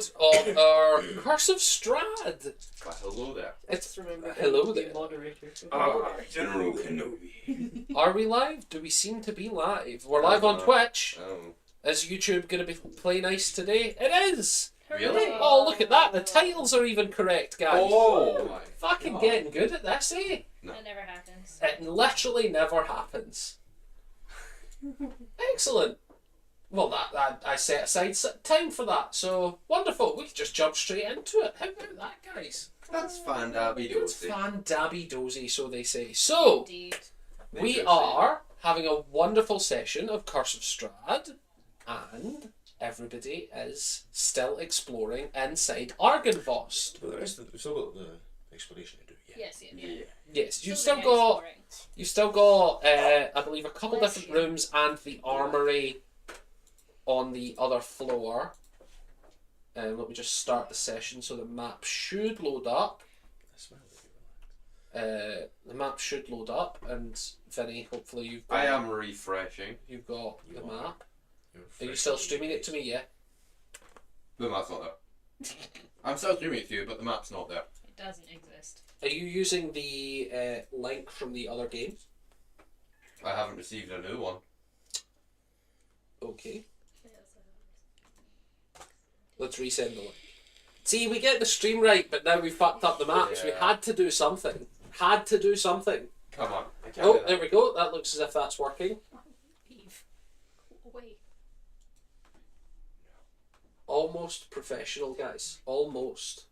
Of our Curse of Strahd. Well, hello there. It's remember hello the there. moderator. General Kenobi. Are we live? Do we seem to be live? We're live on Twitch. Um, Is YouTube going to be play nice today? It is. Really? Oh, look at that! The titles are even correct, guys. oh my Fucking God. getting good at this, eh? No. That never happens. It literally never happens. Excellent. Well, that I set aside time for that, so wonderful. We can just jump straight into it. How about that, guys? That's fan-dabby It's dozy. fan-dabby dozy, so they say. So, Indeed. we are having a wonderful session of Curse of Strahd, and everybody is still exploring inside Argynvost. But the rest of we've still got the explanation to do. Yeah. Yes, Yeah. Yes, you've Still still doing got, exploring. you've still got, I believe, a couple Bless different you. rooms and the armory on the other floor. Let me just start the session so the map should load up. I smell it. The map should load up, and Vinny, hopefully you've got, I am refreshing. you've got You the are. map. You're Are you fresh still and streaming it to me? Yeah. The map's not there. I'm still streaming it to you, but the map's not there. It doesn't exist. Are you using the link from the other game? I haven't received a new one. Okay. Let's resend the link. See, we get the stream right, but now we fucked up the maps. We Yeah. had to do something. Had to do something. Come on. I can't Oh, do that. there we go. That looks as if that's working. Beef. Go away. Almost professional, guys. Almost.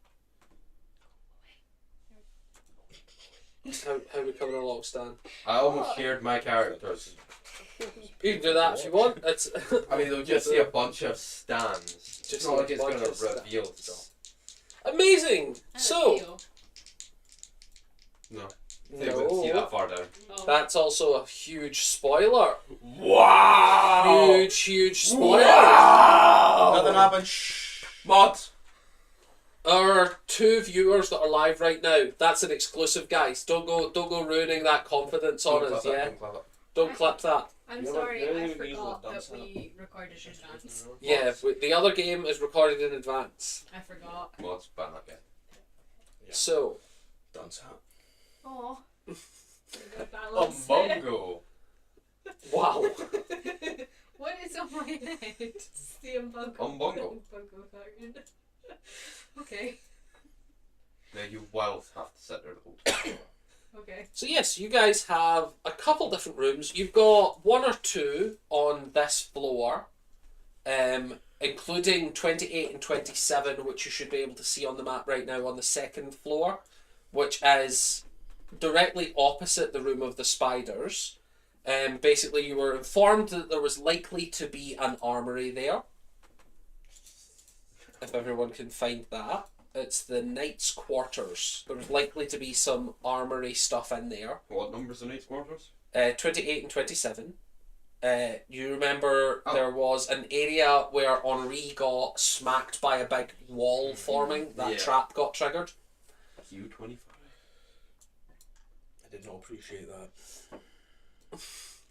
How we coming along, Stan? I almost shared my characters. You can do that if you want. It's I mean, they'll just see a bunch of stands. Just It's see not a like it's bunch going of to reveal stuff. amazing. And a So few. No. They wouldn't see no, that far down. Oh. that's also a huge spoiler. Wow! Huge spoiler. Nothing happened. Shh. Mod! Our 2 viewers that are live right now, that's an exclusive, guys. Don't go ruining that confidence on us, yeah? Don't clip that. I'm Yeah, sorry, but I really forgot done that some. we recorded in advance. Yeah, the other game is recorded in advance. I forgot. Mods, ban that guy. Yeah. So, Dance hat. Oh. Bungo! wow. What is on my head? It's the Umbungo. Umbungo. Umbungo target. Okay. Now you will have to sit there the whole time. Okay. So yes, you guys have a couple different rooms. You've got 1 or 2 on this floor, including 28 and 27, which you should be able to see on the map right now on the second floor, which is directly opposite the room of the spiders. Basically, you were informed that there was likely to be an armory there. If everyone can find that. It's the Knight's Quarters. There was likely to be some armory stuff in there. What numbers are Knight's Quarters? 28 and 27. You remember Oh. there was an area where Henri got smacked by a big wall forming. That Yeah. trap got triggered. Q25. I did not appreciate that.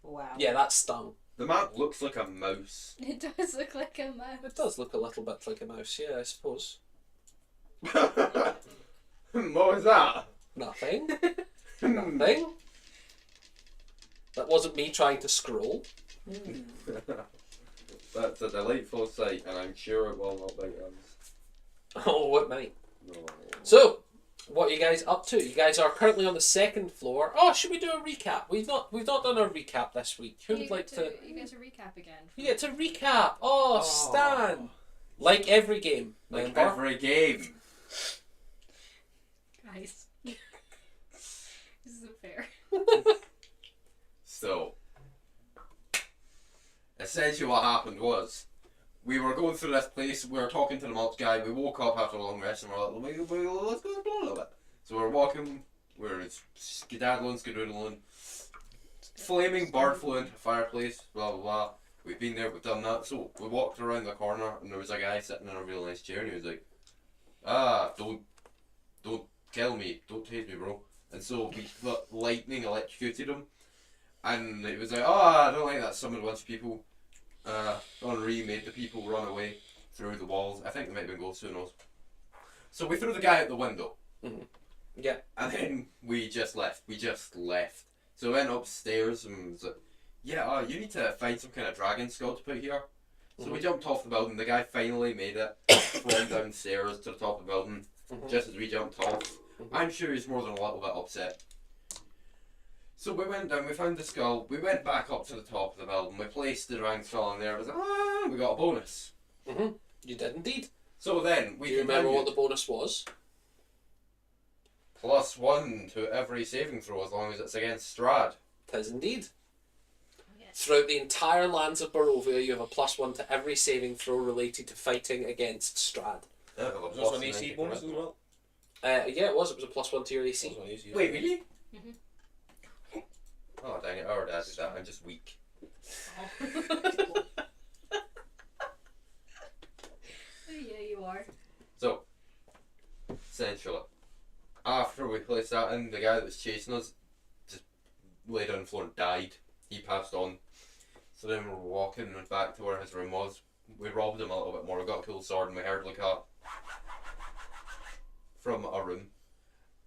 Wow. Yeah, that stung. The map looks like a mouse. It does look like a mouse. It does look a little bit like a mouse, yeah, I suppose. What was that? Nothing. Nothing. That wasn't me trying to scroll. That's a delightful sight, and I'm sure it will not bite us. Oh, it might. No. So, what are you guys up to? You guys are currently on the second floor. Oh, should we do a recap? We've not done a recap this week. Who would like to? You get to recap again. You get to recap. Oh, Stan. Like every game, Like remember? every game. Guys. This isn't fair. So, essentially what happened was, we were going through this place, we were talking to the mulch guy, we woke up after a long rest and we're like, let's go explore a little bit. So we're walking, we're skedaddling, skedoodling, flaming bird flew into the fireplace, blah blah blah. We've been there, we've done that. So we walked around the corner and there was a guy sitting in a real nice chair and he was like, don't kill me, don't tase me, bro. And so we lightning electrocuted him. And it was like, I don't like that. Summoned a bunch of people. Henri made the people run away. through the walls. I think they might have been ghosts, who knows. So we threw the guy out the window. Yeah. And then we just left. So we went upstairs and was like, yeah, you need to find some kind of dragon skull to put here. So we jumped off the building. The guy finally made it from downstairs to the top of the building, just as we jumped off. I'm sure he's more than a little bit upset. So we went down, we found the skull, we went back up to the top of the building, we placed the dragon skull in there, we got a bonus. You did indeed. So then, we Do you remember continued. what the bonus was? +1 to every saving throw as long as it's against Strahd. Tis indeed. Yes. Throughout the entire lands of Barovia, you have a +1 to every saving throw related to fighting against Strahd. Yeah, Was this an AC bonus as well? Yeah, it was. It was a +1 to your AC. Was it an AC? Wait, really? Mhm. Oh dang it, I already did that, I'm just weak. Oh. Yeah, you are. So, essentially, after we placed that in, the guy that was chasing us just laid on the floor and died. He passed on. So then we're walking back to where his room was. We robbed him a little bit more. We got a cool sword and we heard like a from a room.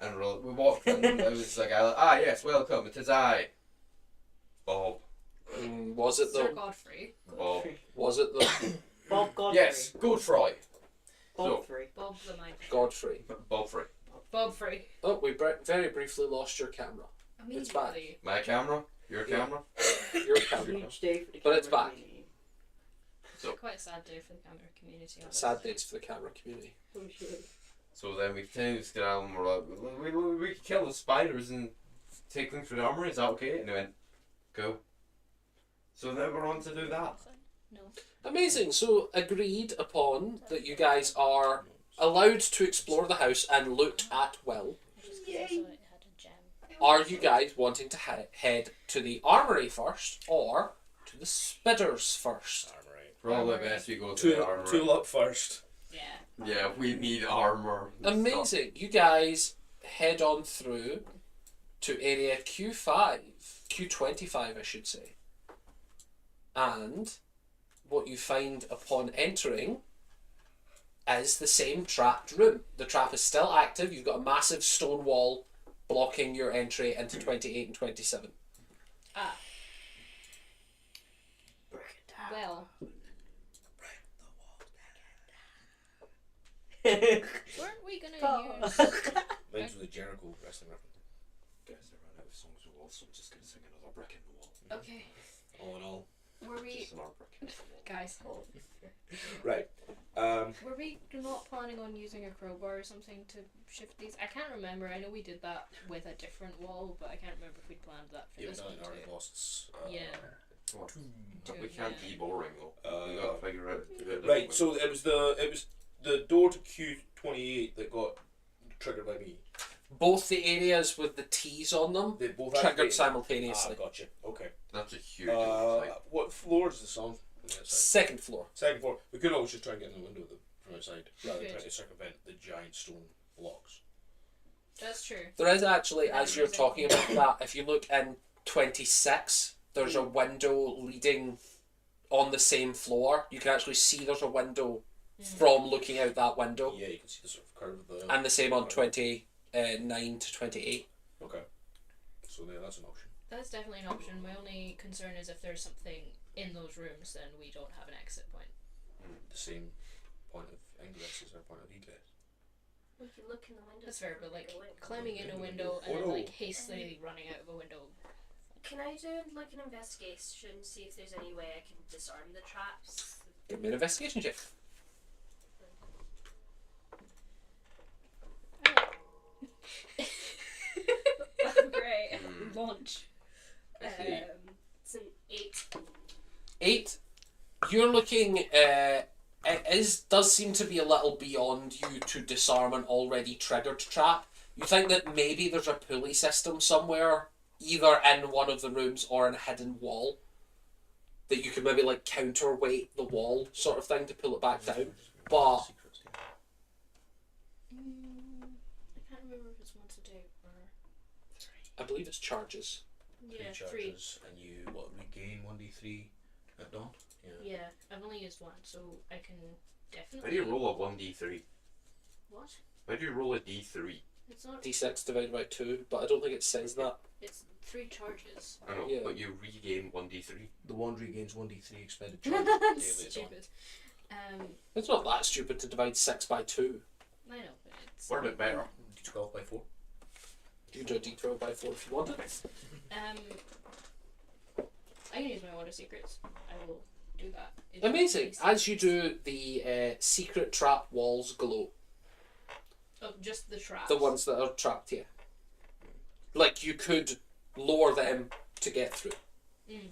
And we walked in and it was like, yes, welcome, it is I, Bob. Was it Sir though? Godfrey. Bob. Was it though? Bob Godfrey. Yes, Godfrey. Godfrey. Bob the Mind. Godfrey. Bobfrey. Bob Free. Oh, we very briefly lost your camera. It's back. Immediately. My camera? Your Yeah. camera? Your camera. Huge day for the But it's camera back. community. Quite a sad day for the camera community. Sad days for the camera community. Oh shit. So then we continued to get out and we're like, we could kill the spiders and take them through the armory, is that okay? And they went, go. So then we're on to do that. No. Amazing. So agreed upon that you guys are allowed to explore the house and loot at will. Yay. Are you guys wanting to head to the armory first or to the spitters first? Armory. Probably Armory. best we go to the armory. Tool up first. Yeah. Yeah, we need armor. and stuff. Amazing. You guys head on through to area Q5, Q25 I should say. And what you find upon entering is the same trapped room. The trap is still active. You've got a massive stone wall blocking your entry into 28 and 27. Ah. Break it down. Well, weren't we gonna use? Mine's with the Jericho wrestling reference. Guys, I ran out of songs with walls, so I'm just going to sing another brick in the wall. Okay. All in all. Were we, Just another brick in the wall. guys? Right. Were we not planning on using a crowbar or something to shift these? I can't remember. I know we did that with a different wall, but I can't remember if we planned that for Yeah, this no, one in our too. boss. Yeah. What? Two, We can't yeah. be boring though. We gotta figure out. Right. So it was the door to Q28 that got triggered by me. Both the areas with the T's on them They both triggered activated. simultaneously. Gotcha. Okay. That's a huge oversight. What floor is the song? On the outside? Second floor. Second floor. We could always just try and get in the window from outside rather than Good. trying to circumvent the giant stone blocks. That's true. There is actually, as you're Amazing. talking about that, if you look in 26, there's a window leading on the same floor. You can actually see there's a window from looking out that window. Yeah, you can see the sort of curve of the. And the same on 29 to 28. Okay. So yeah, that's an option. That's definitely an option. My only concern is if there's something in those rooms, then we don't have an exit point. The same point of ingress as our point of egress. We can look in the window. That's fair, but like climbing in a window and then like hastily running out of a window. Can I do like an investigation, see if there's any way I can disarm the traps? Give me an investigation check. Great. Launch. It's an 8. 8. You're looking, it does seem to be a little beyond you to disarm an already triggered trap. You think that maybe there's a pulley system somewhere, either in one of the rooms or in a hidden wall, that you could maybe like counterweight the wall sort of thing to pull it back down. But I can't remember if it's once a day or. I believe it's charges. Yeah, 3. charges, and you regain 1d3 at dawn. Yeah, I've only used one, so I can definitely. How do you roll a 1d3? What? How do you roll a d3? It's not. D6 divided by 2, but I don't think it says that. It's 3 charges. I know, Yeah. but you regain 1d3. The wand regains 1d3 expenditure. daily at dawn. Stupid. It's not that stupid to divide 6 by 2. I know, but it's. Word it better. D12 by 4. You can do a D12 by 4 if you want it. I can use my Wonder Secrets. I will do that. It's Amazing. nice. As you do, the secret trap walls glow. Oh, just the traps. The ones that are trapped here. Like, you could lower them to get through. Mm.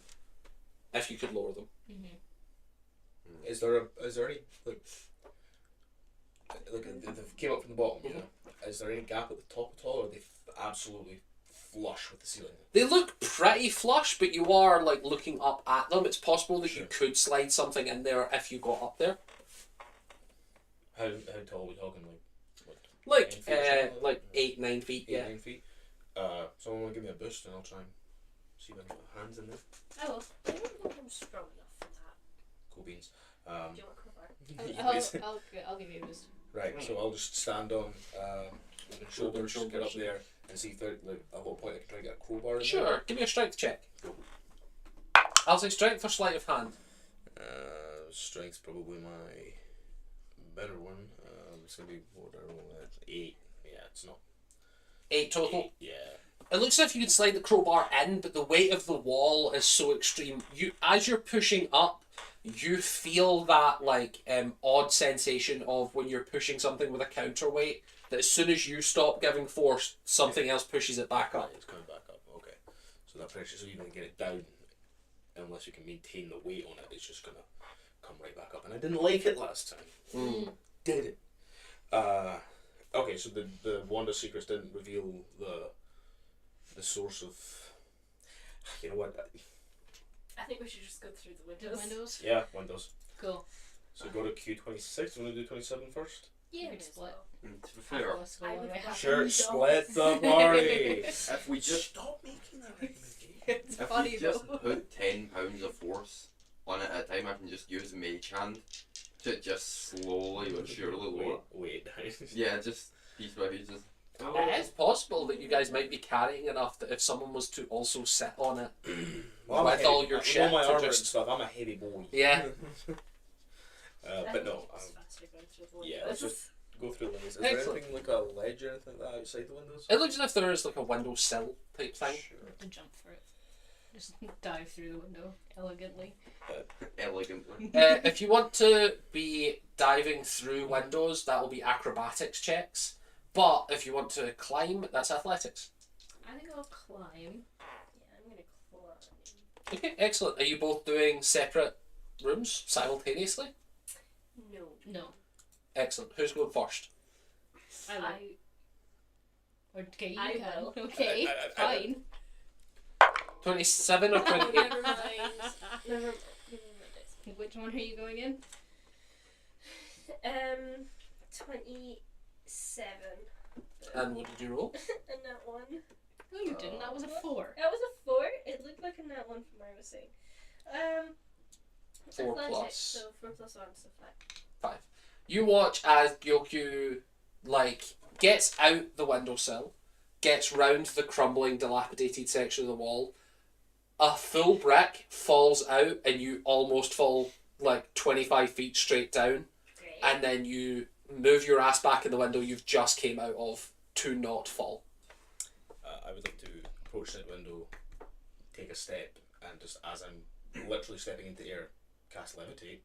If you could lower them. Mm-hmm. Is there any like they came up from the bottom? You know, is there any gap at the top at all, or are they absolutely flush with the ceiling? They look pretty flush, but you are, like, looking up at them. It's possible that you could slide something in there if you got up there. How tall are we talking? Like, 9 feet or something like like that? 8, 9 feet, 8, yeah. 9 feet. Someone want to give me a boost, and I'll try and see if I can put hands in there. I will. I don't think I'm strong enough for that. Cool beans. Do you want a crowbar? I'll give you a boost. Right, so I'll just stand on the shoulders, get up there, and see if there, like, at what point I can try and get a crowbar in there. Sure, give me a strength check. I'll say strength for sleight of hand. Strength's probably my better one. It's gonna be what I roll at 8. Yeah, it's not 8 total. 8, yeah. It looks as if you could slide the crowbar in, but the weight of the wall is so extreme. As you're pushing up, you feel that, like, odd sensation of when you're pushing something with a counterweight, that as soon as you stop giving force, something else pushes it back up. It's coming back up. Okay, so that pressure, so even get it down, unless you can maintain the weight on it, it's just gonna come right back up. And I didn't like it last time. Did it? Okay, so the Wanda Secrets didn't reveal the source of. You know what? I think we should just go through the The windows. windows. Yeah, Windows. Cool. So go to Q26. You want to do 27 first? Yeah, May we as split. well. To be fair, Let's go I one would way. have- Sure, No. split the party. if we just Stop making that recommendation. It's if funny we just though. put £10 of force on it at a time, I can just use Mage Hand to just slowly but surely lower. Wait. Yeah, just piece by piece. Just, It is possible that you guys might be carrying enough that if someone was to also sit on it, Well, with all your shit my to armor just- and stuff. I'm a heavy boy. yeah. But no. It's faster going through the windows. Yeah, let's just go through the windows. Is there Excellent. anything like a ledge or anything like that outside the windows? It looks as if there is, like, a windowsill type thing. Sure. To jump for it. Just dive through the window elegantly. elegantly. If you want to be diving through windows, that will be acrobatics checks. But if you want to climb, that's athletics. I think I'll climb. Yeah, I'm gonna climb. Okay, excellent. Are you both doing separate rooms simultaneously? No. No. Excellent. Who's going first? I will. Okay, you I can. will. Okay, I- fine. 27 or 28? Never mind. Never mind. Which one are you going in? 27. And what did you roll? And that one. No, you didn't. That was a 4. That was a 4. It looked like a nat one from what I was saying. 4 athletics, plus So 4 plus 1, so 5. You watch as Gyokyu, like, gets out the windowsill, gets round the crumbling, dilapidated section of the wall. A full brick falls out, and you almost fall, like, 25 feet straight down. 5. Great. And then you move your ass back in the window you've just came out of to not fall. I would like to approach that window, take a step, and just as I'm literally stepping into air, cast levitate,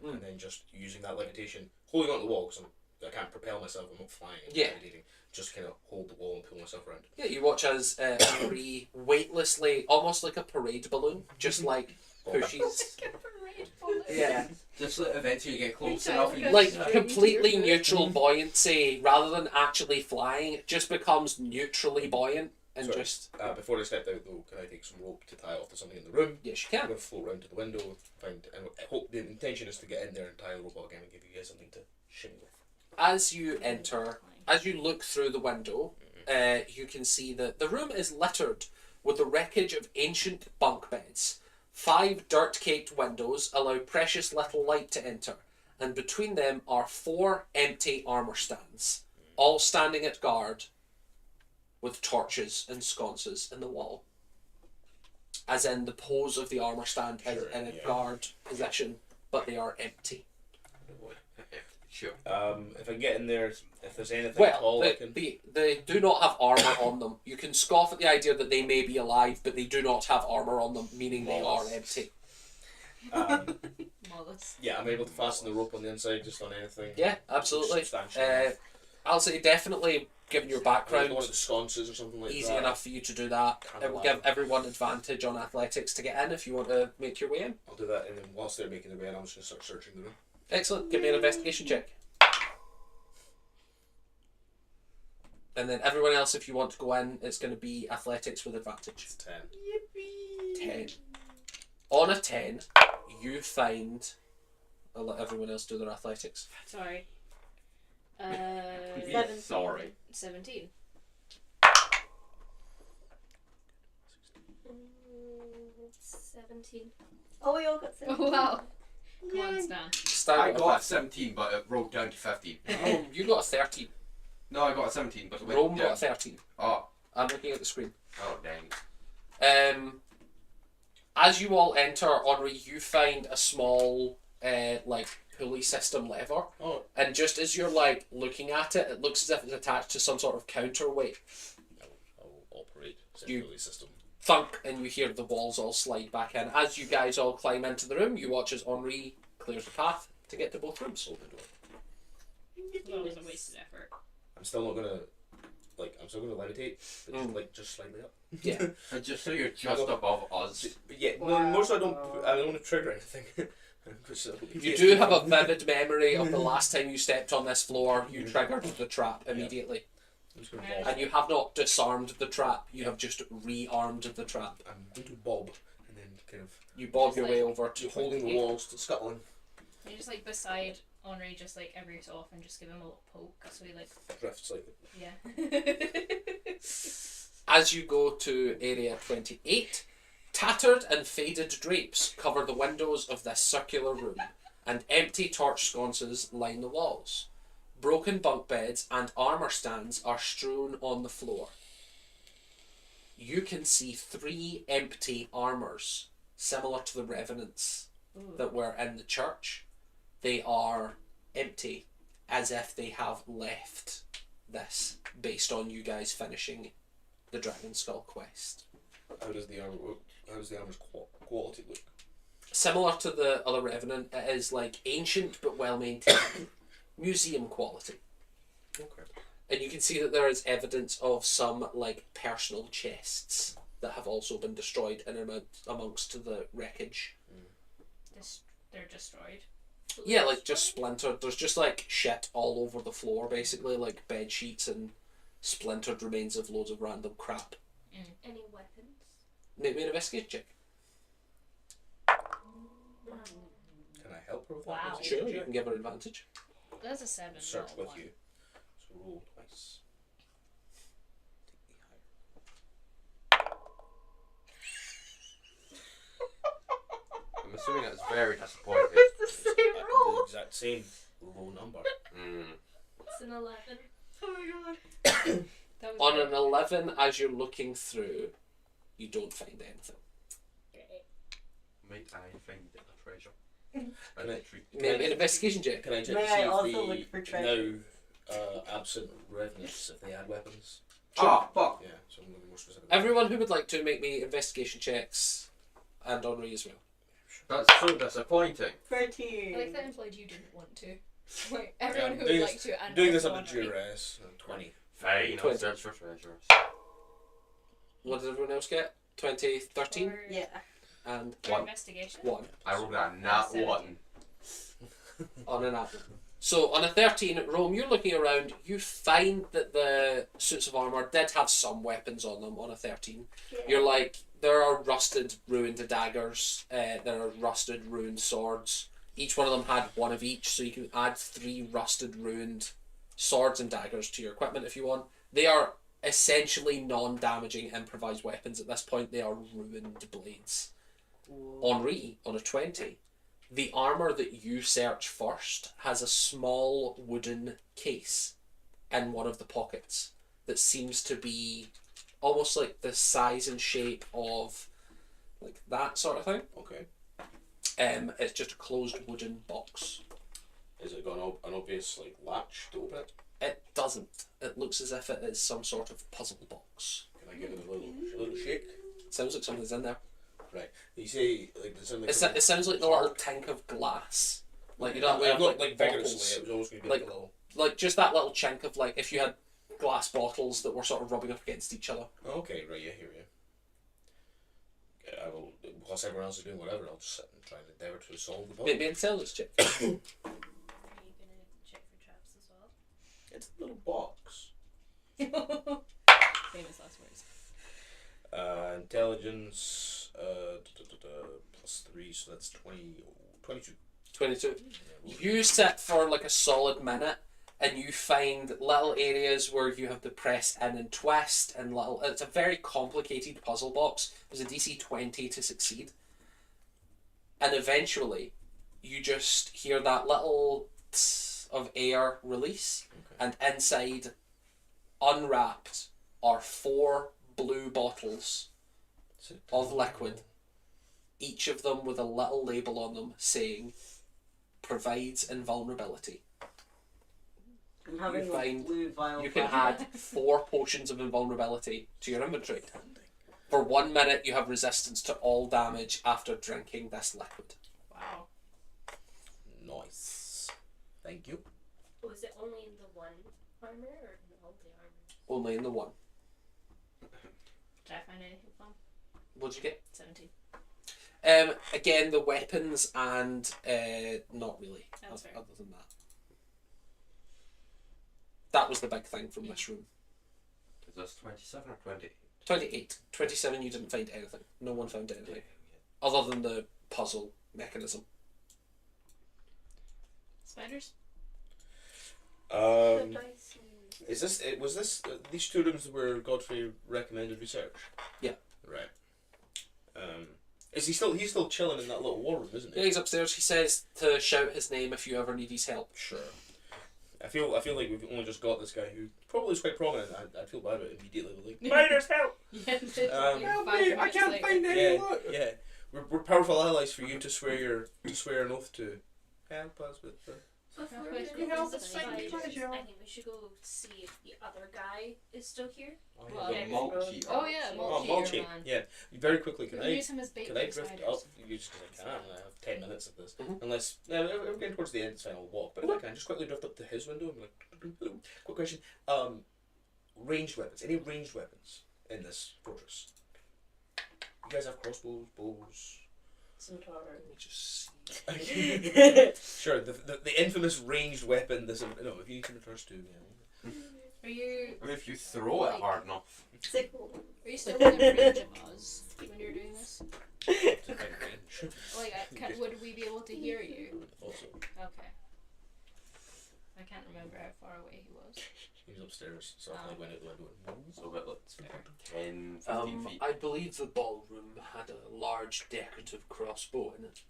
and then just using that levitation, holding on to the wall because I can't propel myself. I'm not flying. I'm Yeah. levitating. Just kind of hold the wall and pull myself around. Yeah, you watch as Marie weightlessly, almost like a parade balloon, just like pushes. Yeah. Just like eventually you get close You're enough. trying You to Like Strange. completely neutral buoyancy, rather than actually flying, it just becomes neutrally buoyant and Sorry. just. Before I stepped out though, can I take some rope to tie off to something in the room? Yes, you I'm can. going to float around to the window, and I hope the intention is to get in there and tie the rope up again and give you guys something to shimmy with. As you enter, as you look through the window, you can see that the room is littered with the wreckage of ancient bunk beds. 5 dirt-caked windows allow precious little light to enter, and between them are 4 empty armour stands, all standing at guard with torches and sconces in the wall. As in the pose of the armour stand is Sure, in a yeah. guard position, but they are empty. Sure. If I get in there, if there's anything at all, Well, I can. they do not have armour on them. You can scoff at the idea that they may be alive, but they do not have armour on them, meaning they are empty. Mollusk. Yeah, I'm able to fasten the rope on the inside just on anything. Yeah, absolutely. Substantial. I'll say definitely, given your background, One of the sconces or something like easy that. enough for you to do that. Can't It will allow give everyone advantage on athletics to get in if you want to make your way in. I'll do that, and then whilst they're making their way in, I'm just going to start searching the room. Excellent. Give me an investigation check. And then everyone else, if you want to go in, it's going to be athletics with advantage. It's 10. 10. On a 10, you find... I'll let everyone else do their athletics. Sorry. Sorry. 17. 17. Oh, we all got 7. Oh wow. Come on, Stan. Start I with got a 17, but it rolled down to 15. Rome, you got a 13. No, I got a 17, but it went Rome down. got a 13. Oh, I'm looking at the screen. dang. As you all enter, Henri, you find a small, pulley system lever. Oh, And just as you're, looking at it, it looks as if it's attached to some sort of counterweight. I'll operate You- centrally system. Thunk, and you hear the walls all slide back in. As you guys all climb into the room, you watch as Henri clears the path to get to both rooms. Open door. That was a wasted effort. I'm still not gonna, I'm still gonna levitate, but just slightly up. Yeah. And just so you're just above us. But yeah, no, most I don't want to trigger anything. 'Cause, You do have a vivid memory of the last time you stepped on this floor. You triggered the trap immediately. I'm just gonna Yeah. bob. And you have not disarmed the trap, you have just rearmed the trap. I'm going to bob, and then kind of You bob Just your way over to holding the walls, to scuttling, You're just beside Henri, just every so often, just give him a little poke, so he drift slightly. yeah. As you go to area 28, tattered and faded drapes cover the windows of this circular room, and empty torch sconces line the walls. Broken bunk beds and armour stands are strewn on the floor. You can see 3 empty armours, similar to the revenants that were in the church. They are empty, as if they have left this, based on you guys finishing the Dragon Skull quest. How does the armor look? How does the armor's quality look? Similar to the other Revenant, it is ancient but well maintained, museum quality. Okay. And you can see that there is evidence of some personal chests that have also been destroyed in amongst the wreckage. They're destroyed. Yeah, just splintered. There's just shit all over the floor, basically, bed sheets and splintered remains of loads of random crap. Any weapons? Make me an investigation check. Can I help her with that? Wow. investigation Sure, you check? can give her advantage. That's a 7. Search not a with 1. you. So roll twice. I'm assuming that's very disappointing. It's the Take same the higher. roll. The exact same low number. It's an 11. Oh my god. That was On good. an 11, as you're looking through, you don't find anything. Great. Might I find a treasure? Can I- Make me an investigation check. Can I check May to see I if also the look for treasure? now absent revenants, if they had weapons? Ah, fuck! Yeah, so I'm going to be more specific. Everyone who would like to make me investigation checks, and Henri as well. That's so disappointing. 13. I like that implied you didn't want to. Everyone I'm who doing would this- like to and Doing this also under Henri. duress. 20. Fine, I'll 20. search for treasures. What did everyone else get? 20, 13, Or- Yeah. and or One. investigation. 1 I rolled a nat 17. 1. on an app. So on a 13, Rome, you're looking around, you find that the suits of armour did have some weapons on them on a 13. You're there are rusted, ruined daggers, there are rusted, ruined swords. Each one of them had one of each, so you can add 3 rusted, ruined swords and daggers to your equipment if you want. They are essentially non-damaging improvised weapons at this point. They are ruined blades. Henri, on a 20, The armour that you search first has a small wooden case in one of the pockets that seems to be almost like the size and shape of like that sort of thing. Okay. It's just a closed wooden box. Is it got an obvious like latch to open it? It doesn't. It looks as if it is some sort of puzzle box. Can I give it a little shake? Sounds like something's in there. Right. You say like does it sound like It sounds like the little tink of glass. Like you don't have not like vigorously. bottles. It was always going to be Like- like a little. Like just that little chink of like if you had glass bottles that were sort of rubbing up against each other. Okay, right. Yeah, here we go. Okay, I will. Whilst everyone else is doing whatever, I'll just sit and try and endeavour to solve the problem. Maybe an intelligence check. Are you gonna check for traps as well? It's a little box. Famous last words. Intelligence. Plus 3, so that's 22. 22. You sit for like a solid minute and you find little areas where you have to press in and twist and little. It's a very complicated puzzle box. There's a DC 20 to succeed. And eventually you just hear that little tss of air release, and inside, unwrapped, are 4 blue bottles of liquid, each of them with a little label on them saying provides invulnerability. I'm having You a find blue vial. You can flashback. add 4 potions of invulnerability to your inventory. For 1 minute you have resistance to all damage after drinking this liquid. Wow. Nice. Thank you. Was it only in the one armor or in all the armors? Only in the one. Did I find anything fun? What'd you get? 17. Again, the weapons and not really. That's fair. Other than that. That was the big thing from this room. Is this 27 or 20? 28. 27 you didn't find anything. No one found anything. Other than the puzzle mechanism. Spiders? The dice and- Is this? Was this? These 2 rooms where Godfrey recommended research? Yeah. Right. Is he still? He's still chilling in that little war room, isn't he? Yeah, he's upstairs. He says to shout his name if you ever need his help. Sure. I feel like we've only just got this guy who probably is quite prominent. I feel bad about it immediately. We're like, Spiders, help! Yeah, literally Help 5 me! I minutes can't later. find any Yeah, look. yeah. We're powerful allies for you to swear an oath to help us with the. Before Yeah, we but go you to know, the it's like spiders, pleasure. I think we should go see if the other guy is still here. Well, the yeah, mulchi. Oh yeah, Oh, multi mulchi. man. Yeah. Very quickly, We can can I? use him as bait Can for I the drift spiders. up? You just because I can. I have 10 minutes of this. Mhm. Unless we're getting towards the end. It's fine. I'll walk. But if I can, just quickly drift up to his window and be like, hello. Quick question. Ranged weapons. Any ranged weapons in this fortress? You guys have crossbows, bows. Centaur. Let me just see. Sure. The infamous ranged weapon. This no. If you need to return to. Yeah. Are you I mean, if you throw it hard enough. Sickle. are you still within range of us when you're doing this? To find range. Like, would we be able to hear you? Also, Okay. I can't remember how far away he was. he was upstairs, so I went out the window and So about like 10, 15 feet. I believe the ballroom had a large decorative crossbow in it.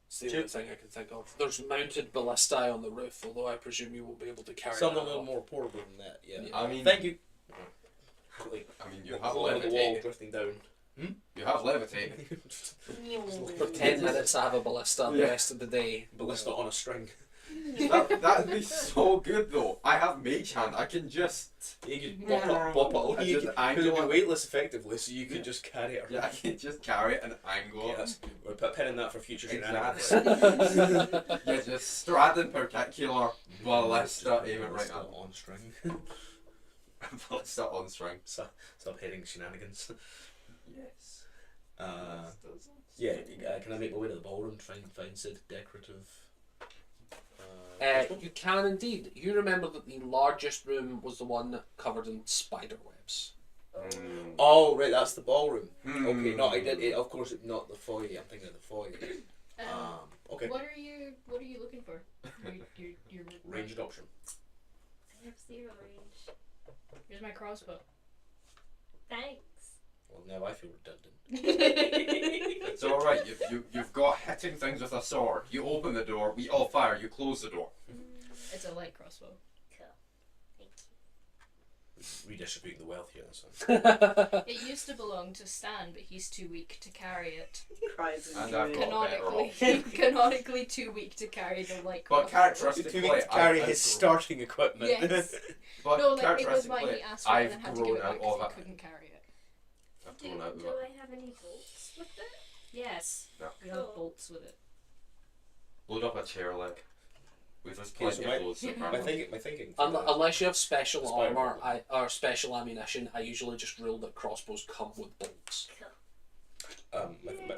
It's the only thing I can think of. There's mounted ballistae on the roof, although I presume you won't be able to carry something that a little off. more portable than that. Yeah. I mean, Thank you. Like, I mean, you have hole in the wall levitating. drifting down. You have levitating. For 10 minutes I have a ballista, the Yeah. rest of the day. Ballista on a string. That'd be so good though. I have mage hand. I can just You could bop it over. I You just could, angle because it'd it. be weightless effectively, so you could Yeah. just carry it yeah, I around. can just carry it and angle Yeah, it. that's, we'll put a pin in that for future shenanigans. Exactly. Yeah, just strahd in particular, ballista, aim it right Ballista at. on string. Ballista on string. Subheading shenanigans. Yes. Yeah, can I make my way to the ballroom to find said decorative? You can indeed. You remember that the largest room was the one covered in spider webs. Mm. Oh right, that's the ballroom. Hmm. Okay, no, I did. Of course, not the foyer. I'm thinking of the foyer. Okay, What are you looking for? Your ranged option. I have 0 range. Here's my crossbow. Thanks. Well, now I feel redundant. It's alright, you've got hitting things with a sword. You open the door, we all fire, you close the door. It's a light crossbow. Cool. Thank you. Redistributing the wealth here. So. It used to belong to Stan, but he's too weak to carry it. Cries in And joy. I've got Canonically, canonically too weak to carry the light But crossbow. characteristically, Too weak to carry I've his grown- starting equipment. Yes. But No, like it was mine. characteristically, He asked for it and then I've had to give grown it out back because of he it. couldn't carry it. I've Do, grown out of do it. I have any bolts with it? Yes. No. We have bolts with it. Load up a chair leg. We've just Okay, so plenty of those. My thinking. Unless you have special The spider armor problem. or special ammunition, I usually just rule that crossbows come with bolts. Cool.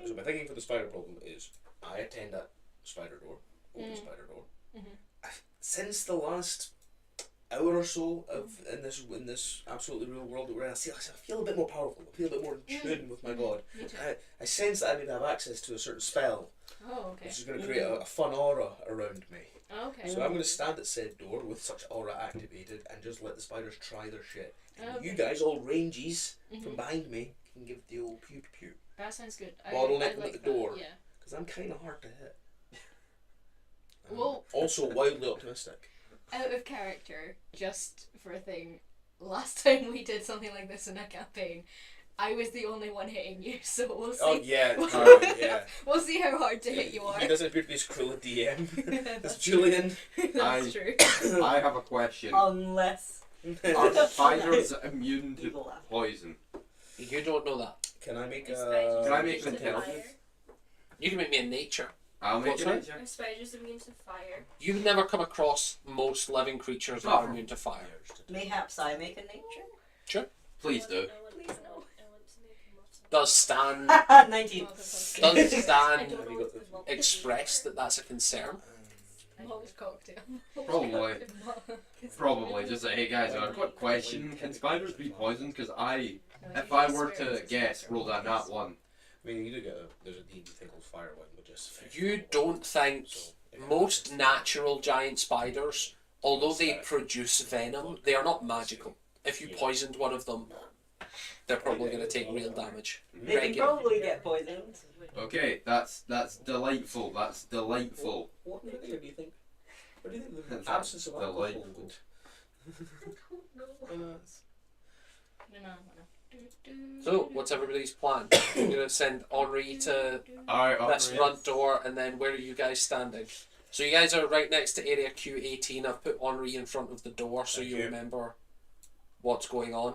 So my thinking for the spider problem is I attend that spider door, open spider door. Since the last hour or so of in this absolutely real world that we're in, I feel a bit more powerful. I feel a bit more in tune with my god. Me too. I sense that I need to have access to a certain spell, Oh, okay. which is going to create a fun aura around me. Oh, okay. So I'm going to stand at said door with such aura activated and just let the spiders try their shit. And Okay. you guys, all rangies from behind me, can give the old pew pew. That sounds good. Bottleneck I them like at the that, door. Yeah. Because I'm kind of hard to hit. Well- also wildly optimistic. Out of character, just for a thing. Last time we did something like this in a campaign, I was the only one hitting you, so we'll see. Oh yeah, yeah. We'll see how hard to hit you are. He doesn't appear to be as cruel a DM as That's Julian. That's true. I have a question. Unless Are spiders immune to evil laugh. poison? You don't know that. Can I make Are a? spiders Can I immune make to an intelligence? fire? You can make me a nature. I'll make What's it. that? Yeah. Are spiders immune to fire? You've never come across most living creatures that are immune to fire. Mayhaps I make a nature? Please do. I want Please to no. I want to make a mutton. Does Stan 19. does I Stan don't Have you know got if the- there's multiple express that that's a concern? Malt's cocktail. Probably. Probably. Just say, hey guys, a quick question. Can spiders be poisoned? Because if I were to guess, roll that nat one. I mean, you do get there's a D&D thing called Firewind, which is. You don't think most natural giant spiders, although they produce venom, they are not magical. If you poisoned one of them, they're probably going to take real damage. They can Regular. probably get poisoned. Okay, that's delightful. That's delightful. What do you think? What do you think the That's absence of alcohol delightful. would? No. So, what's everybody's plan? You're going to send Henri to Alright, this front door, and then where are you guys standing? So you guys are right next to area Q18. I've put Henri in front of the door so Thank you you. remember what's going on.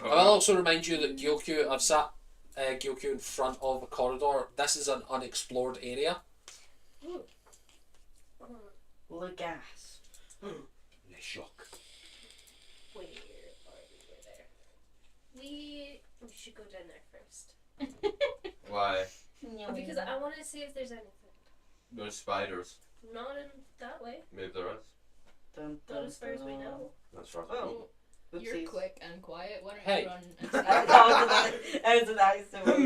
I'll also remind you that Gyokyu, I've sat Gyokyu in front of a corridor. This is an unexplored area. Legas. Shock. Where are we? We're there. We should go down there first. Why? Because I want to see if there's anything. There's spiders. Not in that way. Maybe there is. Dun, Not as far as we know. That's right. Oh. You're Oopsies. quick and quiet. Why don't Hey. you run and That was an accident. I saw What are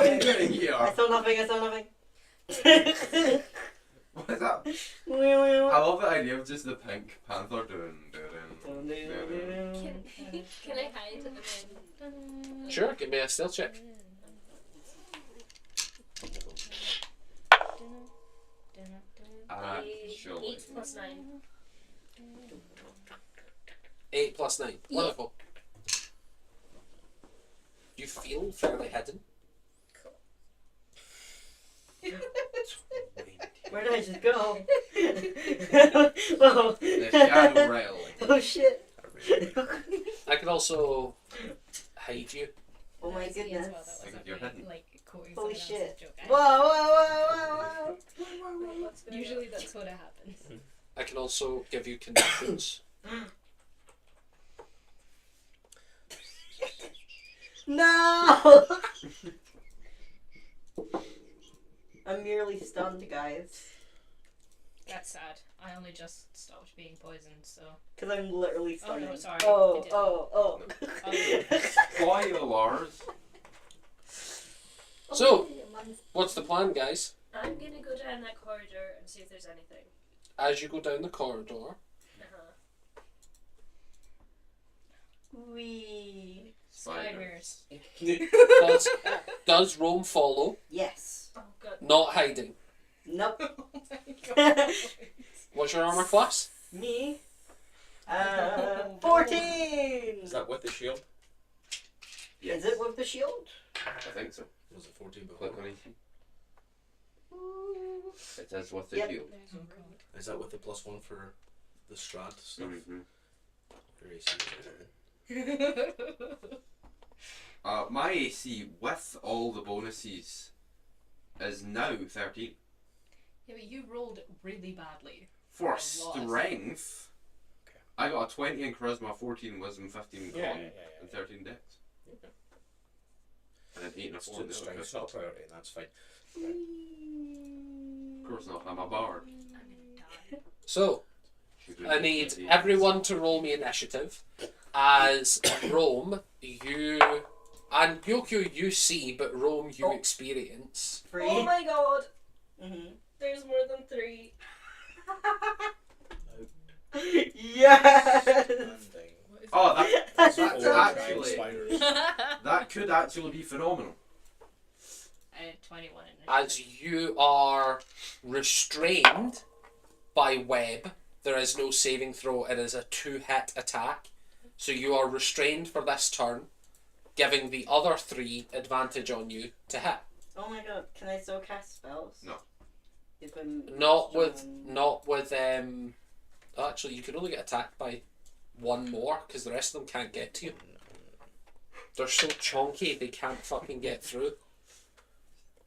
you nothing. doing here? I saw nothing. I saw nothing. What is that? I love the idea of just the Pink Panther doing. Can I hide and then? Sure, give me a stealth check. Surely. 8 plus 9. 8 plus 9. Wonderful. You feel fairly hidden. Where did I just go? Oh. The shadow railing. Oh shit. I can also hide you. Oh my As well, goodness. that wasn't You're very, hidden. like quoting Holy someone else's shit. joke. Whoa, whoa. What's going Usually on? that's what happens. I can also give you conditions. No! I'm merely stunned, guys. That's sad. I only just stopped being poisoned, so. Because I'm literally Oh stunned. no, sorry. Oh, I didn't. oh. Spoilers. So, what's the plan, guys? I'm gonna go down that corridor and see if there's anything. As you go down the corridor, Uh-huh. Wee. Spiders. Does Rome follow? Yes. Oh god. Not hiding. Nope. Oh my god. What's your armor class? Me. 14. Is that with the shield? Yes. Is it with the shield? I think so. Was it 14 before? Click on it. It is with the Yep. shield. There's a road. Is that with the +1 for the strahd stuff? Mm-hmm. Your AC is My AC with all the bonuses is now 13. Yeah, but you rolled really badly. For A lot of strength, Okay. I got a 20 in charisma, 14 wisdom, 15 con, Yeah. and 13 dex. Okay. And then 8 and a 4 So on the the other strength's bit. not a priority, and that's fine. Of course not, I'm a bard. I'm gonna die. So, I need everyone to roll me initiative. As Rome, you and Gyokyo you see, but Rome you experience. 3. Oh my god. Mm-hmm. There's more than 3. Yes. Landing. Oh, that's Four giant actually, spiders. that could actually be phenomenal. I had 21 in it. As you are restrained by web, there is no saving throw. It is a 2-hit attack. So you are restrained for this turn, giving the other 3 advantage on you to hit. Oh my god, can I still cast spells? No. If I'm Not with strong. actually you can only get attacked by 1 more because the rest of them can't get to you. They're so chunky they can't fucking get through.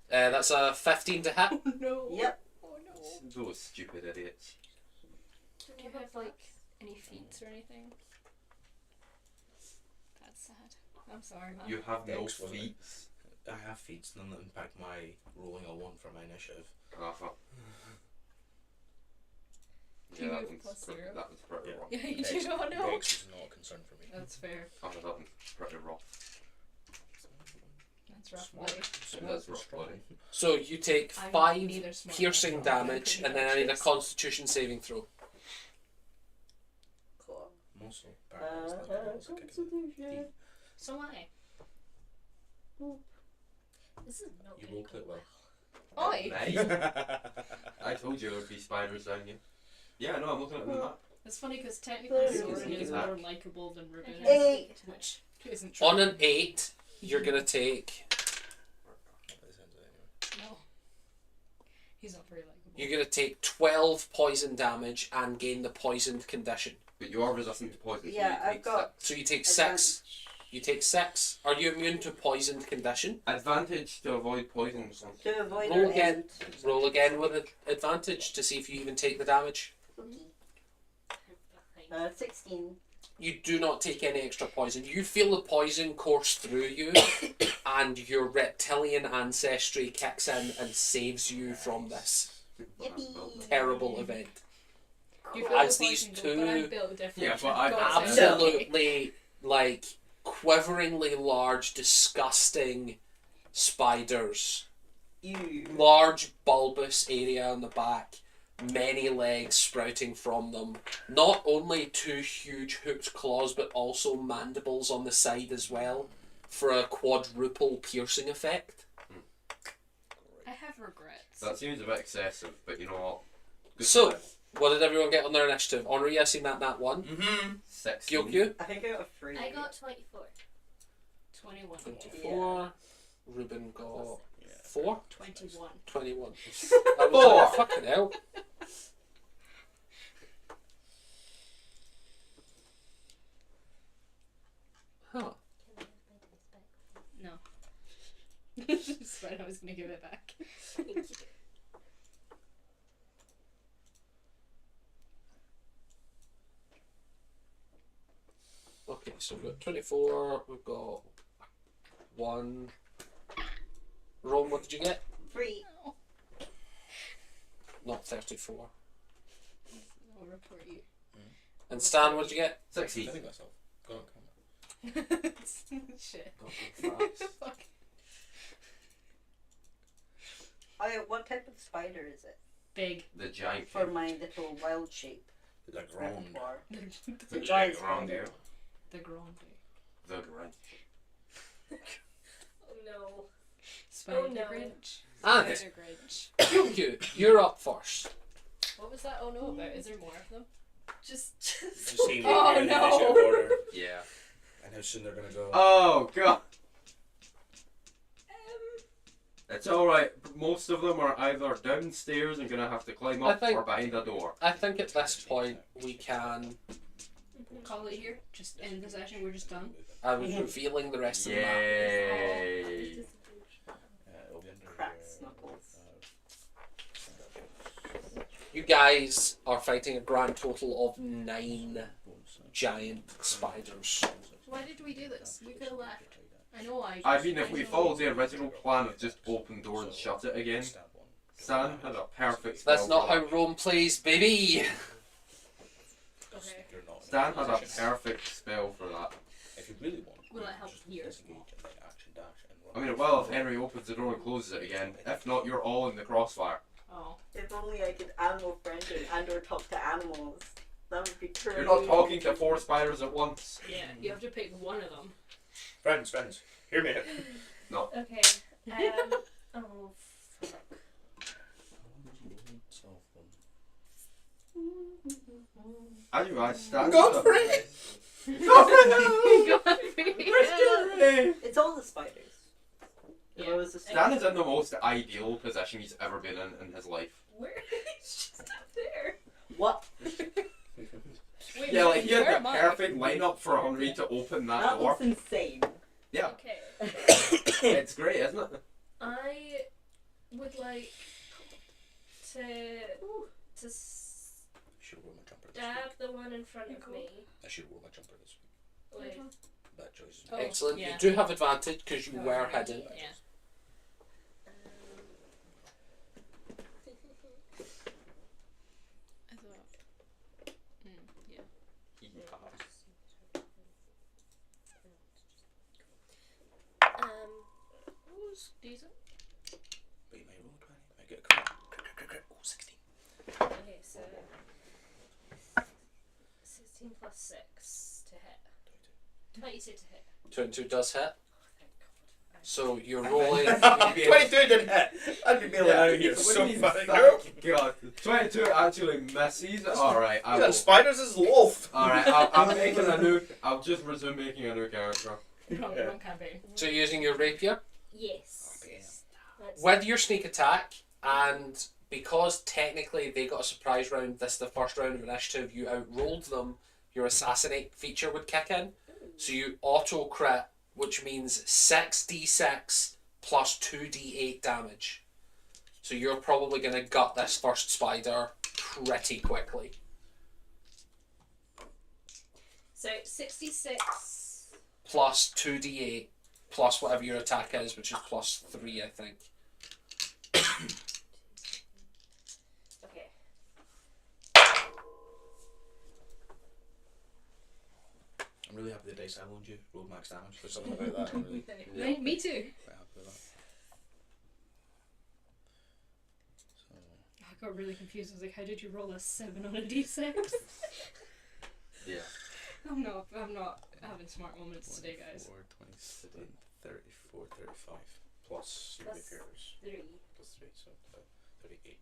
That's a 15 to hit. Oh no. Yep. Oh no. Those stupid idiots. Do you have like any feats or anything? That's sad. I'm sorry, man. You have no Dex, wasn't it? feats. I have feats, none that impact my rolling a 1 for my initiative. Oh, fuck. Do you Yeah, have that plus one's 0? that one's pretty Yeah. rough. Yeah, you Dex- do. Oh no. Dex is not a concern for me. That's fair. Oh, that one's pretty rough. That's rough. Smart. Buddy. Smart That's for rough, strong. buddy. So you take I'm 5 neither smart piercing nor strong. damage, I'm and then I need a pretty Constitution saving throw. Cool. I'm also paralyzed. That was a kick in the Constitution. teeth. So am I. This is not You gonna rolled go it well. Oi! Nice. I told you there would be spiders down here. Yeah, no, I'm looking at the map. It's funny because technically There Soren is is that. more likable than Ruben is, 8. which isn't true. On an 8, you're gonna take. No. He's not very likable. You're gonna take 12 poison damage and gain the poisoned condition. But you are resistant to poison. Yeah, so you I've take got So you take 6. advantage. You take 6. Are you immune to poisoned condition? advantage to avoid poison. To avoid Roll or again. end. Roll again with an advantage to see if you even take the damage. Okay. fine. 16. You do not take any extra poison. You feel the poison course through you, and your reptilian ancestry kicks in and saves you from this Yippee. terrible event. You feel As the these poison go, but I'm two- built different. Yeah, but I- God save me. Absolutely, like, quiveringly large, disgusting spiders. You. Large, bulbous area on the back, many legs sprouting from them. Not only 2 huge hooked claws, but also mandibles on the side as well, for a quadruple piercing effect. I have regrets. That seems a bit excessive, but you know what? Good So, try. what did everyone get on their initiative? Henri, I seen that 1. Mm-hmm. 16. Gyokyu? I think I got a 3. I got 24. 21. 24. Ruben got Yeah. 4. 21. 21. I was like, fucking hell. Huh. No. It's fine, I was gonna give it back. Thank you. Okay, so we've got 24, we've got 1. Rome, what did you get? 3. Not 34. I'll report you. And Stan, what did you get? 16. I think myself. Go on, come on. Shit. God, go fast. Fuck. What type of spider is it? Big. The giant. For my little wild shape Like round. repertoire. The The giant giant round spider. here. grande. The Grinch. Oh no. Spider Oh, no. Grinch. And Spider Grinch. you're up first. What was that? Oh no, about? Is there more of them? Just. Just seeing Oh, the no. initiative order Yeah. and how soon they're gonna go. Oh god. It's alright. Most of them are either downstairs and gonna have to climb I up think- or behind a door. I think at this point we can. Call it here. Just end the session. We're just done. I was revealing the rest of the map. Yay. It'll be under Cracks knuckles. You guys are fighting a grand total of 9 giant spiders. Why did we do this? We could have left. I know I mean, if we followed the original plan of just open door and shut it again, Stan had a perfect spell. That's not for how that. Rome plays, baby! Okay. Stan had a perfect spell for that. If you really want, Will it help just here? disengage and then action dash and I run. mean, well, if Henry opens the door and closes it again. If not, you're all in the crossfire. Oh. If only I could animal friendly and or talk to animals. That would be true. You're not talking to 4 spiders at once. Yeah. You have to pick one of them. Friends, hear me out. Okay. Oh fuck. Anyway, Stan. Godfrey! It's all the spiders. If Yeah. I was a Stan is in the most ideal position he's ever been in his life. Where? It's just up there. What? Wait, Yeah, like he had where the am I? perfect lineup for Henry to open that That door. looks insane. Yeah, Okay. it's great, isn't it? I would like to Should wear my jumper this stab week. the one in front of me. I should wear my jumper this week. With Bad choice. Oh, Excellent. yeah. You do have advantage because you Oh, were right. hidden. Yeah. I thought. Yeah. Who's decent? But you might roll 20. Might get a crit. Oh, 16. okay, so 16 plus 6 to hit. 22 to hit. 22 does hit. Oh, thank God. So you're rolling. 22 didn't hit. I'd be bailing out here what so do you mean, fucking thank God. 22 actually misses. Alright, I You got will. spiders as wolf. Alright, I'm making a new. I'll just resume making a new character. Wrong campaign. So you're using your rapier. Yes. Okay. That's With your sneak attack, and because technically they got a surprise round, this is the first round of initiative, you outrolled them, your assassinate feature would kick in. So you auto crit, which means 6d6 plus 2d8 damage. So you're probably going to gut this first spider pretty quickly. so 66. Plus 2d8 plus whatever your attack is, which is plus 3, I think. Okay. I'm really happy the dice I loaned you rolled max damage. There's something about that. I'm really Me too. quite happy with that. So, I got really confused. I was like, how did you roll a 7 on a d6? Yeah. I'm not having smart moments today, guys. 24, 27, 34, 35. Plus your Plus repairs. 3. Plus 3, so 38.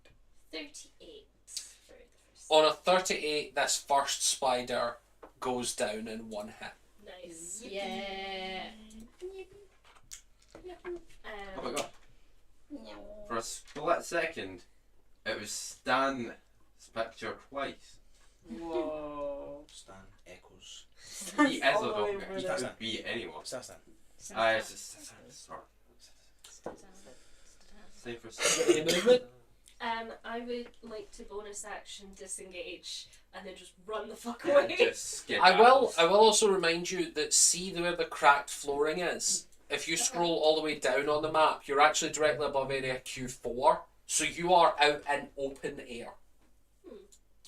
38 for the first. On a 38, this first spider goes down in one hit. Nice. Yeah. Oh my god. For a split second, it was Stan's picture twice. Whoa. Stan echoes. He is a All the way doctor. over He there. could be anyone. What's that, Stan? It's just. Sorry. Same for Any movement? I would like to bonus action disengage and then just run the fuck Yeah, away. just skip I will out. also remind you that see where the cracked flooring is. If you scroll all the way down on the map, you're actually directly above area Q4, so you are out in open air.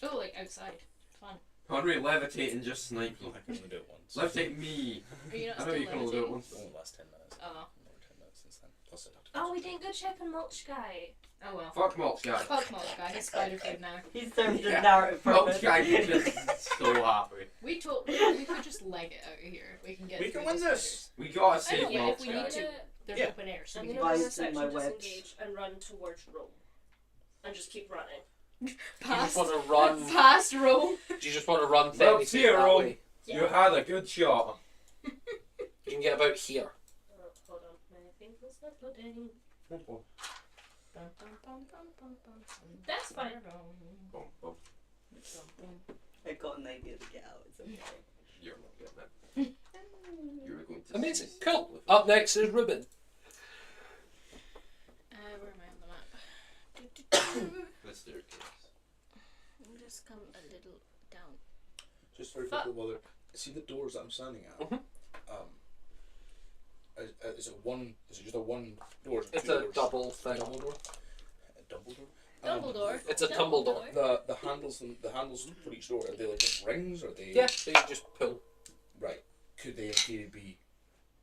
Oh, like outside. Fun. Henry levitating just snipe I you. can only do it once. Levitate me. Are you not I know still you can only do it levitating? once. It only lasts 10 minutes. Oh. Over 10 minutes since then. Plus, I'd have to. Oh, we didn't go check on Mulch Guy. Oh well. Fuck Mulch Guy. Fuck Mulch Guy. He's spider food now. He served Yeah. a narrative Mulch purpose. Guy is just so happy. We could just leg it out of here. We can get. We through can win the this. We gotta I save know, yeah, Mulch if we Guy. need to. They're Yeah. open air, so I'm we gonna can Buy do a some my section webs. disengage and run towards Rome. And just keep running. You just past. want to run. Past Rome. Do you just want to run Well, 30 feet see you, that Rome. way? You had a good shot. You can get about here. Oh, hold on. My thing was not loading. That's fine. Boom, boom. I got an idea to get out. It's okay. You're not getting it. You're going to Amazing. see- Cool. Up next is Ruben. Where am I on the map? The staircase. Just come a little down. Just very Fuck. quickly, Mother. See the doors that I'm standing at. Mhm. Is it one? Is it just a one door? It's two a doors? double thing. Double door. A double door. Dumbledore. It's a tumble door. The handles for each door, are they like just rings, or are they? Yeah, so you just pull. Right. Could they in theory be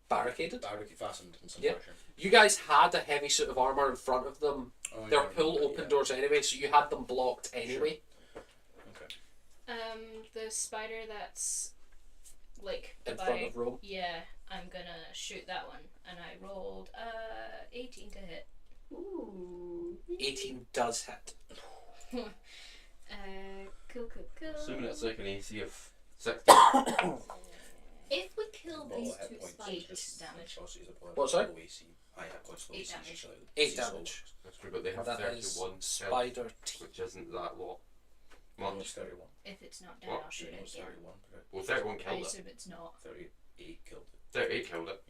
Barricaded. barricade fastened in some Yeah. fashion? You guys had a heavy suit of armour in front of them. Oh, They're yeah, pull yeah. open doors anyway, so you had them blocked anyway. Okay. The spider that's like In by, front of Rome. Yeah, I'm gonna shoot that one, and I rolled 18 to hit. Ooh. 18 does hit. Cool. Assuming it's like an AC of 60. If we kill Well, these hit two points, spiders, just damage. plus is a point. What's that? Low AC. I have quite slow 8 AC, damage. usually. 8 AC is damage. That's true, but they have That is 31 health, spider T. which isn't that lot. slow. Much. It's 31. If it's not dead, What? I'll shoot it It's again. 31. Well, 31 I killed it. assume it's not. 38 killed it. 38 killed it.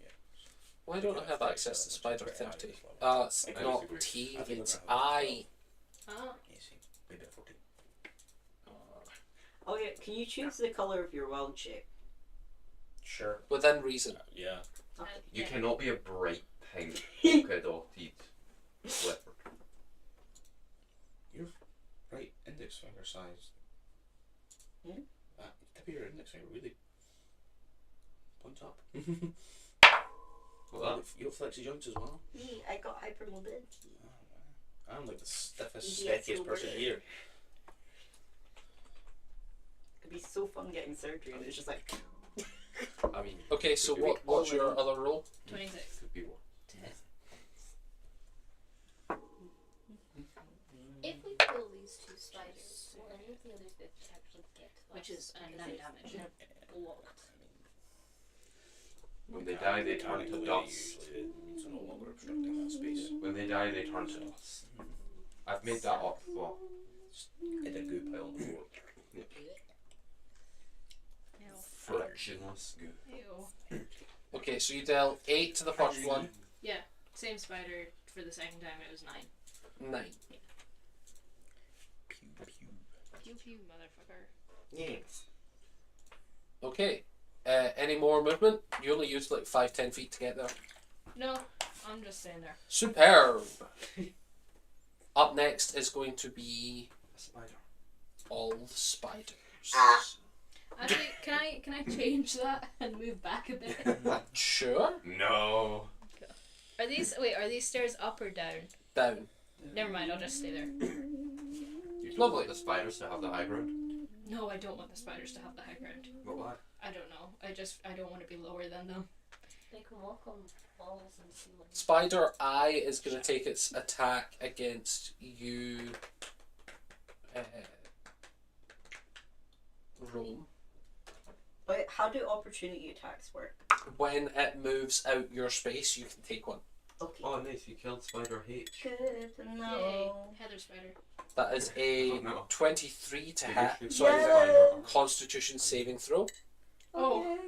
Why don't I have Yeah, access to 37, Spider it's very 30? high as well. It's I not disagree. T, I think it's we're gonna have I. Ah. AC. Maybe a 14. Oh yeah, can you choose the colour of your wild shape? Sure. Within reason. Yeah. You Yeah. cannot be a bright pink polka dotted leopard. Your right index finger size. Hmm? Tip of your index finger really points up. Well, You got flexi joints as well. Me, I got hypermobility. I'm like the stiffest, Yes, steckiest you person were. here. It'd be so fun getting surgery, and it's just like. I mean, Okay, so what's your other roll? 26 could be one. to hit. if we kill these two spiders, will any of the other 50 actually get to us? Which is Because 9 it's damage. blocked. When they die, they turn to dust. Usually it means they're no longer obstructing that space. When they die, they turn to dust. I've made that up before. In a goo pile on the floor. Ew. Frictionless goo. Ew. Okay, so you dealt 8 to the first one, Yeah, same spider for the second time. It was 9. 9. Pew pew. Pew pew, motherfucker. Yeah. Okay. Any more movement? You only used like 5-10 feet to get there. No, I'm just staying there. Superb. Up next is going to be A spider. all the spiders. Actually, can I change that and move back a bit? Sure. No. Are these stairs up or down? Down. Never mind, I'll just stay there. You don't Lovely. want the spiders to have the high ground? No, I don't want the spiders to have the high ground. But why? I don't know. I don't want to be lower than them. They can walk on walls and ceilings. Spider Eye is going to take its attack against you. Rome. But how do opportunity attacks work? When it moves out your space, you can take one. Okay. Oh, nice. You killed Spider H. Good to Yay, know. Heather spider. That is a Oh, no. 23 to Did hit. you shoot Sorry, the Yeah. spider? Constitution saving throw. Oh. Okay.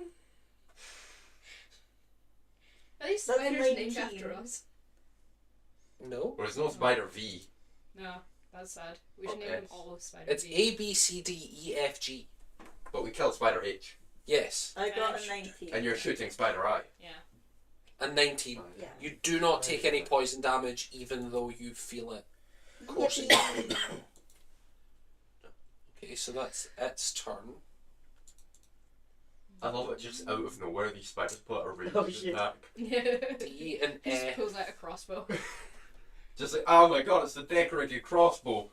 Are these That's spiders 19. named after us? No. Or is no Spider V? No, that's sad. We should Okay. name them all Spider It's V. A, B, C, D, E, F, G. But we killed Spider H. Yes. I got a 19. And you're shooting Spider I. Yeah. A 19. Yeah. You do not take any poison damage even though you feel it coursing. Okay, so that's its turn. I love it just out of nowhere these spiders put a ranged Oh, shit. attack. D and He just F. pulls out a crossbow. Just like, oh my god, it's the decorated crossbow.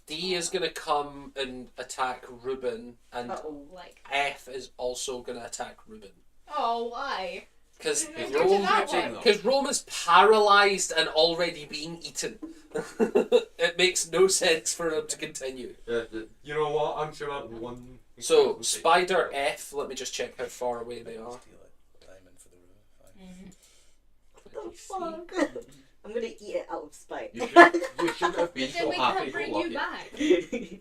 D is gonna come and attack Ruben, and Uh-oh. Like, F is also gonna attack Ruben. oh, why? Because Go to Rome, that one. because Rome is paralysed and already being eaten. It makes no sense for him to continue. You know what? I'm sure that one. So, Spider F, let me just check how far away they are. Steal a diamond for the room. Fine. What the fuck? I'm gonna eat it out of spite. You should have been But then so we happy can't go bring lucky. you back.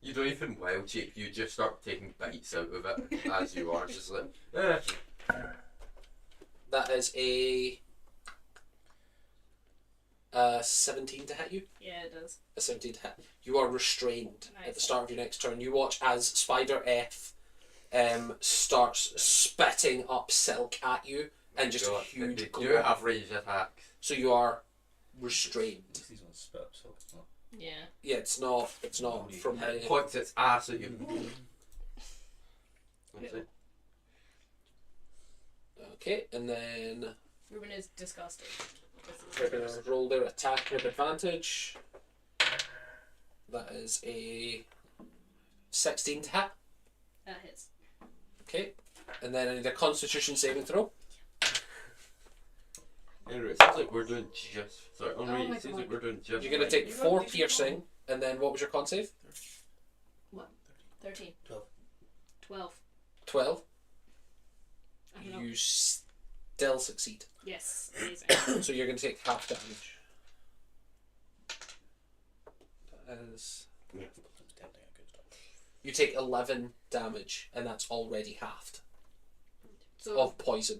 You don't even wild shape, you just start taking bites out of it as you are, just like, eh. That is a 17 to hit you. Yeah, it does. A 17 to hit. You are restrained at the Nice. start of your next turn. You watch as Spider F starts spitting up silk at you and just a God, huge they do glow. have ranged attacks. So you are restrained. At least these ones spit up, so it's not. Yeah. Yeah, it's not from It the... points its ass at you. That's it. Okay, and then Ruben is disgusted. they're going to roll their attack with advantage. That is a 16 to hit. That hits. Okay, and then I need a Constitution saving throw. Anyway, it seems like we're doing just. Sorry, Oh Henri, my it seems God. like we're doing just. You're going to right. take 4 piercing, and then what was your con save? 13. 12. 12. 12. I don't know. You still succeed. Yes. Amazing. So you're going to take half damage. That is... I'm tempting a good stuff. You take 11 damage, and that's already halved So, of poison.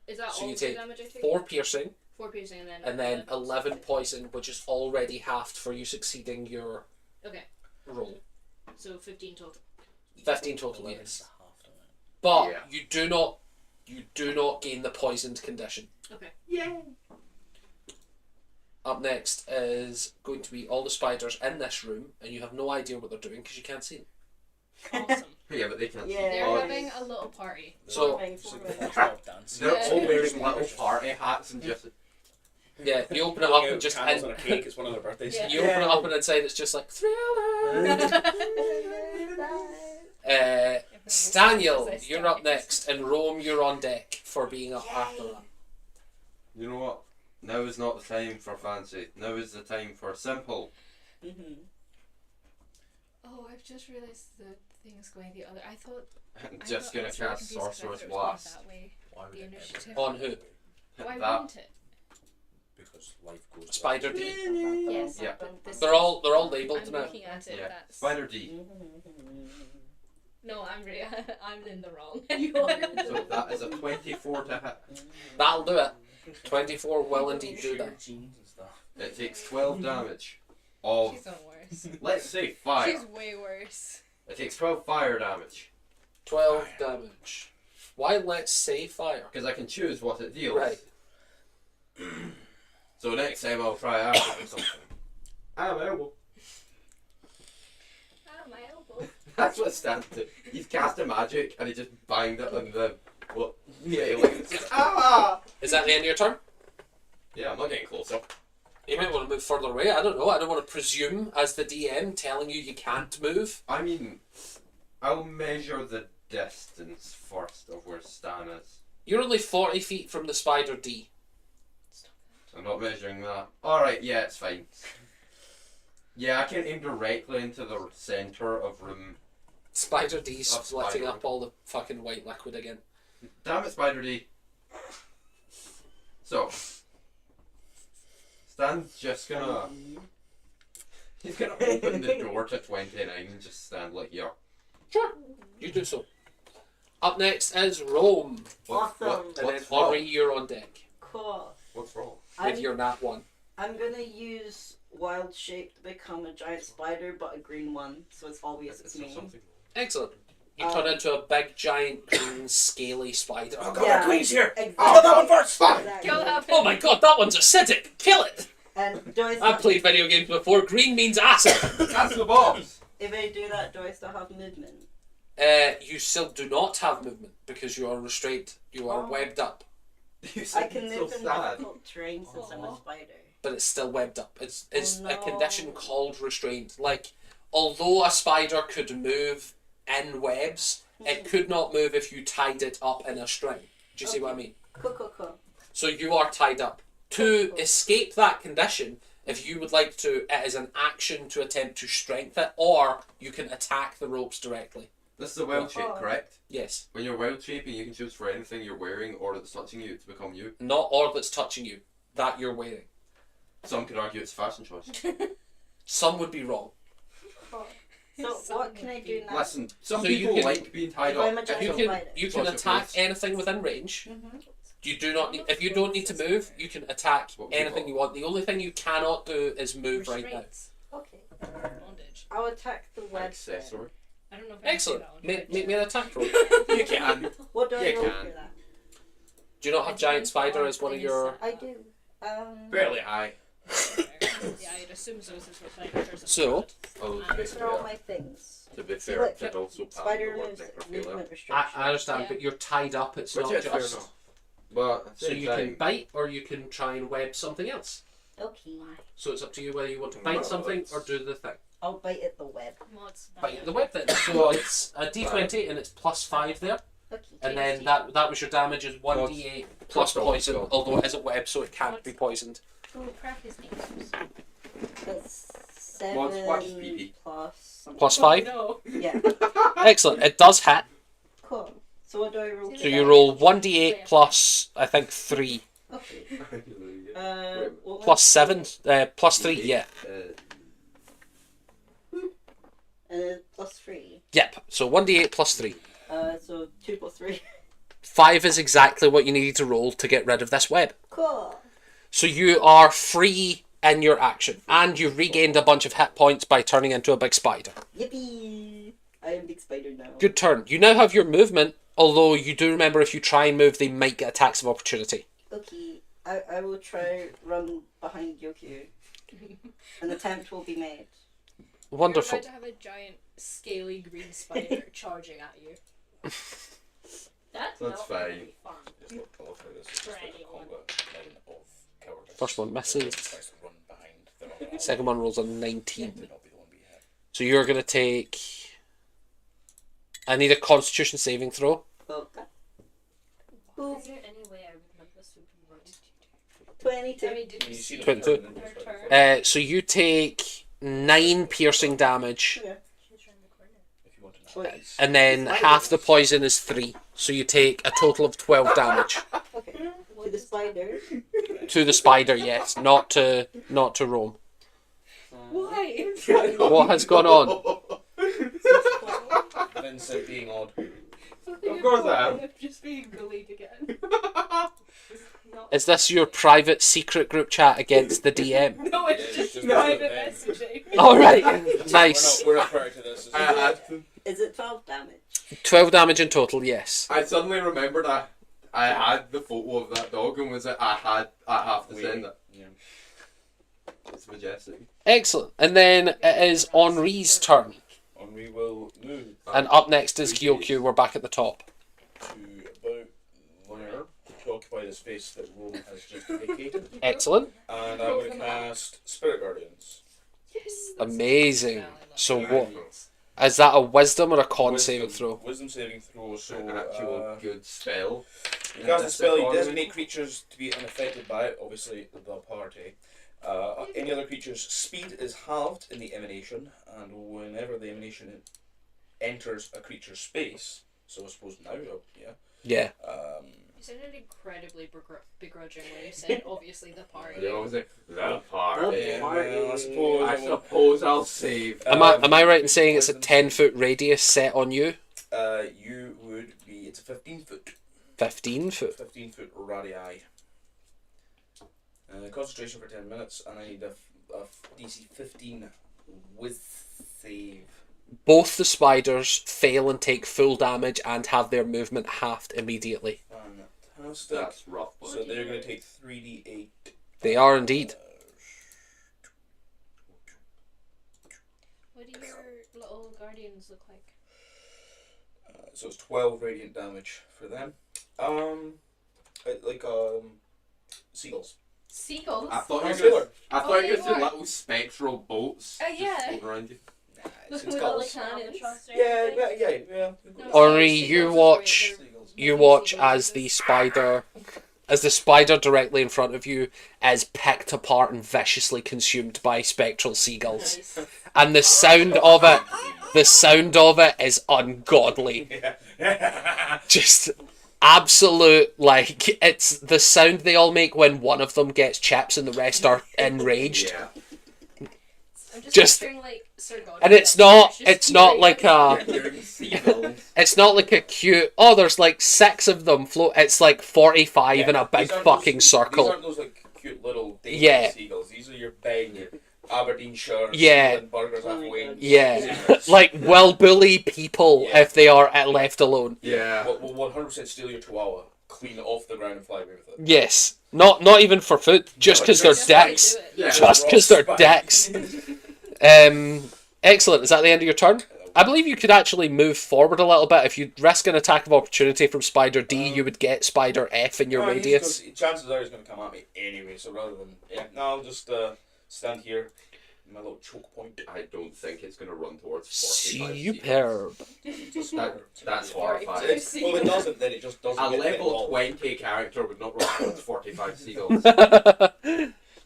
is that so all you the take damage I take? 4 piercing, 4 piercing and then... and then 11 poison, which is already halved for you succeeding your Okay. roll. So 15 total. 15 total, 11 yes. is a half, don't I? But Yeah. you do not gain the poisoned condition. Okay. Yay! Up next is going to be all the spiders in this room, and you have no idea what they're doing because you can't see them. Awesome. Yeah, but they can't. Yeah. They're Oh, having a little party. So- It's like the Flash dance. They're Yeah. all wearing little party hats and just. Yeah, you open it up and just candles on a cake. It's one of their birthdays. Yeah. you open it up and inside it's just like thriller. Staniel, you're up next, and Rome, you're on deck for being up after that. You know what? Now is not the time for fancy. Now is the time for simple. Mm-hmm. Oh, I've just realised the thing is going the other. I thought. I'm I just thought I gonna was really cast confused 'cause I Sorcerer's thought it was going Blast. That way. Why would The it ever? initiative. On who? Why That. wouldn't it? Because life goes. Spider D. Yes. Yeah. But this They're all labelled I'm now. looking at it. Yeah. That's. Spider D. No, I'm really. I'm in the wrong. So that is a 24 to hit. That'll do it. 24 will indeed do Share that. jeans and stuff. It takes 12 damage of, She's done worse. let's say, fire. She's way worse. It takes 12 fire damage. 12 damage. Why let's say fire? Because I can choose what it deals. Right. So next time I'll try acid or something. I'm elbow. Ah, my elbow. That's what Stan did. He's cast a magic and he just banged it on the what? Yeah, like, ah! Is that the end of your turn? Yeah, I'm not getting closer. You might want to move further away. I don't know. I don't want to presume as the DM telling you can't move. I mean, I'll measure the distance first of where Stan is. You're only 40 feet from the Spider D. I'm not measuring that. Alright, yeah, it's fine. Yeah, I can aim directly into the centre of room. Spider D's That's splitting fine. up all the fucking white liquid again. Damn it, Spider D. So, Stan's just gonna. He's gonna open the door to 29 and just stand like here. Sure, you do so. Up next is Rome. Awesome. And then What's wrong? Ori, you're on deck Cool. What's wrong? with I'm, your nat 1. I'm gonna use wild shape to become a giant spider, but a green one, so it's obvious it's Is there me. something Excellent. You turn into a big, giant, green, scaly spider. Oh god, Yeah. the queen's here! Exactly. Oh, that one first! Exactly. Kill that. Oh my god, that one's acidic! Kill it! And do I still, I've played video games before. Green means acid. That's the boss! if I do that, do I still have movement? You still do not have movement because you are restrained. You are webbed up, You I sound can so move in sad. difficult terrain since I'm a spider. but it's still webbed up. It's Oh, a condition no. called restrained. Like, although a spider could move in webs, it could not move if you tied it up in a string. Do you see what I mean? Cool. So you are tied up. To escape that condition, if you would like to, it is an action to attempt to strengthen it, or you can attack the ropes directly. This is a wild shape, correct? Yes. When you're wild shaping, you can choose for anything you're wearing or that's touching you to become you. Not or that's touching you, that you're wearing. Some could argue it's a fashion choice. Some would be wrong. So what can I do now? Listen, some So you people can- like being tied If up. I'm a giant You Some- spider. You can Choice of attack clothes. anything within range. Mm-hmm. You do not need, if you don't need to move, you can attack What would you anything call you want. The only thing you cannot do is move right now. Restraints. Okay. Bondage. I'll attack the web. Accessory. I don't know if Excellent. I can do Make me an attack roll. You can. What do I You roll can. for that? Do you not have giant spider as one of your? I do. Fairly high. Yeah, I'd assume so since we're playing first. So? Oh, These are all my things. to be See, fair, look, it also passed Spider the word moves necrophilia. movement restriction. I understand, Yeah. but you're tied up. It's Which not is fair just. enough. But at the So same you time, can bite, or you can try and web something else. Okay. So it's up to you whether you want to bite Well, something it's- or do the thing. I'll bite at the web. Mods. Bite the web then. So it's a d20 and it's +5 there, Okay. and then that was your damage is 1d8 plus Plus poison. dog. Although it is a web, so it can't be poisoned. Oh, practice names. That's 7 What's PP? plus something. +5. No. Yeah. Excellent. It does hit. Cool. So what do I roll? So for you that? roll 1d8 plus I think 3 Okay. Wait, plus 7 +3. Yeah. +3. Yep. So 1d8 plus 3. So 2 plus 3. 5 is exactly what you needed to roll to get rid of this web. Cool. So you are free in your action, and you've regained a bunch of hit points by turning into a big spider. Yippee! I am big spider now. Good turn. You now have your movement, although you do remember if you try and move, they might get attacks of opportunity. Okay. I will try run behind Yoku. An attempt will be made. Wonderful. You're about to have a giant, scaly green spider charging at you. That's That's not fine. really fun. It's not I love how this is For just like a anyone. combat element of cowardice. First one misses. It tries to run behind the other Second one rolls a 19. ally. May not be the one we hit. So you're going to take... I need a constitution saving throw. Okay. Is there any way I remember this would be right? 22. I mean, did you You see see them 22. turning her into turn? spiders. So you take 9 piercing damage, Okay. She's around the corner. If you want to know. Wait. and then half the poison is 3. So you take a total of 12 damage. Okay. To the spider. To the spider, yes. Not to Rome. Why? What has gone on? Vincent being odd. Of course I am. I'm just being bullied again. Is this your private secret group chat against the DM? No, Yeah, it's just just private them. messaging. Alright, nice. We're not prior to this. Is it? Is it 12 damage? 12 damage in total, yes. I suddenly remembered I had the photo of that dog and was like, I have to send it. Yeah. It's majestic. Excellent. And then it is Henri's turn. And we will move And up next is Gyokyu. We're back at the top. to about there to occupy the space that Rome has just vacated. Excellent. And I'm going to cast Spirit Guardians. Yes. Amazing. So And what? Is that a wisdom or a con saving throw? Wisdom saving throw. So An actual good spell. you cast a spell. You Economy. designate creatures to be unaffected by it. Obviously, the party. Any other creature's speed is halved in the emanation, and whenever the emanation enters a creature's space, so I suppose now, yeah. Yeah. You sounded incredibly begrudging when you said, obviously, the party. They always say, the party. Well, I suppose. I suppose I'll save. Am I right in saying it's a 10-foot radius set on you? You would be. It's a 15-foot. 15 foot. 15-foot radii. Concentration for 10 minutes, and I need a DC 15 with save. Both the spiders fail and take full damage and have their movement halved immediately. Fantastic. That's rough. So they're going to take 3d8. They are indeed. What do your little guardians look like? So it's 12 radiant damage for them. Like seagulls. Seagulls. I thought Oh, you sailor. were going they to say were. little spectral boats just Yeah. floating around you. Nah, it's With gulls. all the cannons. Yeah. No, Ori, seagulls you is watch. great. Seagulls. You Like watch seagulls as is- the spider, directly in front of you is picked apart and viciously consumed by spectral seagulls, Nice. and the sound of it is ungodly. Just absolute, like, it's the sound they all make when one of them gets chips and the rest are enraged. Yeah. I'm just Just- picturing, like, Sir Godfrey And it's up there, not just like a Hearing seagulls. it's not like a cute, oh, there's like 6 of them float. It's like 45 in a big These aren't fucking those, circle. These aren't those like cute little dainty Yeah. seagulls. These are your big Aberdeenshire Yeah. sealing burgers Oh off my wings. God. Yeah, like will bully people Yeah. if they are left alone. Yeah. Will 100% steal your chihuahua, clean it off the ground and fly away with it. Yes, not even for food, just because they're Just dicks. do it. Yeah. Just because they're dicks. Excellent. Is that the end of your turn? I believe you could actually move forward a little bit. If you risk an attack of opportunity from Spider D, you would get Spider F in your No, radius. Chances are he's going to come at me anyway, so rather than... Yeah, no, I'll just stand here. My little choke point. I don't think it's going to run towards 45 seagulls. Superb. Just That's horrifying. Well, if it doesn't, then it just doesn't A get hit at level all. 20 character would not run towards 45 seagulls.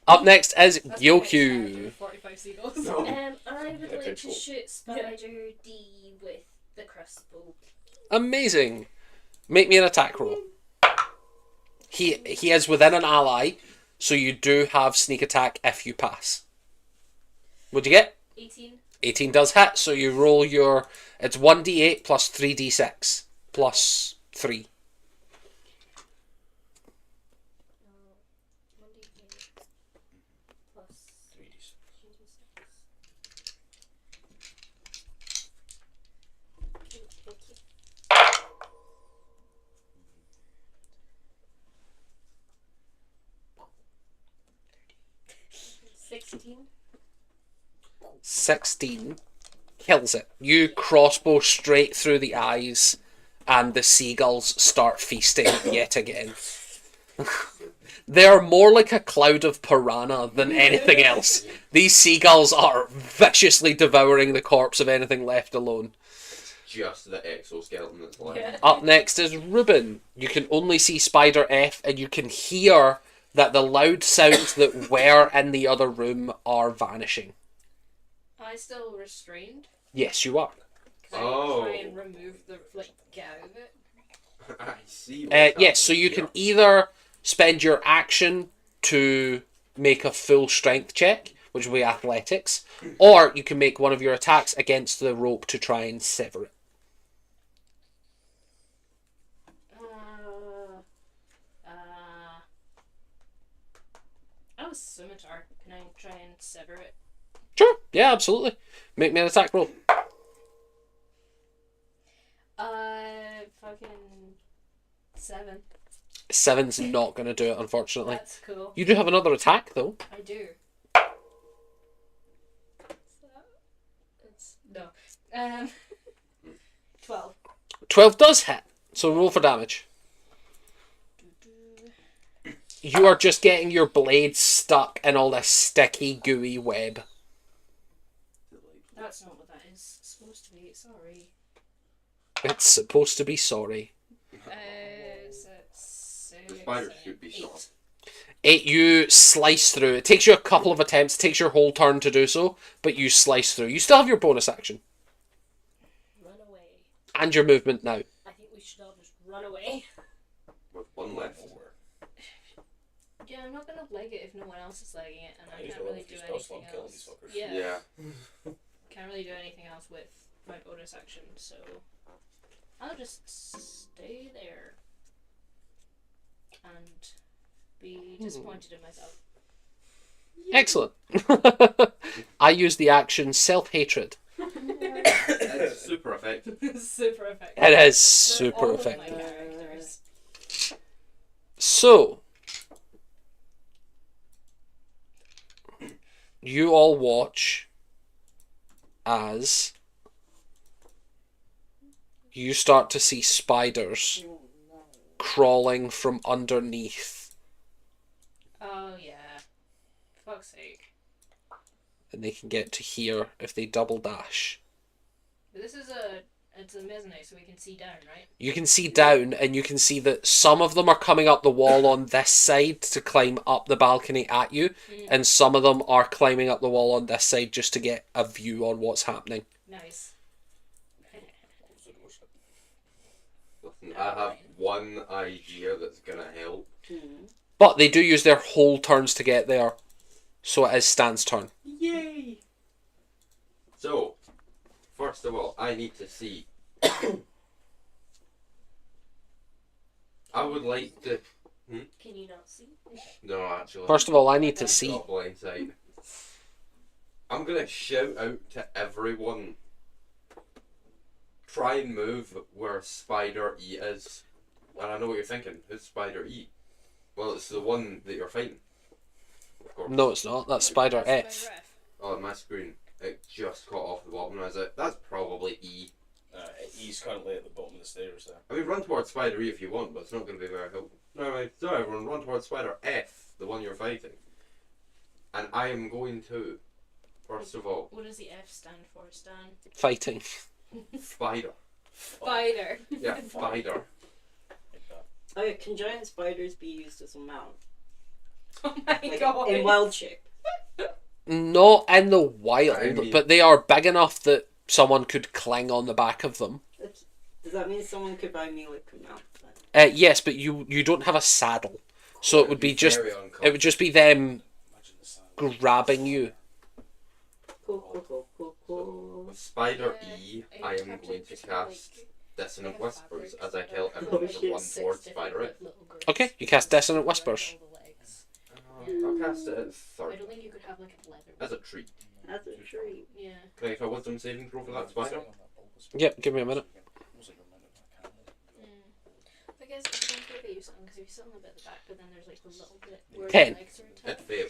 Up next is That's my next Gyokyu. character, 45 seagulls. No. I would like Eventual. to shoot Spider D with the crossbow. Amazing. Make me an attack roll. He is within an ally, so you do have sneak attack if you pass. What'd you get? 18. 18 does hit, so you roll your... It's 1d8 plus 3d6 plus 3. 1d8 plus 3d6. 3d6. Okay, thank you. 16. 16 kills it. You crossbow straight through the eyes, and the seagulls start feasting yet again. They're more like a cloud of piranha than anything else. These seagulls are viciously devouring the corpse of anything left alone. Just the exoskeleton that's left. Yeah. Up next is Ruben. You can only see Spider F, and you can hear that the loud sounds that were in the other room are vanishing. Am I still restrained? Yes, you are. Can I try and remove the, like, get out of it? I see. Yes, so you can either spend your action to make a full strength check, which will be athletics, or you can make one of your attacks against the rope to try and sever it. I have a scimitar. Can I try and sever it? Sure, yeah, absolutely. Make me an attack roll. Fucking 7. 7's not going to do it, unfortunately. That's cool. You do have another attack, though. I do. It's no. 12. 12 does hit, so roll for damage. You are just getting your blade stuck in all this sticky, gooey web. That's not what that is supposed to be. Sorry. It's supposed to be sorry. So it's The spider 6, should be 8. shot. 8, you slice through. It takes you a couple of attempts, it takes your whole turn to do so, but you slice through. You still have your bonus action. Run away. And your movement now. I think we should all just run away. With one left. Yeah, I'm not gonna leg it if no one else is legging it, and I Use can't the really rope, do just anything dust kill these else. fuckers. Yeah, Yeah. can't really do anything else with my bonus action, so I'll just stay there and be disappointed in myself. Excellent. I use the action self-hatred. It's super effective. Super effective. It is For super all of my effective. characters. So, you all watch as you start to see spiders Oh, no. crawling from underneath, Oh yeah. Fuck's sake. and they can get to here if they double dash. But it's a mezzanine, so we can see down, right? You can see down, and you can see that some of them are coming up the wall on this side to climb up the balcony at you, and some of them are climbing up the wall on this side just to get a view on what's happening. Nice. Listen, I have one idea that's gonna help. But they do use their whole turns to get there, so it is Stan's turn. Yay! So, first of all, I need to see. I would like to. Can you not see? No, actually. First of all, I need to see. Got blindsight. I'm gonna shout out to everyone. Try and move where Spider E is. And I know what you're thinking. Who's Spider E? Well, it's the one that you're fighting. Of course. No, it's not. That's Spider F. Oh, my screen. It just caught off the bottom. And I was like, that's probably E. He's currently at the bottom of the stairs there. I mean, run towards Spider E if you want, but it's not going to be very helpful. No, I mean, sorry, everyone, run towards Spider F, the one you're fighting. And I am going to, first of all, What does the F stand for, Stan? Fighting. Spider. Spider. Yeah, Spider. Like that. Okay, can giant spiders be used as a mount? Oh my Like god. in wild shape? Not in the wild, I mean- but they are big enough that someone could cling on the back of them. Does that mean someone could buy me like a mount then? Yes, but you don't have a saddle, so it would be just Very it uncomfortable. would just be them Imagine the sound. grabbing you. Cool. With Spider Yeah, E, I'd I am have to going to just, cast like, Dissonant have Whispers fabrics as I that tell are everyone Oh, to run shit. towards 6 Spider different, F. little groups Okay, you cast Dissonant around Whispers. all the legs. I'll cast it at I third don't think you could have like a leather. as a treat. That's a treat. Yeah. Can I get a wisdom saving throw for that spider? Yep, give me a minute. I guess it depends where you sit on, because if you sit on the bit at the back, but then there's like the little bit where 10. the legs are It attached. failed.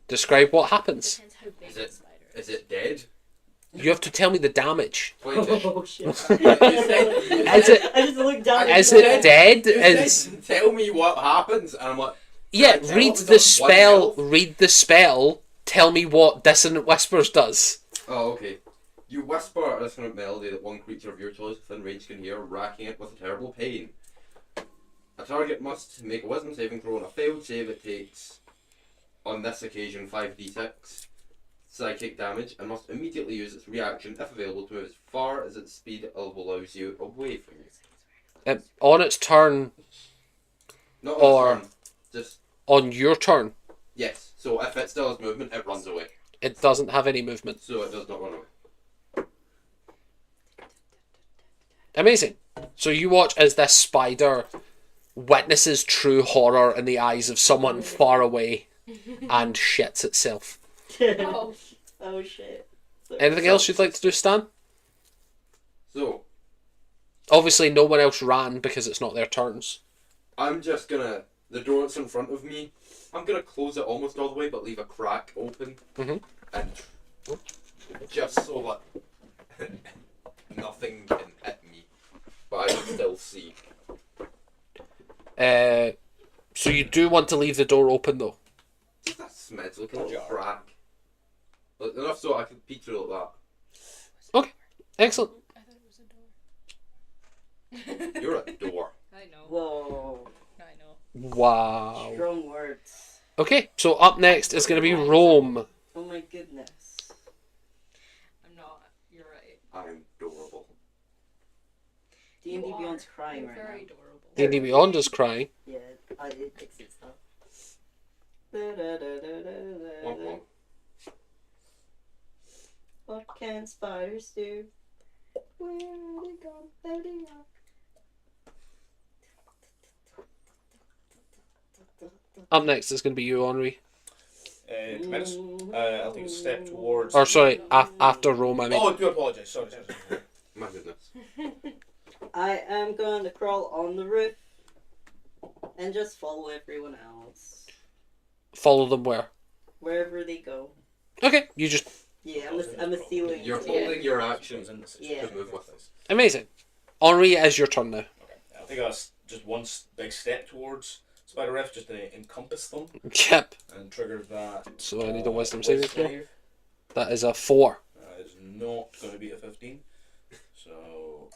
Describe what happens. Depends how big Is the it- spider Is it dead? You have to tell me the damage. Wait, did- Oh shit. Is it I just looked down at is you. it dead? You Is said, tell me what happens, and I'm like, yeah. Tell Read what was the on spell. 1 health. Read the spell. Tell me what Dissonant Whispers does. oh, okay. You whisper a dissonant melody that one creature of your choice within range can hear, racking it with a terrible pain. A target must make a wisdom saving throw, on a failed save it takes, on this occasion, 5d6 psychic damage, and must immediately use its reaction, if available, to move as far as its speed allows you away from you. On its turn, Not on Or- its turn, just, on your turn, yes. So if it still has movement, it runs away. it doesn't have any movement. So it does not run away. Amazing. So you watch as this spider witnesses true horror in the eyes of someone far away and shits itself. Oh. Oh shit. Anything else you'd like to do, Stan? So, Obviously, no one else ran because it's not their turns. I'm just gonna, the door that's in front of me, I'm gonna close it almost all the way but leave a crack open. Mhm. And just so that nothing can hit me, but I can still see. So you do want to leave the door open though. Just a smidge, like a little crack. Like, enough so I can peek through like Excellent. I thought it was a door. that. You're a door. I know. Whoa. I know. Wow. Strong words. Okay, so up next is going to be Rome. Oh my goodness. I'm not. You're right. I'm adorable. D&D You Beyond's are. crying You're right very now. adorable. D&D Beyond is crying. Yeah, it fixes stuff. Womp womp. What can spiders do? Where are they gone? There they are. Up next is going to be you, Henri. Commence. I'll take a step towards. Or sorry, after Rome, I mean. Oh, I do apologise. Sorry. My goodness. I am going to crawl on the roof and just follow everyone else. Follow them where? Wherever they go. Okay, you just... Yeah, I'm a ceiling. You're Yeah. holding your action in the Yeah. to move with us. Amazing. Henri, it is your turn now. Okay. I'll take just one big step towards Spider Ref just to encompass them Yep. and trigger that. So I need a wisdom saving throw. save. That is a 4. That is not going to be a 15. So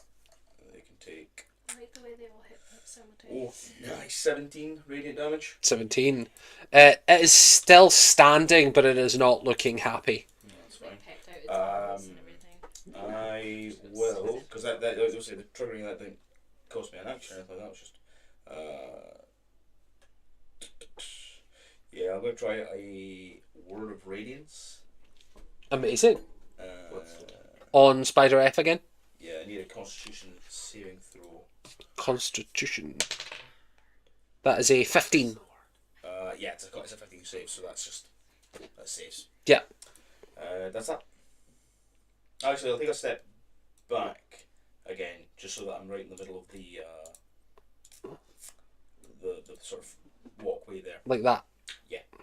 they can take. I like the way they all hit Oh, simultaneously. nice. 17 radiant damage. 17. It is still standing, but it is not looking happy. No, that's Like fine. pecked out its arms and everything. I will, because that obviously the triggering that didn't cost me an action. I thought that was just. Yeah, I'm going to try a Word of Radiance. Amazing. Uh, On Spider F again. yeah, I need a Constitution saving throw. Constitution. That is a 15. Yeah, it's a 15 save, so that saves. Yeah. That's that. Actually, I'll take a step back again, just so that I'm right in the middle of the sort of walkway there. Like that.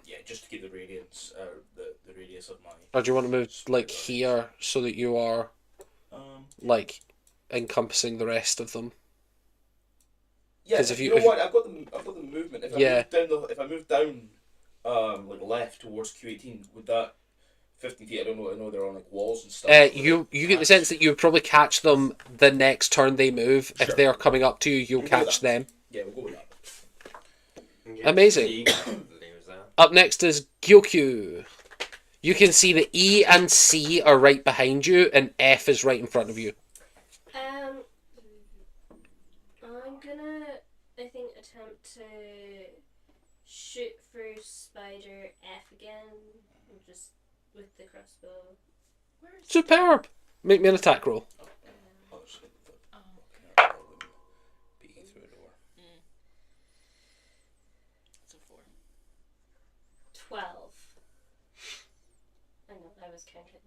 Yeah, just to keep the radiance, the radius of my. Or do you want to move like here so that you are like encompassing the rest of them? Yeah, 'Cause if you- know if- what, I've got the movement. If Yeah. if I move down, like left towards Q18, would that 15 feet? I don't know. I know they're on like walls and stuff. You get the sense that you would probably catch them the next turn they move. Sure. If they are coming up to you, you'll We'll do catch that. them. Yeah, we'll go with that. Amazing. Leaves that. Up next is Gyokyu. You can see the E and C are right behind you, and F is right in front of you. I'm gonna, I think, attempt to shoot for Spider F again, just with the crossbow. Superb. Make me an attack roll. Oh, just hit the Oh, peeking through the door. that's a 4. 12. I know, I was counting.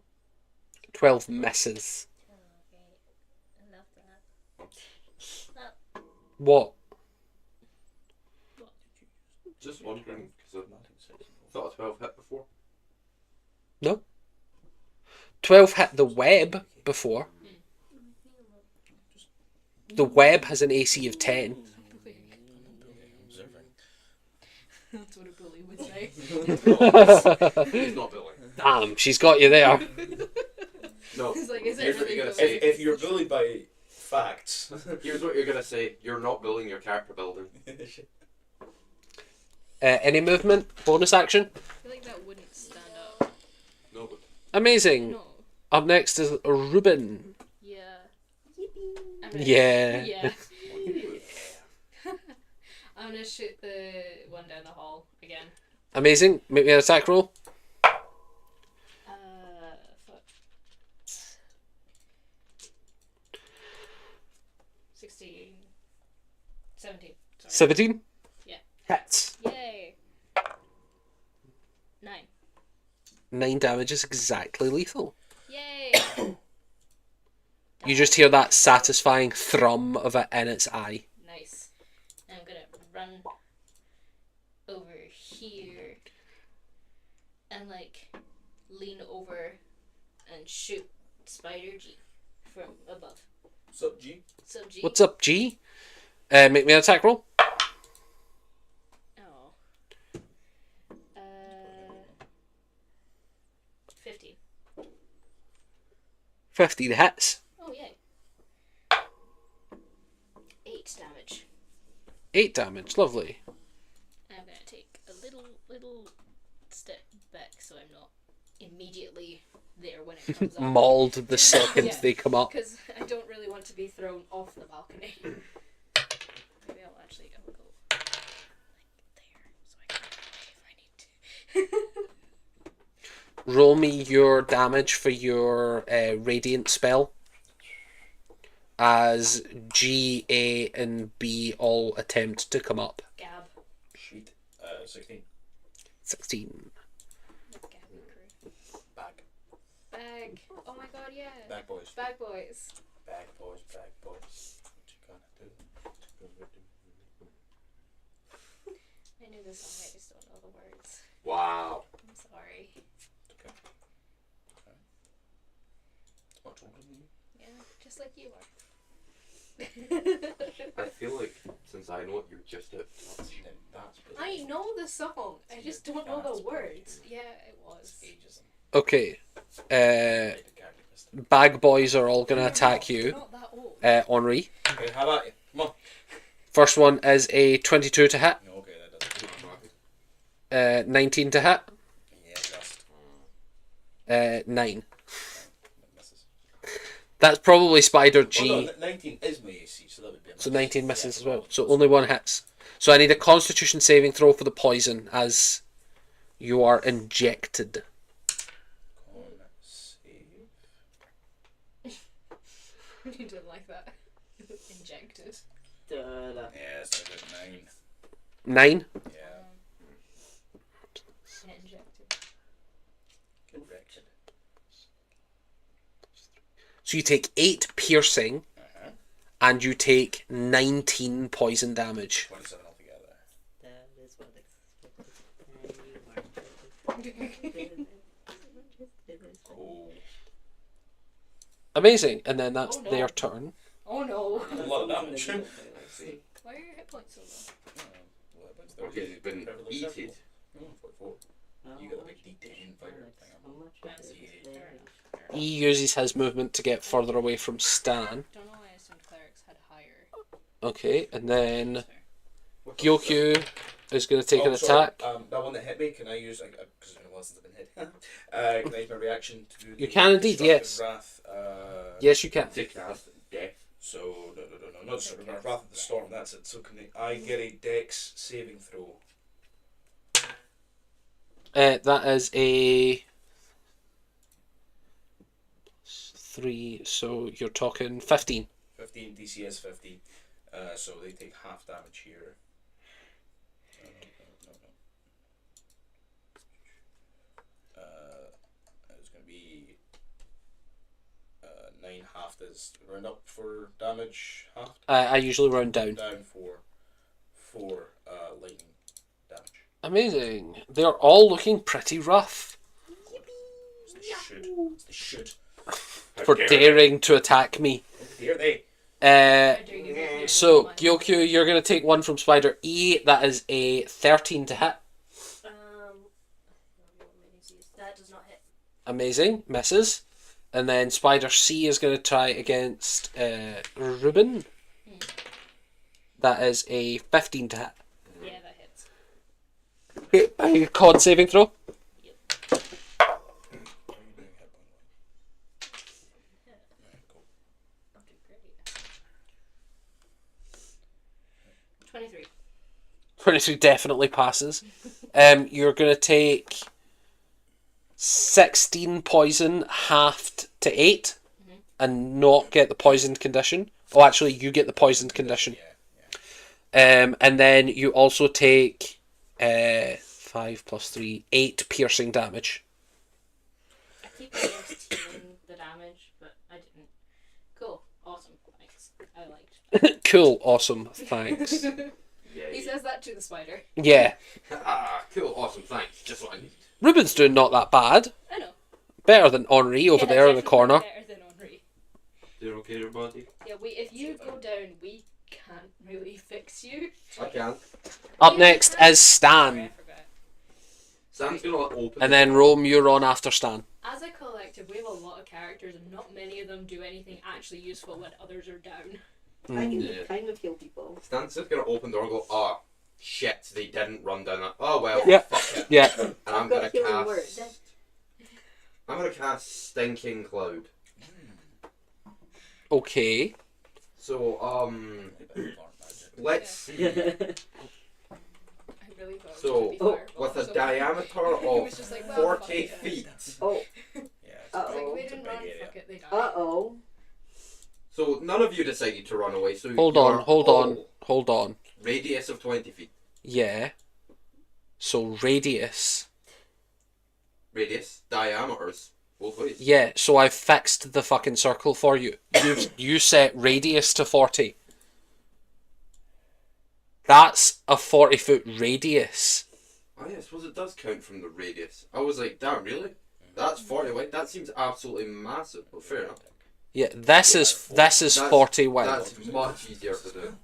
12 misses. Oh, okay. I love that. What? Just wondering, because I thought a 12 hit before. 12 hit the web before. The web has an AC of 10. Observing. That's what a bully would say. He's not billing. Damn, she's got you there. No. It's like, is it Here's what really you're gonna bully? say. If you're bullied by facts. Here's what you're gonna say. You're not building your character building. Any movement? Bonus action? I feel like that wouldn't stand up. No, but Amazing. No. Up next is Ruben. Yeah. I'm gonna- Yeah. Yeah. I'm gonna shoot the one down the hall again. Amazing. Make me an attack roll. Fuck. 16. 17. Sorry. 17? Yeah. Hits. Yay. 9. 9 damage is exactly lethal. Yay. You just hear that satisfying thrum of it in its eye. Nice. I'm gonna run over here and like lean over and shoot Spider G from above. Sup, G? So G. What's up, G? Make me an attack roll. Oh. 15. 15 hits. Oh yay. 8 damage. 8 damage. Lovely. I'm gonna take a little step back so I'm not immediately there when it comes up. Mauled the second Yeah. they come up. Because I don't really want to be thrown off the balcony. Maybe I'll actually go like there so I can get away if I need to. Roll me your damage for your radiant spell. As G, A, and B all attempt to come up. Gab. Sweet. 16. 16. Gab crew. Bag. Bag. Oh my god, yeah. Bag boys. Bag boys. Bag boys, bag boys. What you gonna do? I knew this song, I just don't know the words. wow. I'm sorry. Okay. Much older than you. Yeah, just like you are. I feel like since I know it, you're just out. That's I know the song. I just don't know the words. Yeah, it was. Ageism. Okay. The character missed it. Bag boys are all going to attack you. Not that old. Henri. Okay, how about you? Come on. First one is a 22 to hit. No, okay, that doesn't. 19 to hit. Yeah, just. 9. Misses. That's probably Spider G. Oh, no, 19 is my AC, so that would be a miss. So 19 misses Yeah, as well. So only one hits. So I need a Constitution saving throw for the poison as you are injected. Con save. You didn't like that. Injected. Da-da. Yeah, so I got 9. 9. Yeah. Injected. Correction. So you take 8 piercing Uh-huh. and you take 19 poison damage. 27 altogether. That is what expected. Cool. Amazing. And then that's Oh, no. their turn. Oh no. A lot of damage. Why are your hit points so low? Okay, he's been eaten. 44. You got a big D10 fire thing. He uses his movement to get further away from Stan. Don't know why I assumed clerics had higher. Okay, and then That's fair. Gyokyu is going to take an sorry, attack. that one that hit me, can I use, because it's been a while since I've been hit, can I use my reaction to do the You can indeed, Destructive yes. Wrath, Yes, you can. Take that death. So, no, not Destructive Wrath, Wrath of the Storm, that's it. So can I get a Dex saving throw? That is a 3, so you're talking 15. 15, DC is 15, so they take half damage here. It's going to be 9 half is round up for damage, half I usually round down. down for 4 lightning damage. Amazing. They're all looking pretty rough As they should. As they should. for daring to attack me. Dare they? Uh, How dare you make me so, roll mine? Gyokyu, you're going to take one from Spider E. That is a 13 to hit. That does not hit. Amazing. Misses. And then Spider C is going to try against Ruben. That is a 15 to hit. Yeah, that hits. Okay, a con saving throw. Okay, great. 23. 23 definitely passes. You're going to take 16 poison halved to 8 and not get the poisoned condition. Oh, actually, you get the poisoned condition. And then you also take 5 plus 3, 8 piercing damage. I keep estimating the damage, but I didn't. Cool. Awesome. Thanks. I liked Cool, awesome, thanks. that. He says that to the spider. Yeah. Cool, awesome, thanks. Just what I need. Ruben's doing not that bad. I know. Better than Henri over Yeah, there in the definitely corner. Better than Henri. You're okay, everybody? Yeah, if you go down, we can't really fix you. I can. Up next is Stan. Sorry, I forgot. Sam's gonna open. And then Rome, you're on after Stan. As a collective, we have a lot of characters, and not many of them do anything actually useful when others are down. I can Yeah. kind of kill people. Stan's just gonna open the door and go, oh, shit, they didn't run down that. Oh, well, Yeah. fuck it. Yeah. And I'm I've got gonna healing cast. words. I'm gonna cast Stinking Cloud. Okay. So, let's see. I really thought So, it was gonna be fireball with or a something. diameter It was of just like, well, 40 fuck it. feet. Oh, Yeah, Uh-oh. Like, we It's a didn't big run, area. fuck it, they died. uh-oh. So, none of you decided to run away, so Hold you're on, hold on, all hold on. Radius of 20 feet. Yeah. So radius. Radius, diameters, both ways. Yeah, so I've fixed the fucking circle for you. You set radius to 40. That's a 40-foot radius. Oh yeah, I suppose it does count from the radius. I was like, damn, really? That's 40 away? That seems absolutely massive, but fair enough. Yeah, this is That's- 40 wild. That's much easier to do.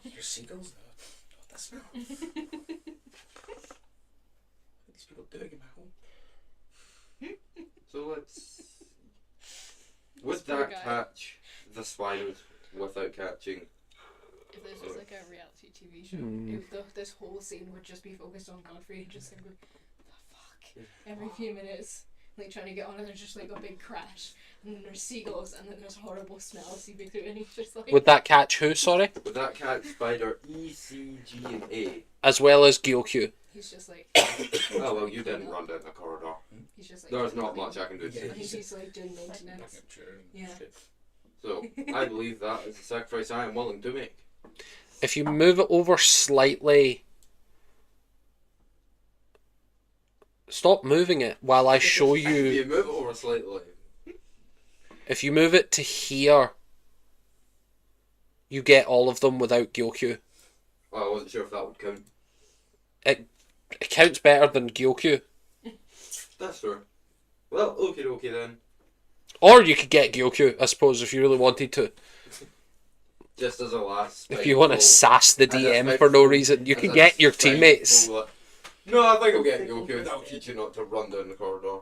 Your seagulls? What the smell? What are these people doing in my home? So let's. Would poor that guy. catch the spiders without catching? If this was like a reality TV show, this whole scene would just be focused on Godfrey and just like, the fuck, every few minutes, like trying to get on, and there's just like a big crash, and then there's seagulls, and then there's horrible smells seeping through, and he's just like. Would that catch who, sorry? Would that catch spider E, C, G, and A? As well as Gyokyu. He's just like. Oh well, you didn't run down the corridor. He's just like. There's not much I can do to Yeah. And save you. he's like doing maintenance. Yeah. So I believe that is a sacrifice I am willing to make. If you move it over slightly... Stop moving it while I show If you... you move it over slightly. If you move it to here, you get all of them without Gyokyu. Well, I wasn't sure if that would count. It counts better than Gyokyu. That's true. Well, okay then. Or you could get Gyokyu, I suppose, if you really wanted to. Just as a last. If you want to sass the as a DM for no reason, you as can a get your spiteful, teammates. No, I think I'll get Goku. That'll teach you not to run down the corridor.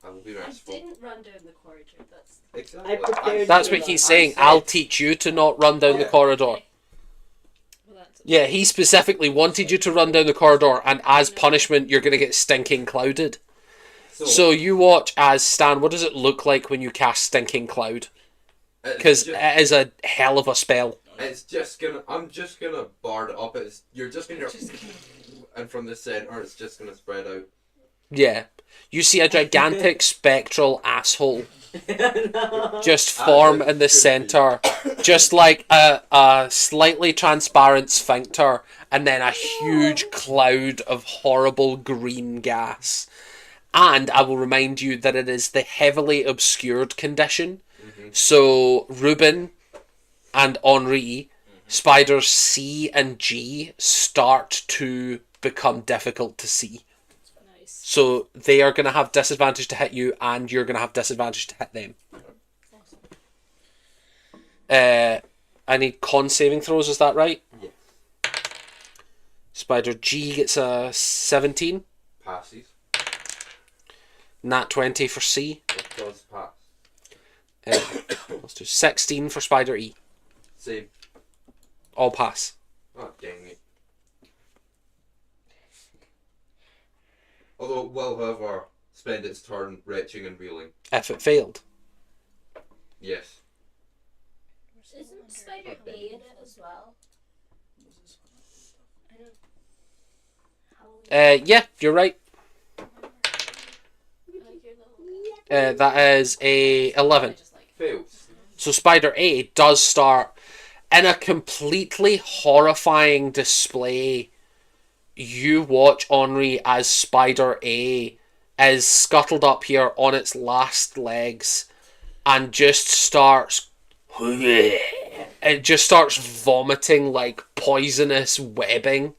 I will be I merciful. didn't run down the corridor. That's Exactly. I prepared That's you what for he's that. saying. I'll teach you to not run down the Yeah. corridor. Well, that's Yeah, he specifically wanted you to run down the corridor, and as punishment, you're going to get stinking clouded. So you watch as Stan, what does it look like when you cast Stinking Cloud? Because it is a hell of a spell. It's just gonna. I'm just gonna bard it up. You're just gonna. And from the center, it's just gonna spread out. Yeah. You see a gigantic spectral asshole No. just form in the center, just like a slightly transparent sphincter, and then a huge cloud of horrible green gas. And I will remind you that it is the heavily obscured condition. So Ruben and Henri, spiders C and G start to become difficult to see. nice. So they are going to have disadvantage to hit you, and you're going to have disadvantage to hit them. I need con saving throws, is that right? Yeah. Spider G gets a 17. Passes. Nat 20 for C. It does pass. Let's do 16 for Spider E. Same. All pass. Oh, dang it. Although it will, however, spend its turn retching and reeling. If it failed. Yes. isn't Spider A in it as well? I don't. Halloween. Yeah, you're right. I like your little. That is a 11. Just like, Fails. So Spider A does start in a completely horrifying display. You watch Henri as Spider A is scuttled up here on its last legs and just starts vomiting like poisonous webbing.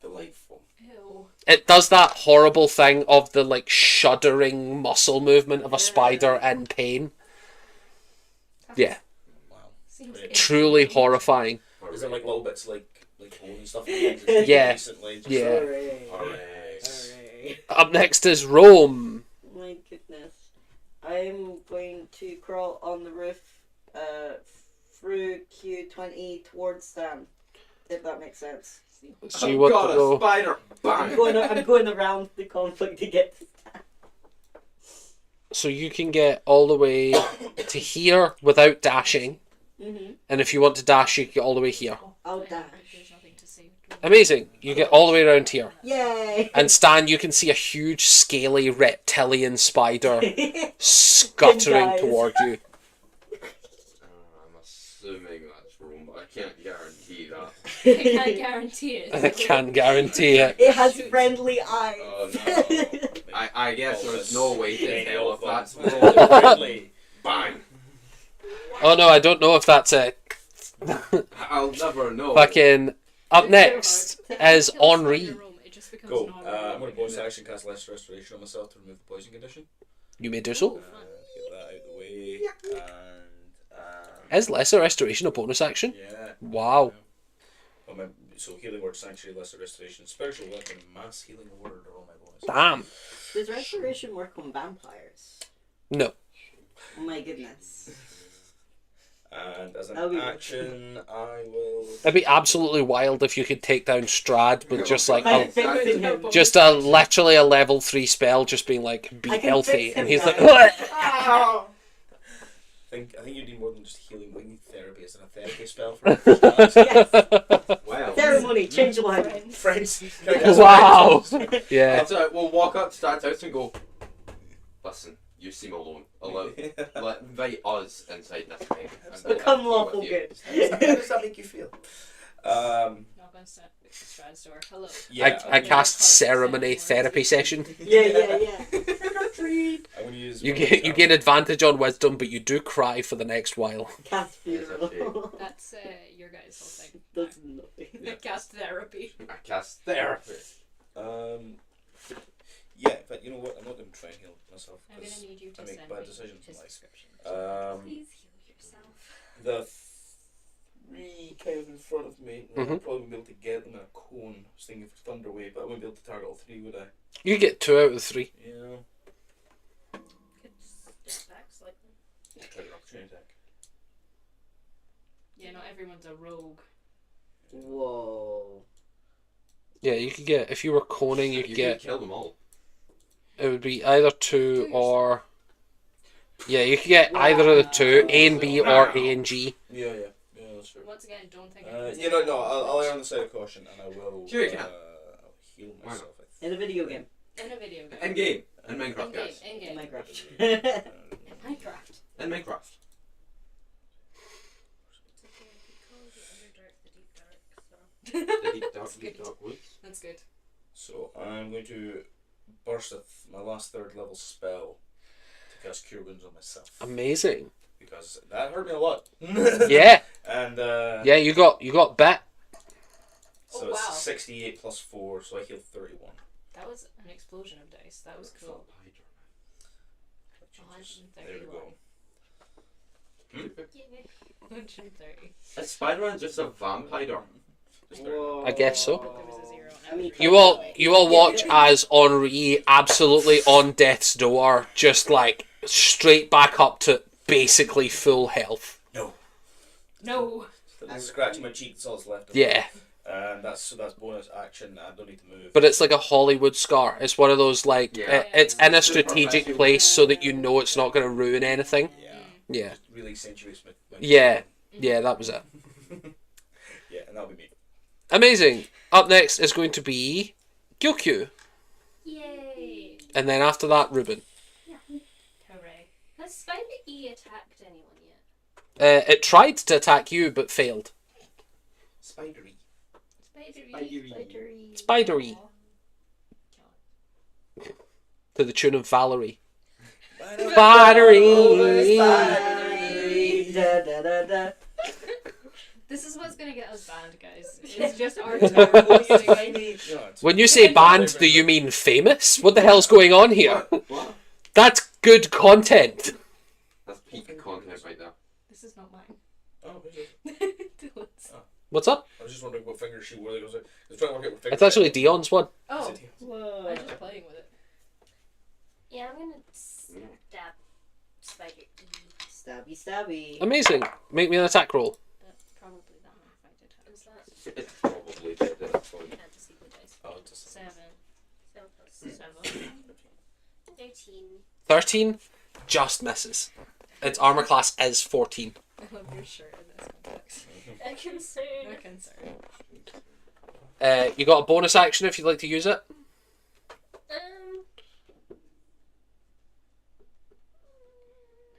Delightful. ew. It does that horrible thing of the like shuddering muscle movement of a spider in pain. Yeah, Wow. Seems Great. truly horrifying. Is there like little bits like bone and stuff? Yeah. Recently, just Yeah. Hooray. Alright. Hooray. Up next is Rome. My goodness. I'm going to crawl on the roof through Q20 towards Stan. If that makes sense. So you want got to a go? spider! I'm Bang! going around the conflict to get to Stan. So you can get all the way to here without dashing, and if you want to dash, you can get all the way here. I'll There's dash. nothing to say. Amazing. You get all the way around here. Yay! And Stan, you can see a huge, scaly reptilian spider scuttering Guys. toward you. I'm assuming that's wrong, but I can't guarantee that. I can't guarantee it. I can guarantee it. It has friendly eyes. Oh no. I guess there's no way to tell if that's friendly. bang. Oh no, I don't know if that's it. I'll never know. Fucking. Up next is Kill a Henri. spider roam, it just becomes Cool. not I'm going to bonus action cast less restoration on myself to remove the poison condition. You may do so. Get that out out the way. And Is Lesser Restoration a bonus action? yeah. Wow. Oh, so healing word, sanctuary, lesser restoration, spiritual weapon, mass healing word are all my bonuses. Damn. Does restoration work on vampires? No. Oh my goodness. And as an That'll be action, I will. It'd be absolutely wild if you could take down Strahd with just like I'm a, fixing him. just a literally a level 3 spell, just being like, be I can healthy, fix and him, he's like, guys. "Ugh." I think you need more than just healing. We need therapy. Is it a therapy spell for Strahd? Wow. Ceremony, change life. Friends. Wow. Yeah. That's right. We'll walk up to Strad's house and go, listen, you seem alone. Like, invite us inside this thing. and we'll Become have tea lawful with you." good. How does that make you feel? Knock on Strad's door. Hello. I cast ceremony therapy session. Yeah. I'm gonna use You one of get the you gain advantage on wisdom, but you do cry for the next while. Cast funeral. That's your guys' whole thing. That's nothing. Cast therapy. I cast therapy. Yeah, but you know what? I'm not going to try and heal myself. I'm gonna 'cause need you to I make send bad me decisions in his life. description. Please heal yourself. The three kind of in front of me, Mhm. I'd probably be able to get them in a cone. I was thinking for Thunder Wave, but I wouldn't be able to target all three, would I? You get 2 out of 3. Yeah. Could just back slightly. Trigger opportunity attack. Yeah, not everyone's a rogue. Whoa. Yeah, you could get, if you were coning, you You could could get, kill them all. it would be either 2 or, yeah, you could get either of the 2, A and B or A and G. Yeah, that's true. Once again, don't think. I'll err on the side of caution, and I will. Sure you can. I'll heal Why not? myself. In a video game. In a video game. In game. In Minecraft, guys. In In game. Minecraft. In Minecraft. In Minecraft. It's okay, I could call the Underdark the Deep Dark, so. The deep dark, That's deep good. dark woods. That's good. So I'm going to burst my last third level spell to cast Cure Wounds on myself Amazing. because that hurt me a lot. Yeah, And yeah, you got bit. so Oh, wow. it's 68 plus 4, so I heal 31. That was an explosion of dice. That was cool. There we go. 130. Is Spider-Man just a vampire? Whoa. I guess so. There was a 0. I mean, You all watch as Henri, absolutely on death's door, just like straight back up to basically full health. No. I'm scratching my cheek, that's all that's left of Yeah, it. And that's bonus action, I don't need to move. but it's like a Hollywood scar. It's one of those like Yeah. it's in a strategic place so that you know it's not going to ruin anything. Yeah. Yeah, Just really accentuates my yeah, yeah. That was it. Yeah, and that'll be me. Amazing. Up next is going to be Gyokyu, Yay! and then after that, Ruben. Hooray. Has Spider E attacked anyone yet? It tried to attack you but failed. Spidery. Spidery. Spidery. To the tune of Valerie. Spidery. Da, da, da, da. This is what's gonna get us banned, guys. It's just our terrible singing. When you say banned, do you mean famous? What the hell's going on here? What? That's good content. That's peak content right there. This is not mine. Oh, is it? Dylan's. What's up? I was just wondering what finger she wore. I was trying to work out what finger. It's actually Dion's one. Oh, Is it? Whoa. I'm just playing with it. Yeah, I'm gonna stab Spider E. Stabby, stabby. Amazing. Make me an attack roll. Probably that one if I did have. Is that It's probably dead at that point. can't see the dice? Oh, it's just 7. 7 plus 7. 13. 13 just misses. Its armor class is 14. I love your shirt in this context. A concern. No concern. You got a bonus action if you'd like to use it.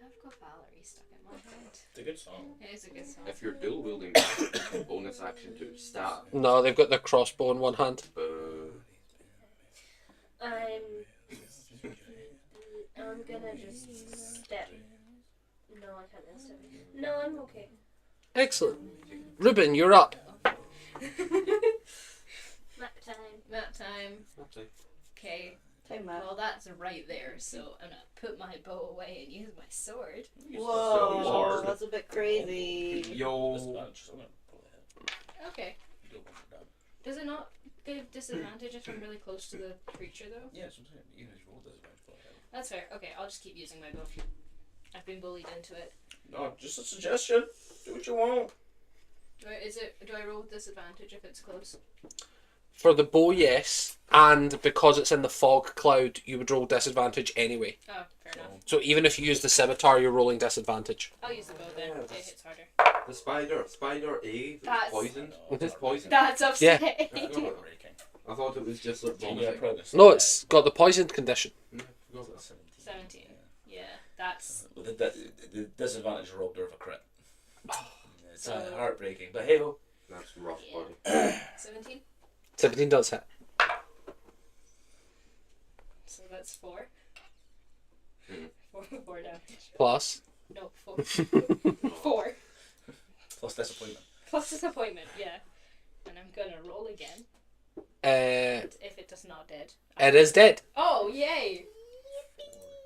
I've got Valerie stuck in my head. It's a good song. It is a good song. If you're dual wielding, bonus action to stab. No, they've got their crossbow in one hand. I'm gonna just step. No, I can't then step. No, I'm okay. Excellent. Ruben, you're up. Map time. Map time. Okay. Time out. Well, that's right there, so I'm gonna put my bow away and use my sword. Whoa, hard. that's a bit crazy. Yo. Disadvantage, so I'm gonna pull ahead. Okay. You don't want to damage. Does it not give disadvantage if I'm really close to the creature, though? Yeah, that's what I'm saying. Even if you roll disadvantage, pull ahead. That's fair. Okay, I'll just keep using my bow. I've been bullied into it. No, just a suggestion. Do what you want. Do I roll with disadvantage if it's close? For the bow, yes, and because it's in the fog cloud, you would roll disadvantage anyway. Oh, fair enough. So even if you use the scimitar, you're rolling disadvantage. I'll use the bow then. It hits harder. The spider A, That's- poisoned. No, It's poisoned. That's upsetting. I forgot about breaking. I thought it was just like Yeah, vomiting. probably. No, it's got the poisoned condition. No, I forgot that. 17. Yeah, that's. With the disadvantage robbed her of a crit. It's So- heartbreaking, but hey ho. That's rough, Yeah. buddy. 17? 17 does hit. So that's 4. Hmm. 4 damage. Plus. No, 4. 4. Plus disappointment. Plus disappointment, yeah. And I'm gonna roll again. It If it does not dead. is dead. Oh, yay!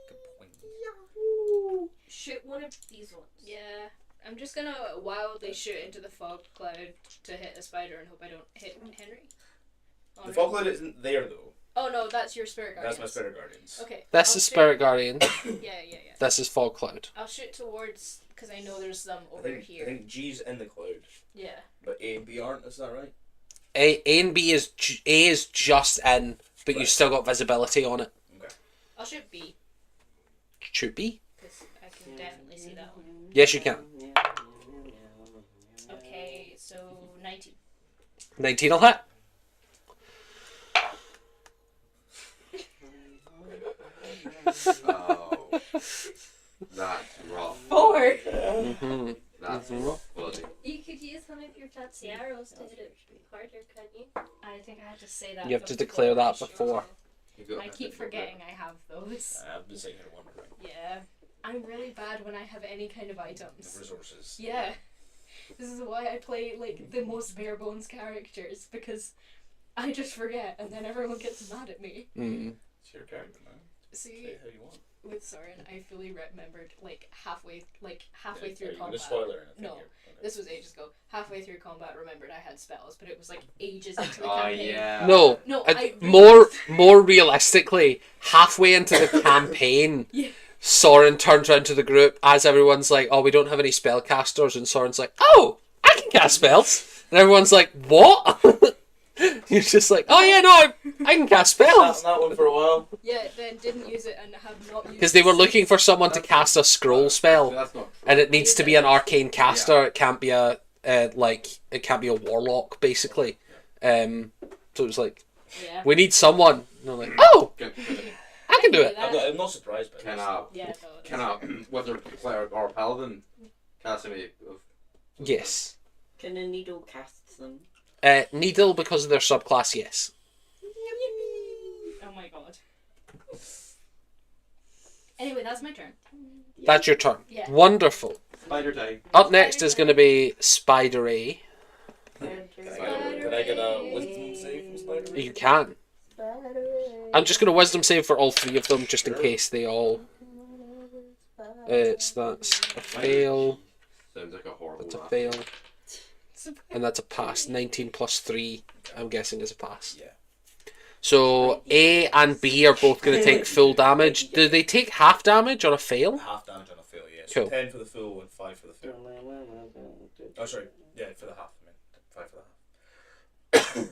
Good point. Shoot one of these ones. Yeah. I'm just gonna wildly shoot into the fog cloud to hit the spider and hope I don't hit Henry. Oh, The no. fog cloud isn't there though. Oh no, that's your spirit guardian. That's my spirit guardians. Okay. This I'll is shoot- Spirit Guardian. Yeah. This is Fog Cloud. I'll shoot towards, because I know there's some I over think, here. I think G's in the cloud, Yeah. but A and B aren't. Is that right? A and B is A is just in, but you Right. still got visibility on it. Okay. I'll shoot B, Should be. because I can definitely see that one. Yes, you can. Okay, so 19. 19 will hit. Oh. That's rough. 4! Mm-hmm. That's Mhm. rough, buddy. You could use one of your fancy arrows to hit it harder, can't you? I think I had to say that. You have to before declare that I shoot before. it. You got I that keep bit forgetting I have those. I've been sitting here wondering. Yeah. I'm really bad when I have any kind of The items. resources. Yeah. This is why I play, like, the most bare bones characters, because I just forget, and then everyone gets mad at me. Mm. It's your character, man. See, Say how you want. with Soren, I fully remembered, like, halfway Are through you gonna combat. spoil or anything No. here? Okay. This was ages ago. Halfway through combat, remembered I had spells, but it was, like, ages into the Oh, campaign. yeah. No, No, more realistically, halfway into the campaign, Yeah. Soren turns around to the group as everyone's like, "Oh, we don't have any spellcasters," and Soren's like, "Oh, I can cast spells," and everyone's like, "What?" You're just like, "Oh yeah, no, I can cast spells," That one for a while. Yeah, then didn't use it and have not used because they were it looking for someone to cast a scroll spell, That's not and it needs to be an arcane caster. It can't be a it can't be a warlock, basically. So it was like, since. Yeah. we need someone. And they're like, "Oh, good. I can do it." I'm not surprised by Can this. I, Yeah, can I, whether cleric or paladin, cast any of... Yes. Can a needle cast them? Needle, because of their subclass, yes. Oh my god. Anyway, that's my turn. That's your turn. Yeah. Wonderful. Spider time. Up next is going to be Spider A. Can I get a wisdom save from Spider? You can. I'm just going to wisdom save for all three of them, just in case they all... that's a fail, Sounds like a horrible that's a laugh. fail, and that's a pass. 19 plus 3, I'm guessing, is a pass. Yeah. So A and B are both going to take full damage. Do they take half damage on a fail? Half damage on a fail, yeah. So Cool. 10 for the full and 5 for the fail. Oh, sorry. Yeah, for the half. I mean, 5 for the half.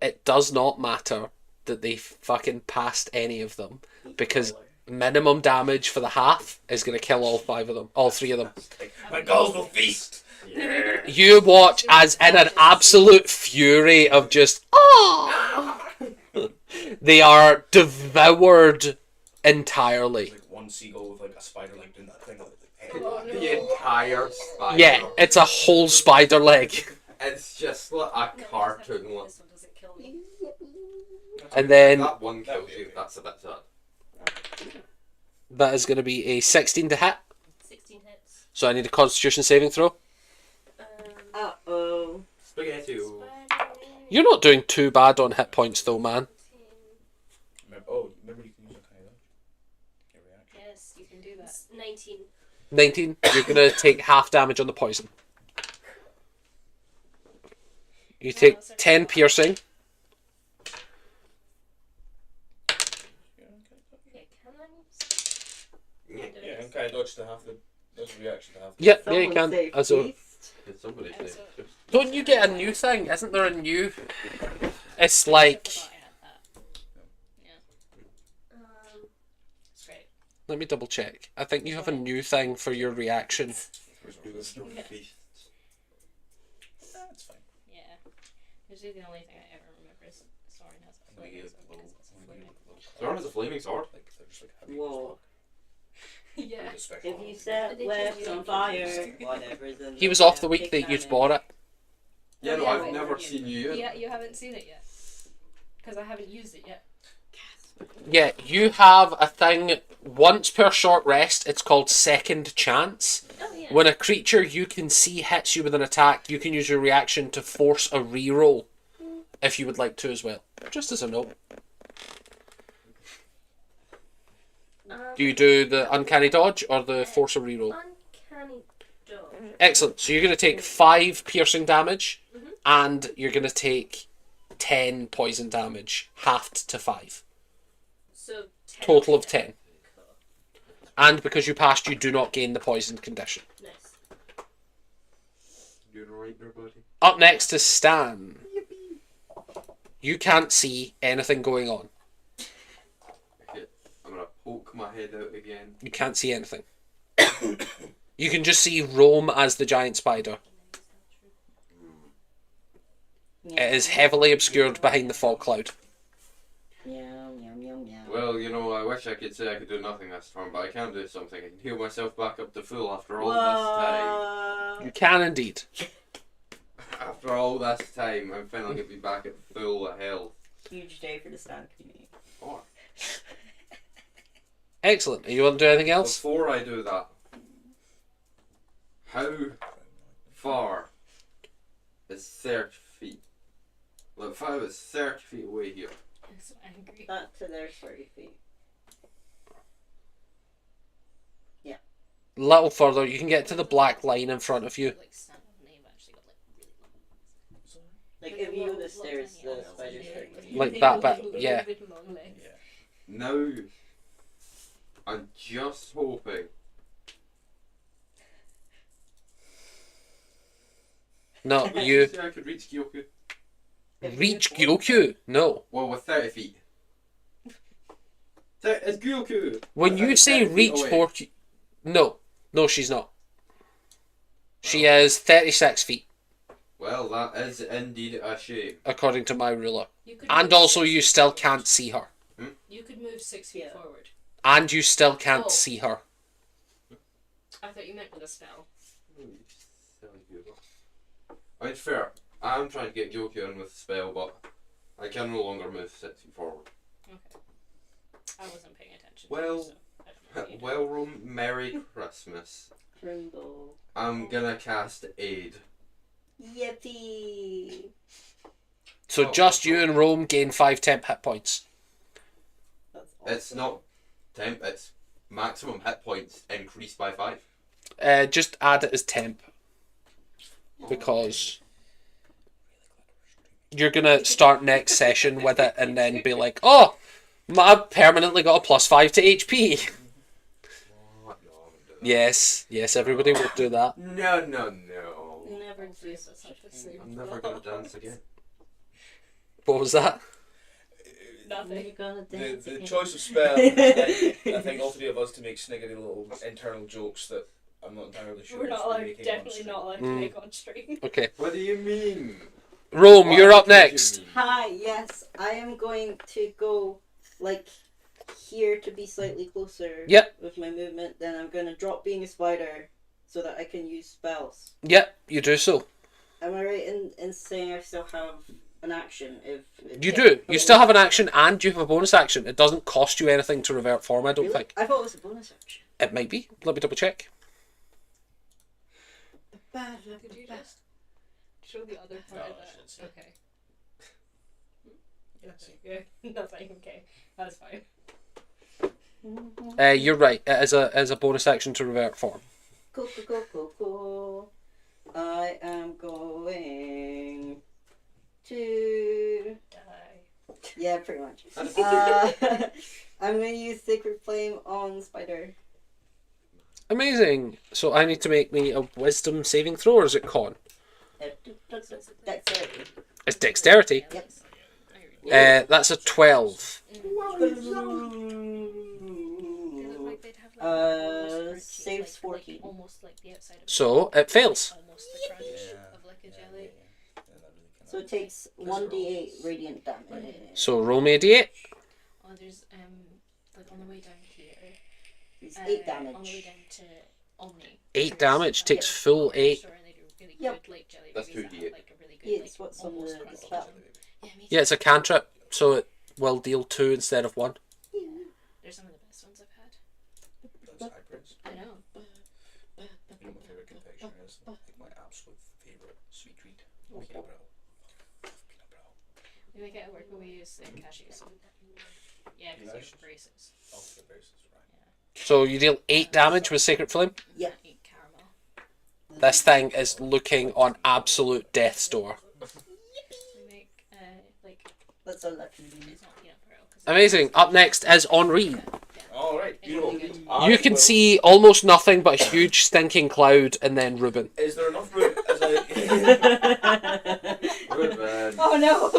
It does not matter that they fucking passed any of them, because minimum damage for the half is going to kill all 5 of them, all 3 of them. My goals will feast! You watch as in an absolute fury of just, oh, they are devoured entirely. Like one seagull with like a spider like doing that thing. Oh, no. The entire spider. Yeah, it's a whole spider leg. It's just like a cartoon one. This one doesn't kill me. And then That one kills you, that's a bit sad. that is going to be a 16 to hit. 16 hits. So I need a Constitution saving throw. Uh-oh. Spaghetti. You're not doing too bad on hit points though, man. Yes, you can do that. It's 19. 19. You're gonna take half damage on the poison. You take 10 piercing. Yeah, can I? Yeah, and kind of dodge to have the reaction to have. Yep, yeah, you Someone can. say As a, feast. Did somebody say? don't you get a new thing? Isn't there a new? It's like. I forgot I had that. Um, That's great. Let me double check. I think you have a new thing for your reaction. There's no Yeah. feast. That's fine. Yeah. Usually the only thing I ever remember is Soren has a I'm gonna flaming get sword a little. because it's I'm gonna get a little. Soren has a flaming sword. Like they're just like heavy. Whoa. Yeah. With a special If you armor. set They left just on use fire, whatever, then He was they'll off the week take that you'd damage. bought it. Yeah, Oh, no, yeah, I've right, never right. seen you yet. Yeah, you haven't seen it yet. Because I haven't used it yet. Yeah, you have a thing once per short rest. It's called Second Chance. oh yeah. When a creature you can see hits you with an attack, you can use your reaction to force a reroll. If you would like to as well. Just as a note. Do you do the uncanny dodge or the force a reroll? Uncanny dodge. Excellent. So you're going to take 5 piercing damage and you're going to take 10 poison damage, halved to 5. So 10. Total of 10. Cool. And because you passed, you do not gain the poisoned condition. Nice. Doing alright there, buddy? Up next is Stan. You can't see anything going on. Okay, I'm gonna poke my head out again. You can't see anything. You can just see Rome as the giant spider. It is heavily obscured behind the fog cloud. Meow, meow, meow, meow. Well, you know, I wish I could say I could do nothing this turn, but I can do something. I can heal myself back up to full after all this time. You can indeed. After all this time, I'm finally gonna be back at full health. Huge day for the stand community. Or, Excellent. You want to do anything else? before I do that, how far is 30 feet? Well, if I was 30 feet away here, I'm so angry. That to their 30 feet. Little further, you can get to the black line in front of you. Like stand on and you've actually got like really long. Like if you go the stairs, the spider's right. Like that bit, yeah. Really long legs. now I'm just hoping. No, Did you say I could reach Gyoku? reach Gyoku. No. Well, with 30 feet. It's Gyoku! When you say 30 feet reach away. 40... No, she's not. She is 36 feet, Well, that is indeed a shame. according to my ruler. You could And move also 6 you feet still forward. can't see her. You could move 6 feet Yeah. forward. And you still can't Oh. see her. I thought you meant with a spell. I mean, fair. I'm trying to get Gyoku in with the spell, but I can no longer move 6 feet forward. Okay. I wasn't paying attention. Well, so I don't know. Well, Rome, Merry Christmas. Rainbow. I'm gonna cast Aid. Yippee! So Oh. just you and Rome gain 5 temp hit points. That's awesome. It's not temp, it's maximum hit points increased by 5. Just add it as temp. Because you're gonna start next session with it and then be like, oh, I've permanently got a +5 to HP. What? No, I wouldn't do that. Yes, everybody would do that. No. Never do That's such not a the thing. same. I'm never gonna dance again. What was that? Nothing. You're gonna The dance again. choice of spells, I think all three of us to make sniggery little internal jokes that I'm not entirely sure. We're if not we're allowed, making definitely on not stream. allowed to Mm. make on stream. Okay. What do you mean? Rome, What you're up do you next. mean? Hi, yes, I am going to go like here to be slightly closer Yep. with my movement. Then I'm going to drop being a spider so that I can use spells. Yep, you do so. Am I right in saying I still have an action if it You hits do. a You still have an bonus action and you have a bonus action. It doesn't cost you anything to revert form, I don't Really? think. I thought it was a bonus action. It might be. Let me double check. Could you just show the other part No, of I that? should say. Okay. Yes. Yeah. Nothing. Okay. That's fine. You're right. It is a bonus action to revert form. Cool. I am going to. Die. Yeah, pretty much. I'm going to use Sacred Flame on Spider. Amazing. So I need to make me a wisdom saving throw, or is it con? Dexterity. It's dexterity. Yep. That's a 12. They look like they'd have like a Saves 14. like almost like the outside of So it fails. almost the crunch of like a jelly. So it takes 1d8 radiant damage. So roll me a d8. Oh, there's like on the way down here. It's 8 On the way damage. down to Omni. 8 damage, takes full 8. Really Yep. good, like, jelly That's babies that 2d8. have, like, a really good, Yeah, like, it's what's on almost the crunchy spell. Yeah, me Yeah, it's a cantrip, so it will deal 2 instead of 1. too. They're some of the best ones I've had. Those hybrids. I know. You know my favourite confection is? Like my absolute favourite sweet treat. Oh. Peanut brittle. Peanut brittle. We make it at work, but we use cashews. Yeah, because Nice. you have braces. Oh, the braces, right. So you deal 8 damage with Sacred Flame. Yep. Eat caramel. This thing is looking on absolute death's door. We make, like, That's unlucky. it's not peanut brittle. 'Cause Amazing. Up next is Henri. Alright, It's beautiful. really good. I You can will- see almost nothing but a huge stinking cloud and then Ruben. Is there enough room as I. Ruben. Oh no!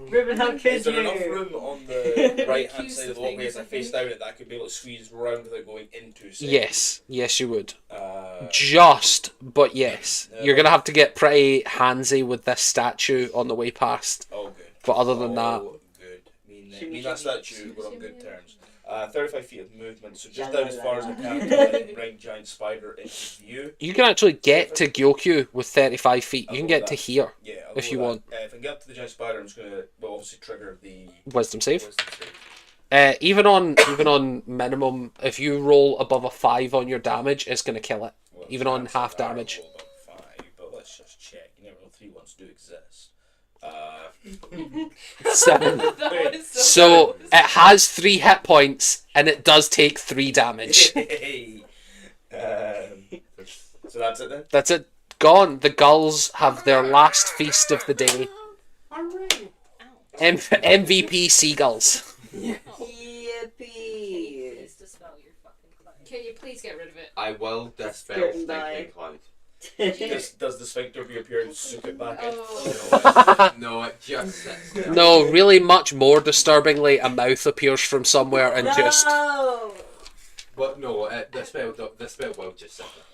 Ruben, how could Is there enough you? room on the right hand Accuse side the of the walkway as I things, I face think. down it that I could be able to squeeze round without going into say? Yes, you would. Uh, Just, but yes. You're going to have to get pretty handsy with this statue on the way past. oh, good. But other than that, Oh, good. Shimmy, Mean that shimmy. statue, we're on good Shimmy. terms. 35 feet of movement, so just La, down as la, far as la. I can to bring giant spider into view. you can actually get to Gyokyu with 35 feet. You can get to here. Yeah, I'll If go you with want. that. If I can get up to the giant spider, I'm just gonna obviously trigger the Wisdom save. wisdom save. Even on minimum, if you roll above a 5 on your damage, it's going to kill it. Well, Even on chances half are damage. I'll roll about 5, but let's just check. You never know, 3 ones do exist. 7. That was So it has 3 hit points and it does take 3 damage. So that's it then? That's it. Gone. The gulls have their last feast of the day. MVP seagulls. Yippee! Please dispel your fucking cloud. Can you please get rid of it? I will dispel Skirting by. stinking cloud. Does the sphincter reappear and soak it back in? Oh. No, it just sits there. No, really much more disturbingly, a mouth appears from somewhere and just... No! But no, the spell will just sit there.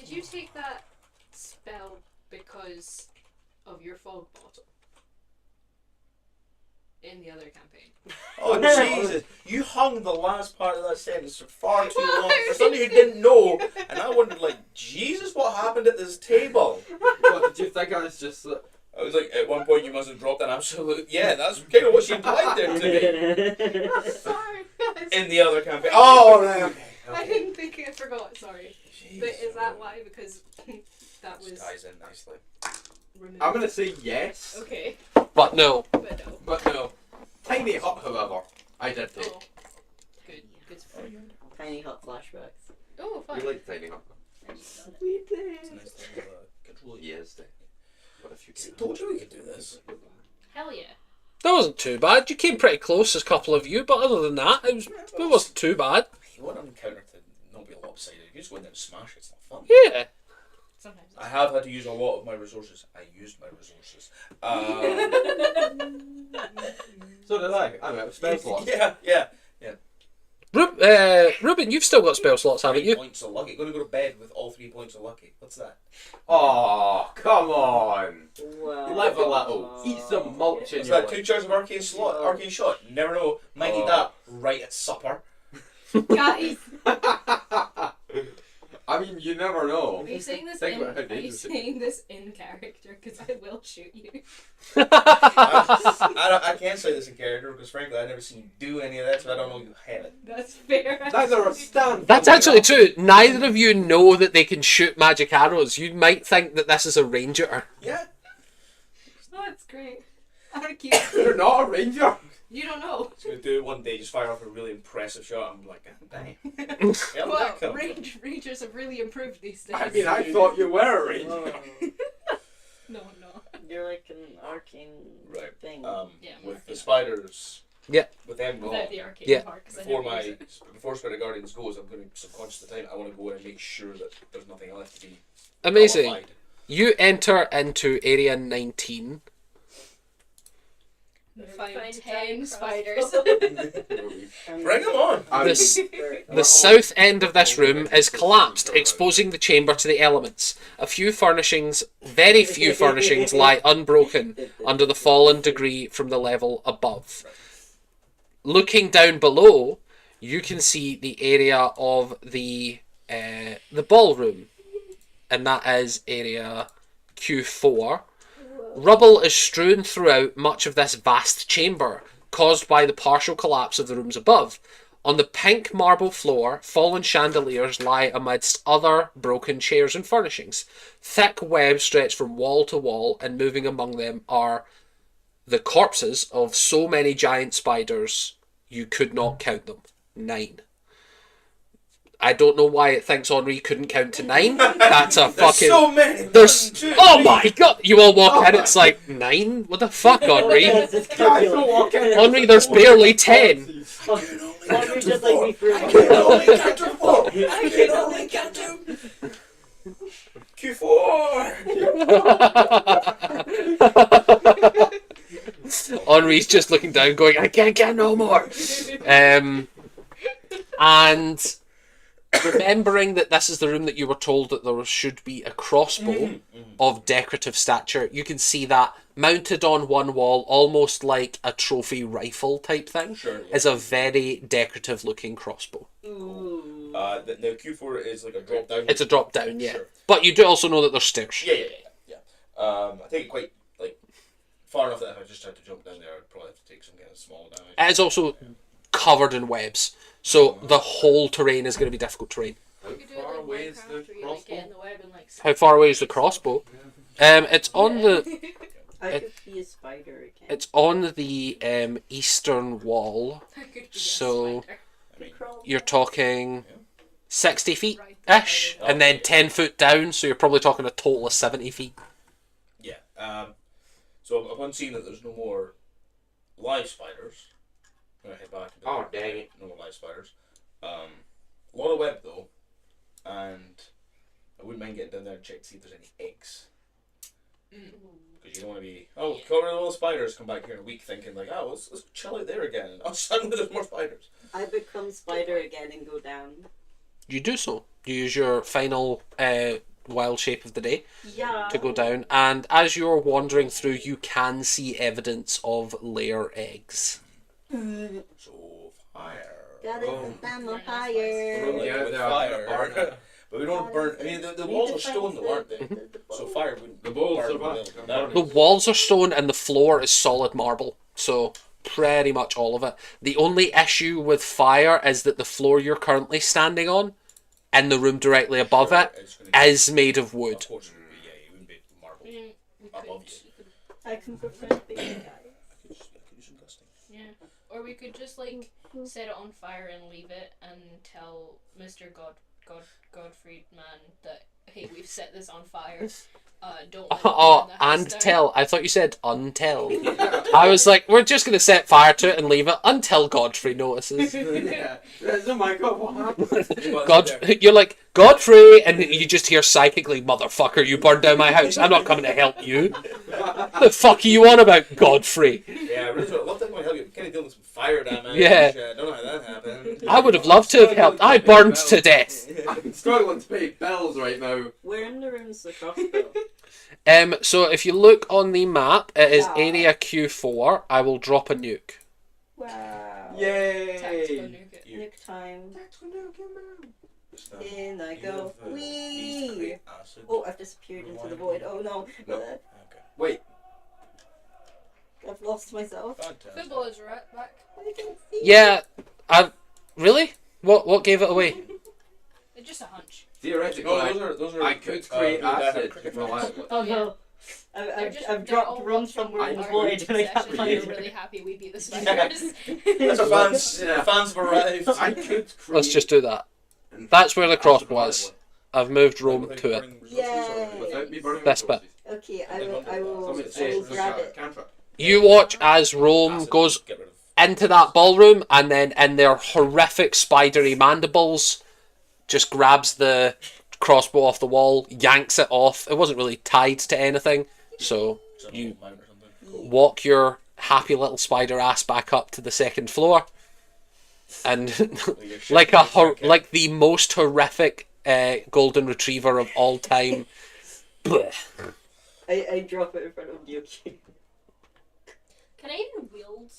Did you take that spell because of your fog bottle? In the other campaign. Oh Jesus! You hung the last part of that sentence for far too long for somebody who didn't know, and I wondered, like, Jesus, what happened at this table? What did you think? I was just like, I was like, at one point you must have dropped an absolute. Yeah, that's kind of what she implied there to me. Sorry. In the other campaign. Oh, right. Okay. I didn't think I forgot. Sorry. But is that why? Because that was Ties in nicely. removed. I'm gonna say yes, Okay, But no. but no. but no. Tiny hut, however, I did take. Oh, good. Good for you. Tiny hot flashbacks. Oh, fine. You like tiny hut? I just got it. We It's a did. nice thing to control. Yes, they. What if you See, can? told you we could do this. Hell yeah. That wasn't too bad. You came pretty close, as a couple of you, but other than that, it wasn't too bad. You want an encounter to not be lopsided. You just go in there and smash it. It's not fun. Yeah. Sometimes. I have had to use a lot of my resources. I used my resources. So did I. I'm out of spell slots. Yeah. Ruben, you've still got spell slots, haven't 3 you? points of lucky. Gonna go to bed with all 3 points of lucky. What's that? Oh, come on. Well, Live a little. Eat some mulch in What's your that? 2 life. charges of arcane shot. Never know. Might need that right at supper. Guys, I mean, you never know. are you saying this Think in? about how Are you dangerous it is. saying this in character? Because I will shoot you. I can't say this in character because frankly I've never seen you do any of that, so I don't know you have it. That's fair. Neither a stand. That's actually true. Neither of you know that they can shoot magic arrows. You might think that this is a ranger. Yeah. Oh, that's great. I'm gonna keep. You're not a ranger. You don't know. He's gonna do it one day, just fire off a really impressive shot. I'm like, dang. Yeah, Well, that come. rangers have really improved these days. I mean, I thought you were a ranger. No. You're like an arcane Right. thing. Yeah, With the Marky. spiders. Yeah. With them gone. Without the arcade Yeah. part, 'cause I Before never use it. before Spirit Guardians goes, I'm going to subconscious the time. I want to go in and make sure that there's nothing left to be Amazing. qualified. You enter into area 19. Find Find 10 10 spiders. Bring them on. This, the south end of this room is collapsed, exposing the chamber to the elements. Very few furnishings lie unbroken under the fallen debris from the level above. Looking down below, you can see the area of the ballroom, and that is area Q4. Rubble is strewn throughout much of this vast chamber, caused by the partial collapse of the rooms above. On the pink marble floor, fallen chandeliers lie amidst other broken chairs and furnishings. Thick webs stretch from wall to wall, and moving among them are the corpses of so many giant spiders you could not count them. 9. I don't know why it thinks Henri couldn't count to 9. That's a There's fucking... so many. There's... 1, 2, Oh 3. my god! You all walk in, it's like, 9? What the fuck, Henri? Guys, don't walk in. Henri, there's barely 10. Henri just like me through. I can only count to 4. I can only count to Q4. Henri's just looking down going, I can't get no more. And remembering that this is the room that you were told that there should be a crossbow of decorative stature, you can see that mounted on one wall, almost like a trophy rifle type thing, Sure. is a very decorative looking crossbow. Ooh. The Q4 is like a drop down. It's a drop down, yeah. Sure. But you do also know that there's stairs. Yeah. I take it quite like far enough that if I just tried to jump down there, I'd probably have to take some kind of small damage. It is also covered in webs, so the whole terrain is going to be difficult terrain. You could do Far it like away is Minecraft, the where you like crossbow? get in the web and like. How far away is the crossbow? It's on the I could be a spider again. it's on the eastern wall. I could be a So- spider. You're talking 60 feet Right. ish, and then 10 foot down, so you're probably talking a total of 70 feet. Yeah. So upon seeing that there's no more live spiders, I'm gonna head back. And Oh, dang it. No more live spiders. A lot of web though, and I wouldn't mind getting down there and check to see if there's any eggs. Because you don't want to be, cover all the spiders, come back here in a week thinking like, let's chill out there again. And suddenly there's more spiders. I become spider again and go down. You do so. You use your final wild shape of the day Yeah. to go down, and as you're wandering through, you can see evidence of layer eggs. So fire. Got it. Oh. I'm Very a nice fire. place. Yeah, with they are fire. gonna burn it. But we don't burn. I mean, the walls are stone though, aren't they? So fire wouldn't. The walls burn survive. when they come down. The walls are stone and the floor is solid marble, so pretty much all of it. The only issue with fire is that the floor you're currently standing on, in the room directly above Sure, it, it's gonna is made of wood. Of course it would be, yeah, it wouldn't be marble. We Above could, you. I can prevent big guys. I could do some dusting. yeah. Or we could just like set it on fire and leave it and tell Mr. Godfrey man that hey, we've set this on fire. Don't let it Oh, burn the house and down. tell. I thought you said untell. I was like, we're just going to set fire to it and leave it until Godfrey notices. Yeah. Oh my god, what happened? God, you're like, Godfrey, and you just hear psychically, motherfucker, you burned down my house. I'm not coming to help you. The fuck are you on about, Godfrey? Yeah, I really would love to help you. Kind of dealing with some fire damage. Yeah. I don't know how that happened. I would have loved to have helped. I burned to death. I'm struggling to pay bills right now. Where in the room's the crossbow? So if you look on the map, it is Yeah. area Q4. I will drop a nuke. Wow. Tactical Yay! nuke it. Nuke time. Just, In I you go. have, these Whee! create acid. Oh, I've disappeared into the void. Oh no. No. Okay. Wait, I've lost myself. Fantastic. Football is right back. I can see. Yeah, really? What gave it away? It's just a hunch. theoretically, No, those are. I could create no, that acid cricket if I fans. wanted. Oh no. I've dropped Ron somewhere in the void and I can't They're find We're it. really happy we beat the spiders. That's our fans. Yeah. Fans have arrived. I could Let's just do that. That's where the crossbow is. I've moved Rome to it. Without me burning This bit. Okay, I will Somebody grab it. cantrip. You watch as Rome goes Get rid of. into that ballroom, and then in their horrific spidery mandibles, just grabs the crossbow off the wall, yanks it off. It wasn't really tied to anything, so you Mount or something. Cool. walk your happy little spider ass back up to the second floor, and like like the most horrific golden retriever of all time. Blech. I drop it in front of Yuki. Can I even wield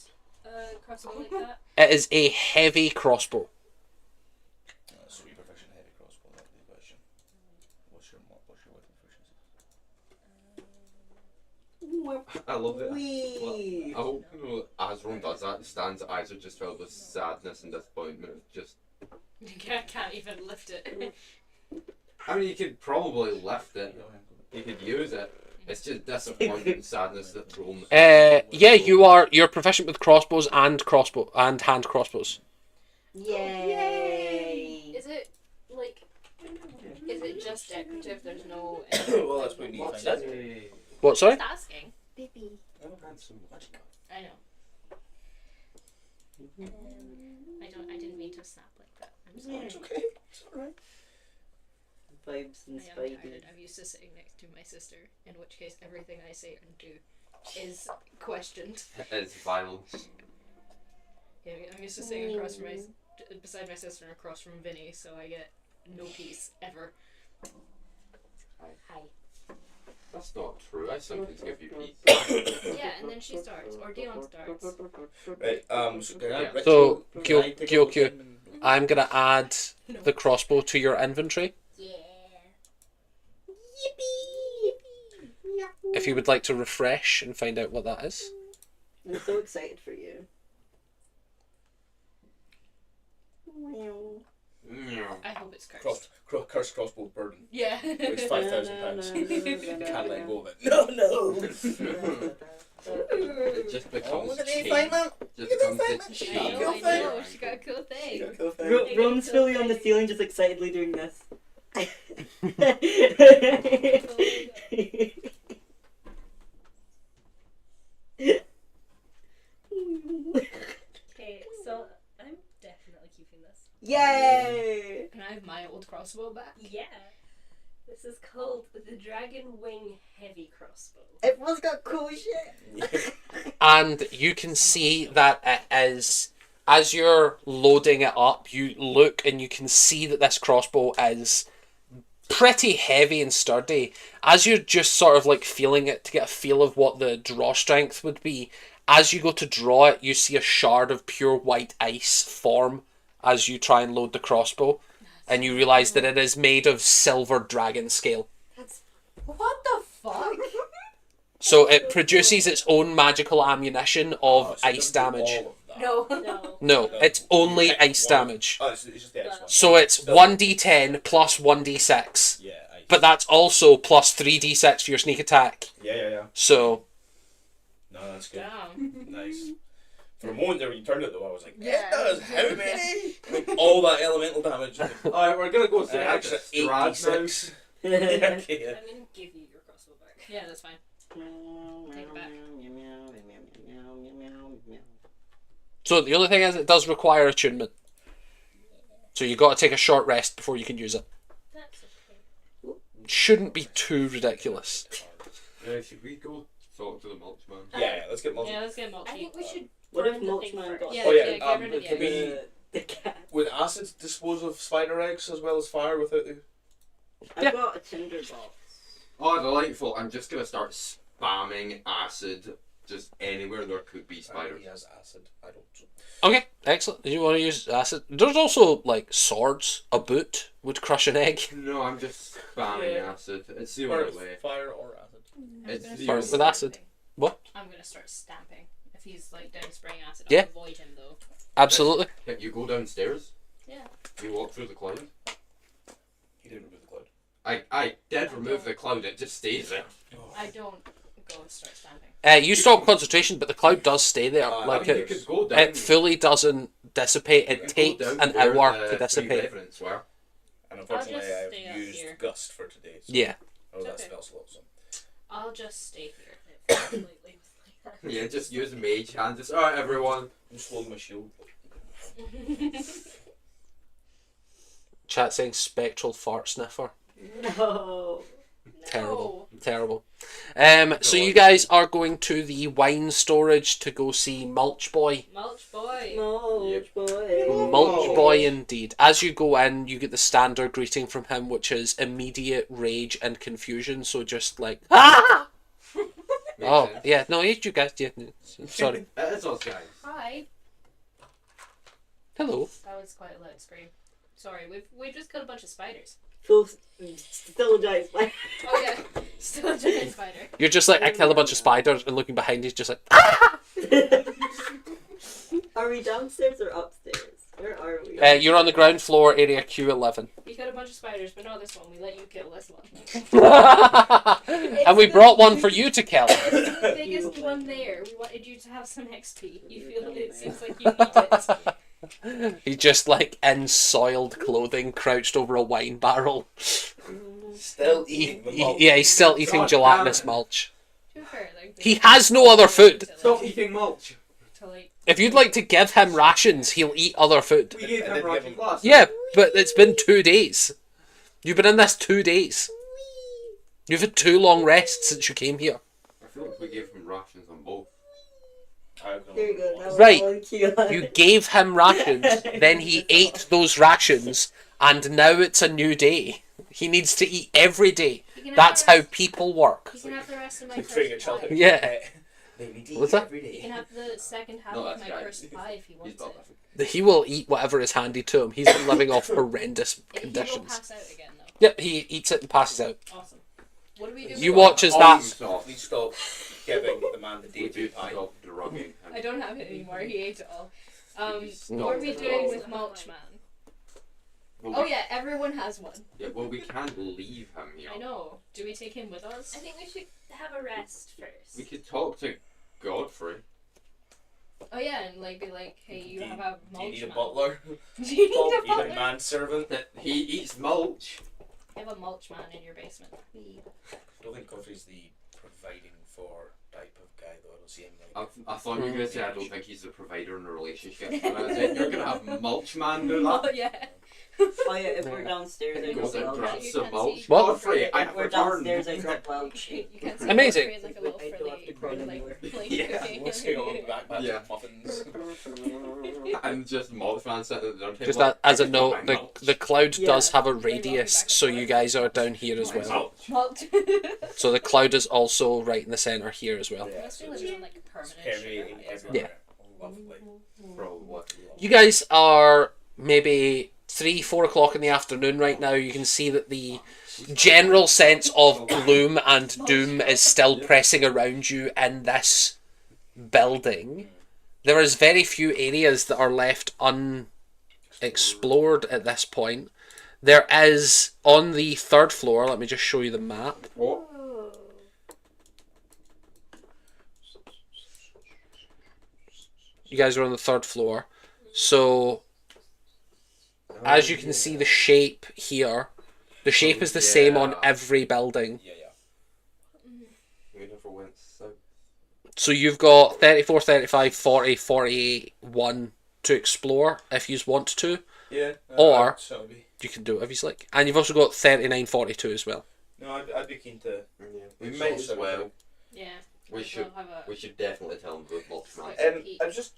a crossbow like that? It is a heavy crossbow. So you proficient heavy crossbow. That'd be the question. What's your weapon proficiency? I love it. Wee. I hope as Ron does that, Stan's eyes are just filled with sadness and disappointment. Just, I can't even lift it. I mean, you could probably lift it. You could use it. It's just disappointment and sadness that Ron. Yeah, you're proficient with crossbows and hand crossbows. Yay! Is it like? Is it just decorative? There's no. Well, that's what we need to What's find out. that? What? Sorry. Just asking. Baby. Oh, that's some magic. I know. I didn't mean to snap like that. I'm sorry. It's okay. It's alright. Vibes and I am spidey. tired. I'm used to sitting next to my sister, in which case everything I say and do is questioned. It's violence. Yeah, I'm used to sitting across from beside my sister and across from Vinny, so I get no peace ever. Hi. That's not true. I sometimes give you peace. Yeah, and then she starts, or Dion starts. Right. So, So, can I take a Kyo- look Kyo- in and- I'm gonna add the crossbow to your inventory. Yeah. If you would like to refresh and find out what that is. I'm so excited for you. I hope it's cursed. Cursed crossbow burden. Yeah. It's £5,000. Can't let go of it. No. It just becomes look at the chain. excitement. Just becomes this I chain. know, I know. She got a cool thing. Ron's fully on the ceiling, just excitedly doing this. Okay, so I'm definitely keeping this. Yay! Can I have my old crossbow back? Yeah. This is called the Dragon Wing Heavy Crossbow. Everyone's got cool shit. And you can see that it is, as you're loading it up, you look and you can see that this crossbow is pretty heavy and sturdy. As you're just sort of like feeling it to get a feel of what the draw strength would be, as you go to draw it, you see a shard of pure white ice form as you try and load the crossbow. And you realise that it is made of silver dragon scale. What the fuck? So it produces its own magical ammunition of So it ice doesn't do damage. all of that. No. No. No, it's only Pick ice one. damage. Oh, it's just the ice one. So it's 1d10 plus 1d6. Yeah, ice. But that's also plus 3d6 for your sneak attack. Yeah. So, No, that's good. Damn. Nice. For a moment there when you turned it though, I was like, Yeah. it does! How many? Like, all that elemental damage. Alright, we're gonna go through Extra extra strahd now. 86. Yeah, okay, yeah. I'm gonna give you your crossbow back. Yeah, that's fine. Take it back. so the only thing is it does require attunement. So you got to take a short rest before you can use it. That's okay. Shouldn't be too ridiculous. Should we go talk to the mulchman? Yeah, let's get multi. Yeah, let's get multi. I think we should. What if burn the thing Mulchman first. got Yeah, Oh, yeah, get rid of can the we- ice. the cat? Would acid dispose of spider eggs as well as fire without the... I've got a tinderbox. Oh, delightful. I'm just gonna start spamming acid just anywhere there could be spiders. He has acid. I don't. Okay, excellent. Did you want to use acid? There's also, like, swords. A boot would crush an egg. No, I'm just spamming Yeah. acid. It's the Or only way. fire or acid. It's gonna the start only with acid. What? I'm gonna start stamping. If he's like down spraying acid, Yeah. I'll avoid him though. Absolutely. You go downstairs, Yeah. you walk through the cloud. He didn't remove the cloud. I did remove the cloud. It just stays there. I don't go and start standing. You stop concentration, but the cloud does stay there. Like you it, could go down. it fully doesn't dissipate. You It could go takes down an where hour the to three dissipate. reverends were. And unfortunately, just stay I've up used here. Gust for today. So Yeah. Oh, that Okay. spell slot. So. I'll just stay here. It feels slightly like that. Yeah, just use mage hand. Just alright, everyone. I'm just holding my shield. Chat saying spectral fart sniffer. No. Terrible. Terrible. So you guys are going to the wine storage to go see Mulch Boy. Mulch boy. Mulch boy. Mulch Boy indeed. As you go in, you get the standard greeting from him, which is immediate rage and confusion. So just like, ah! Oh, yeah. No, it's you guys. Yeah, sorry. It is us guys. Hi. Hello. That was quite a loud scream. Sorry, we've just got a bunch of spiders. Still a giant spider. Oh yeah, still a giant spider. You're just like, I kill a bunch of spiders, and looking behind you, just like, ah! Are we downstairs or upstairs? Where are we? You're on the ground floor, area Q11. We got a bunch of spiders, but not this one. We let you kill this one. And we brought one for you to kill. It's the biggest one there. We wanted you to have some XP. You feel it seems like you need it. He's just like in soiled clothing, crouched over a wine barrel. Still eating the mulch. Yeah, he's still eating God gelatinous damn it. mulch. To be fair, like, He has no other food. Stop eating mulch. To like, If you'd like to give him rations, he'll eat other food. We gave I him did give rocket him- glass. Yeah, but it's been 2 days. You've been in this 2 days. You've had 2 long rests since you came here. I feel like we gave him rations on both. There you go. That was Right. all cute. You gave him rations, then he ate those rations, and now it's a new day. He needs to eat every day. you can have That's the how rest- people work. You can have the rest of my Like treating a cursed child pie. like Yeah. a pet. They need to What's eat that? every You day. can have the second half No, of that's my right. cursed pie if he He's wants not it. He will eat whatever is handy to him. He's been living off horrendous He will conditions. pass out again though. Yep, he eats it and passes out. Awesome. What do we do? You with watch as All that. you stop. Please stop giving the man the We day do pie. stop drugging him. I don't have it anymore. He ate it all. Stop What are we doing drugging. with Mulch Man? Well, Oh yeah, everyone has one. Yeah, well, we can't leave him here. I know. Do we take him with us? I think we should have a rest first. We could talk to Godfrey. Oh yeah, and like be like, hey, you Do have a Do Mulch you need a Man. butler? Do you need a You need a butler? manservant? That he eats mulch. You have a Mulch Man in your basement. I don't think Godfrey's the providing for type of guy though. I don't see him like. I thought you were going to say I don't think he's the provider in a relationship. And I said, you're going to have mulch man do that? Oh yeah. Oh yeah, if we're downstairs, I He goes drop and Welch. drops You some can't mulch. see What? Godfrey, I If have we're returned. downstairs, I drop Welch. You can't see Amazing. Godfrey is like a little I don't have to frilly, crawl like, anywhere. like Yeah. cooking. Whisking on the backpack Yeah. of muffins. And just mulch man sitting at the dinner table. Just that, as a "Everything note, by the, mulch." the cloud Yeah. does have a walking radius, back and so forth. you guys are down here as well. Mulch. Mulch. So the cloud is also right in the centre here as well. Yeah, Must be so living it's on like permanent permeating sugar highs. everywhere. Lovely. Probably. You guys are maybe 3-4 o'clock in the afternoon right now. You can see that the general sense of gloom and doom is still pressing around you in this building. There is very few areas that are left unexplored at this point. There is on the 3rd floor, let me just show you the map. What? You guys are on the 3rd floor. So as you can see the shape here, the shape is the same on Yeah. every building. Yeah, yeah. We never went south. So you've got 34, 35, 40, 48, 1 to explore if you want to. Yeah. Or- so be. You can do whatever you like. And you've also got 39, 42 as well. No, I'd be keen to. We might as well. Yeah. We should. We'll have a We should definitely tell him about mulch man. I was just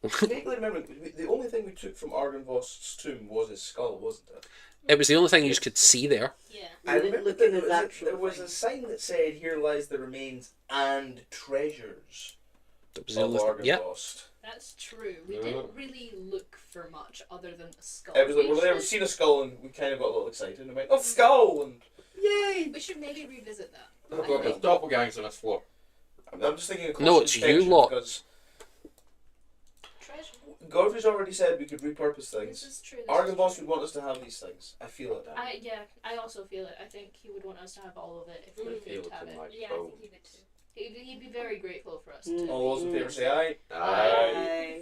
vaguely remembering the only thing we took from Ardenvost's tomb was his skull, wasn't it? It was the only thing you could see there. yeah. I remember Look that at his actual there was thing. a sign that said, "Here lies the remains and treasures That was the of only thing. Yeah. Ardenvost." That's true. We Yeah. didn't really look for much other than a skull. It was like, we, we've never should, seen a skull and we kind of got a little excited and went, "Oh, skull!" And yay! we should maybe revisit that. Oh, I God, there's think. doppelgangers on this floor. I'm just thinking. Of No, close it's you inspection lot. because Treasure. Godfrey's already said we could repurpose This things. is true. Argonvoss would want us to have these things. I feel it. I also feel it. I think he would want us to have all of it if we Feel could it have in it. my Yeah, I bones. think he would too. He'd be very grateful for us Mm. to. All those in favour say aye. Aye.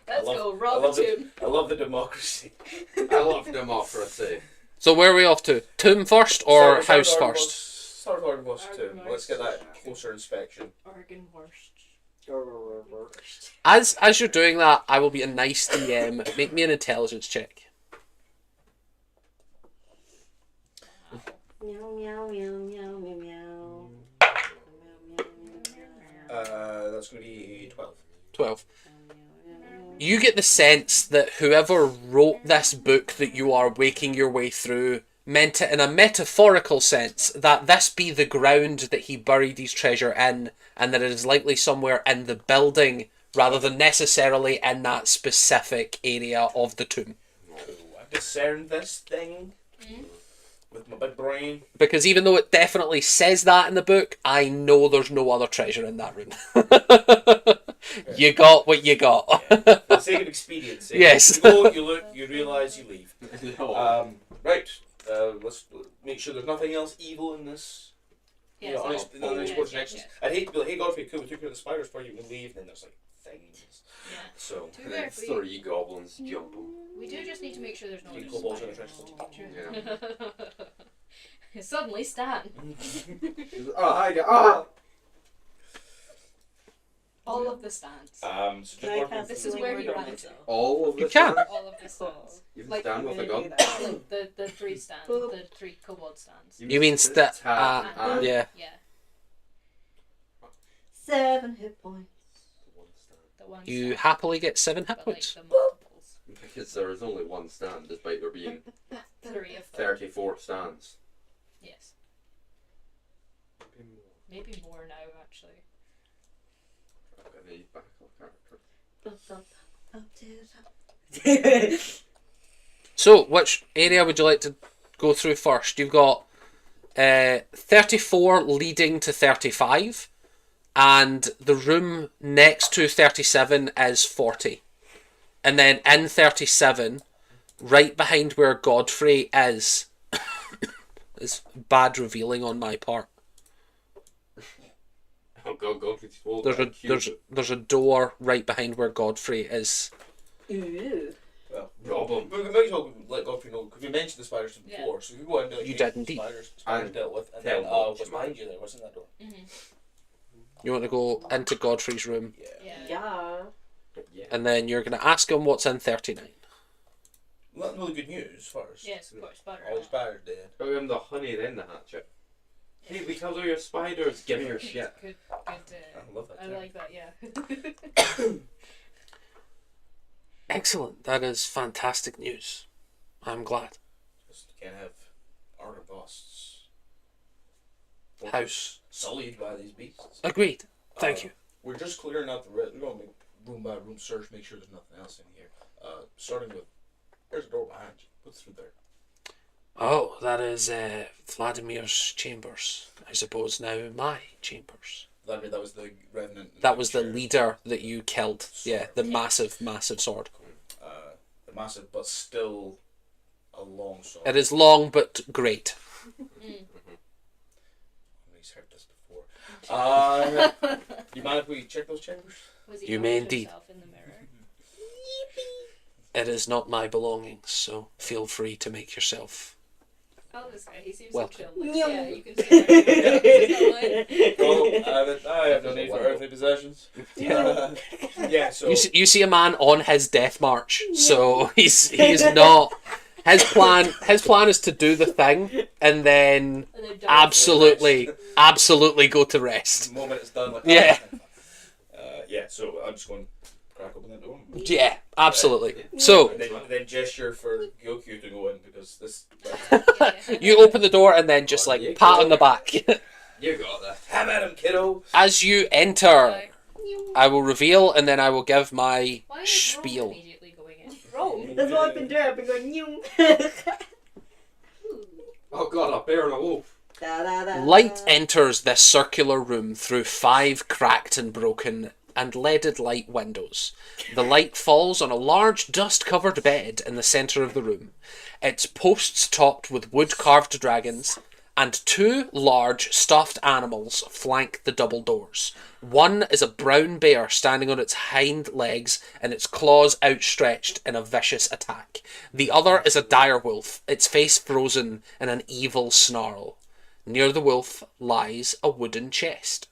Let's I love- go, I Rob love Tomb. I love the democracy. I love democracy. So where are we off to? Tomb first or Start house with first? Start with Argonvoss too. Argonvoss. Let's get that closer inspection. Argon worst. As you're doing that, I will be a nice DM. Make me an intelligence check. Meow meow meow meow meow meow. That's going to be 12. 12. You get the sense that whoever wrote this book that you are waking your way through meant it in a metaphorical sense, that this be the ground that he buried his treasure in, and that it is likely somewhere in the building rather than necessarily in that specific area of the tomb. I discerned this thing with my big brain. Because even though it definitely says that in the book, I know there's no other treasure in that room. You got what you got. For the sake of expediency. Yes. You go, you look, you realise, you leave. No. Right. Let's make sure there's nothing else evil in this. Yes, Yeah, honest, yes, no, yes, explosion yes, actions. yes. I'd hate to be like, hey Godfrey, cool, we took care of the spiders for you, we can leave, and then there's like things. Yeah. So, To be fair, if we, 3 goblins jump 'em. we do just need to make sure there's no Three other kobolds in a spiders. Yeah. Suddenly, Stan. Oh, hi, ah! All of the stands. so just Can I working cast This through- is where healing he word on ran myself? All of You the can. stands? All of the stands. Even Like, stand I'm with a gonna do gun? that. The three stands. Boop. The three kobold stands. You mean yeah. yeah. 7 hit points. The one You stand, happily get 7 hit but like points. the multiples. Because there is only one stand, despite there being 3 of them. 34 stands. Yes. Maybe more now, actually. So, which area would you like to go through first? You've got 34 leading to 35, and the room next to 37 is 40. And then in 37, right behind where Godfrey is bad revealing on my part. Oh god, Godfrey's full. There's a door right behind where Godfrey is. Ooh. Well, Rob 'em. we might as well let Godfrey know, because we mentioned the spiders before, so we go and You did indeed. Spiders And dealt with, and tell then them what's what you behind you there? What's in that door? You want to go into Godfrey's room, Yeah. Yeah. Yeah. and then you're going to ask him what's in 39. Well, that's really good news first. Yes, of course, butter. All the spiders dead. Show him the honey, then the hatchet. Hey, we killed all your spiders. Give me your shit. Good. I love that. I term. like that. Yeah. Excellent. That is fantastic news. I'm glad. Just can't have Argonvoss House. sullied by these beasts. Agreed. Thank you. We're just clearing out the red. We're going to make room by room search, make sure there's nothing else in here. Starting with, there's a door behind you. What's through there? Oh, that is Vladimir's chambers. I suppose now my chambers. That was the revenant. That was the chair. leader that you killed. Yeah, the massive, massive sword. The massive, but still a long sword. It is long but great. He's heard this before. You mind if we check those chambers? Was he You talking may to indeed. himself in the mirror? It is not my belongings, so feel free to make yourself. Oh, this guy. He seems Welcome. so chill. Like, yeah, you can see. I have no need for earthly possessions. Yeah, so You see a man on his death march, so he's not. His plan is to do the thing and then And then absolutely go to rest. the moment it's done, like Yeah. yeah. So I'm just going to crack open that door. Yeah, absolutely. So And then gesture for Gyoku to go in because this. you open the door and then just like pat on the back. You got that. Have at him, kiddo. As you enter, I will reveal and then I will give my Why is spiel. Rome immediately going in? Rome. That's what I've been doing. I've been going new. Oh god, a bear and a wolf. Light enters this circular room through 5 cracked and broken and leaded light windows. The light falls on a large dust-covered bed in the centre of the room. Its posts topped with wood-carved dragons, and 2 large stuffed animals flank the double doors. One is a brown bear standing on its hind legs and its claws outstretched in a vicious attack. The other is a dire wolf, its face frozen in an evil snarl. Near the wolf lies a wooden chest.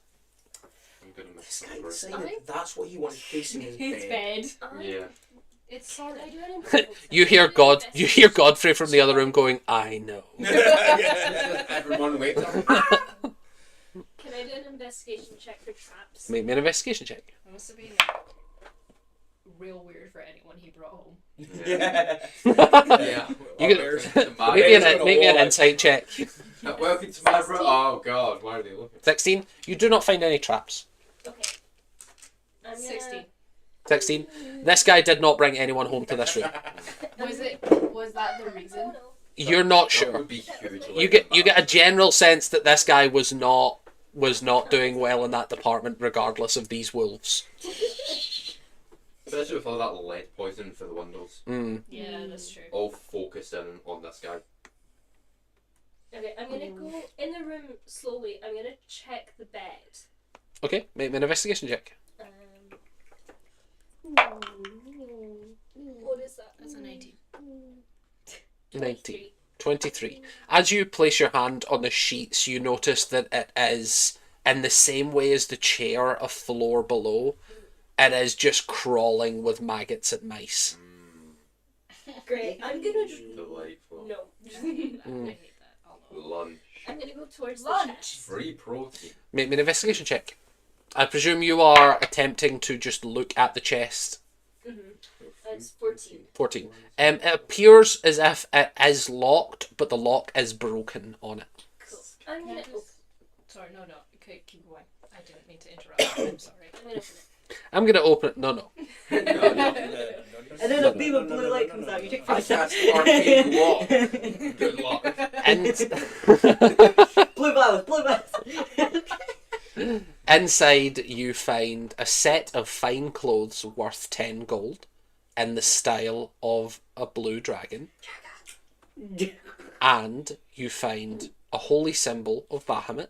I'm gonna miss This that guy word. saying that that's what you wanted facing his His bed. bed. Yeah. It's sort Can I of. do an invisible You hear Godfrey from the other room going, I know. Everyone wait up. Can I do an investigation check for traps? Make me an investigation check. It must have been real weird for anyone he brought home. Yeah. Yeah. You get- Make me an insight check. Welcome to my room. Oh god, why are they looking? 16. You do not find any traps. Okay. I'm gonna... 16. 16. This guy did not bring anyone home to this room. Was that the reason? No. You're not That sure. would be huge. You get a general sense that this guy was not doing well in that department, regardless of these wolves. Especially with all that lead poison for the windows. Yeah, that's true. All focused in on this guy. Okay, I'm gonna go in the room slowly. I'm gonna check the bed. Okay, make me an investigation check. What is that? That's a 19. 19. 23. As you place your hand on the sheets, you notice that it is, in the same way as the chair a floor below, it is just crawling with maggots and mice. Great. I'm gonna just... Delightful. No. I hate that. Although. Lunch. I'm gonna go towards the Lunch. chest. Free protein. Make me an investigation check. I presume you are attempting to just look at the chest. That's 14. 14. It appears as if it is locked, but the lock is broken on it. Cool. I'm Can I gonna just- open Sorry, no. Okay, keep going. I didn't mean to interrupt. I'm sorry. I'm gonna open it. I'm going to open it. No. And then a beam of blue light comes out. You take 5 That's steps. arcade walk. Good luck. And Blue blouse. inside you find a set of fine clothes worth 10 gold in the style of a blue dragon. And you find a holy symbol of Bahamut,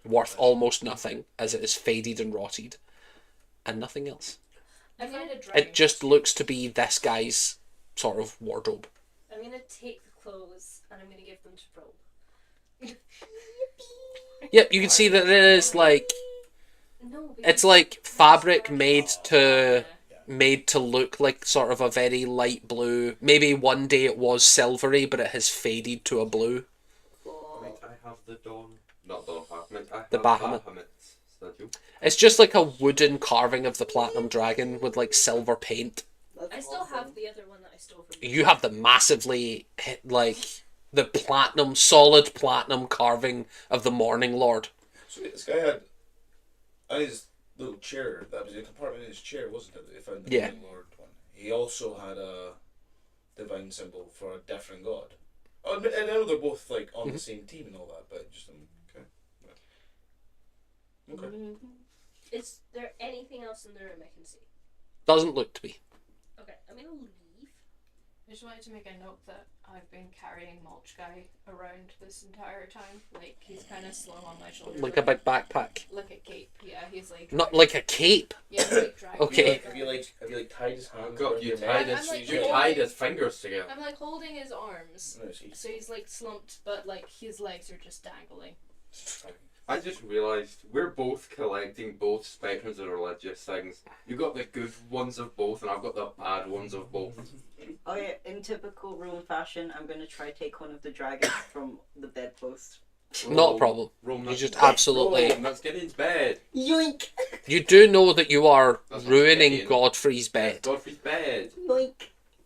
worth almost nothing, as it is faded and rotted, and nothing else. I find a dragon. It just looks to be this guy's sort of wardrobe. I'm gonna take the clothes and I'm gonna give them to Rob. Yep, you can see that it is like, No, it's like fabric made to look like sort of a very light blue. Maybe one day it was silvery, but it has faded to a blue. Right, I have the Dawn. Not Dawn Bahamut. I have The Bahamut. Statue. It's just like a wooden carving of the platinum dragon with like silver paint. I still have the other one that I stole from you. You have the massively the platinum, solid platinum carving of the Morning Lord. So this guy had on his little chair, that was a compartment in his chair, wasn't it? That they found the Yeah. Morning Lord one. He also had a divine symbol for a different god. Oh, and I know they're both like on the same team and all that, but just okay. Okay. Is there anything else in the room I can see? Doesn't look to be. Okay, I'm gonna leave. I just wanted to make a note that I've been carrying Mulch Guy around this entire time. Like, he's kind of slow on my shoulder. Like a big backpack. Like a cape. Yeah, he's like... Not like a cape. Yeah, he's like dragging Okay. Have you tied his hands? I've got around you your tied neck? his, I'm like, you holding- tied his fingers together. I'm like holding his arms. No, see. So he's like slumped, but like his legs are just dangling. I just realised we're both collecting both spectrums of religious things. You got the good ones of both, and I've got the bad ones of both. Oh yeah, in typical room fashion, I'm gonna try take one of the dragons from the bedpost. Not a problem. Rome, You that's- just absolutely... Rome, let's get in bed. Yoink! You do know that you are That's ruining Canadian. Godfrey's bed. Godfrey's bed. Yoink!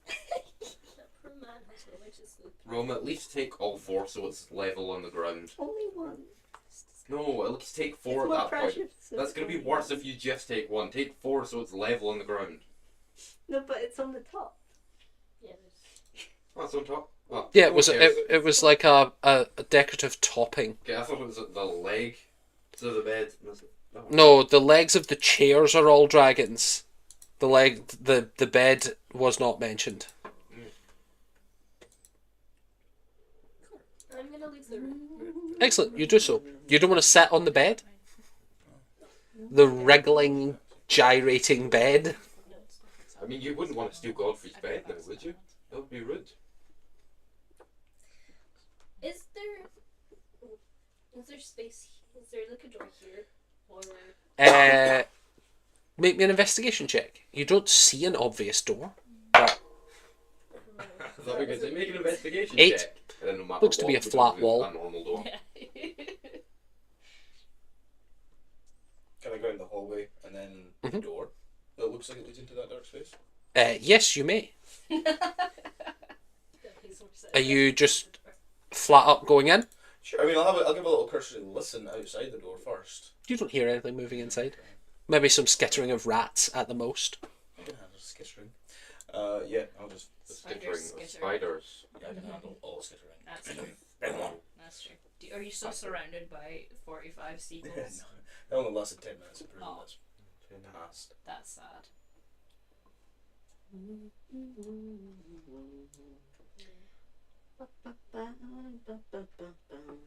That poor man has nowhere to sleep. Rome, at least take all 4 so it's level on the ground. Only one. No, at least take 4 It's at more that point. precious. That's gonna be worse if you just take 1. Take 4 so it's level on the ground. No, but it's on the top. Yeah, there's... Oh, it's on top. Oh, Yeah, it was who cares? it was like a decorative topping. Okay, I thought it was at the leg to the bed. No, the legs of the chairs are all dragons. The bed was not mentioned. I'm gonna leave the room. Excellent, you do so. You don't want to sit on the bed? The wriggling, gyrating bed? I mean, you wouldn't want to steal Godfrey's bed now, would you? That would be rude. Is there space? Is there like a door here? Or Make me an investigation check. You don't see an obvious door, but I thought we could say make an investigation 8. check. And then no matter Looks to be what, a we flat don't do wall. A normal door. Can I go in the hallway and then the Mhm. door that looks like it leads into that dark space? yes, you may. Are you just flat up going in? Sure. I mean, I'll give a little cursory listen outside the door first. You don't hear anything moving inside. Maybe some skittering of rats at the most. I can handle skittering. Yeah, I'll just. The skittering of skittering. spiders. Yeah, I can handle all skittering. That's true. Bring one. That's true. Are you still surrounded by 45 seagulls? It only lasted 10 minutes. I'm pretty Oh. much past. That's sad. Hmm.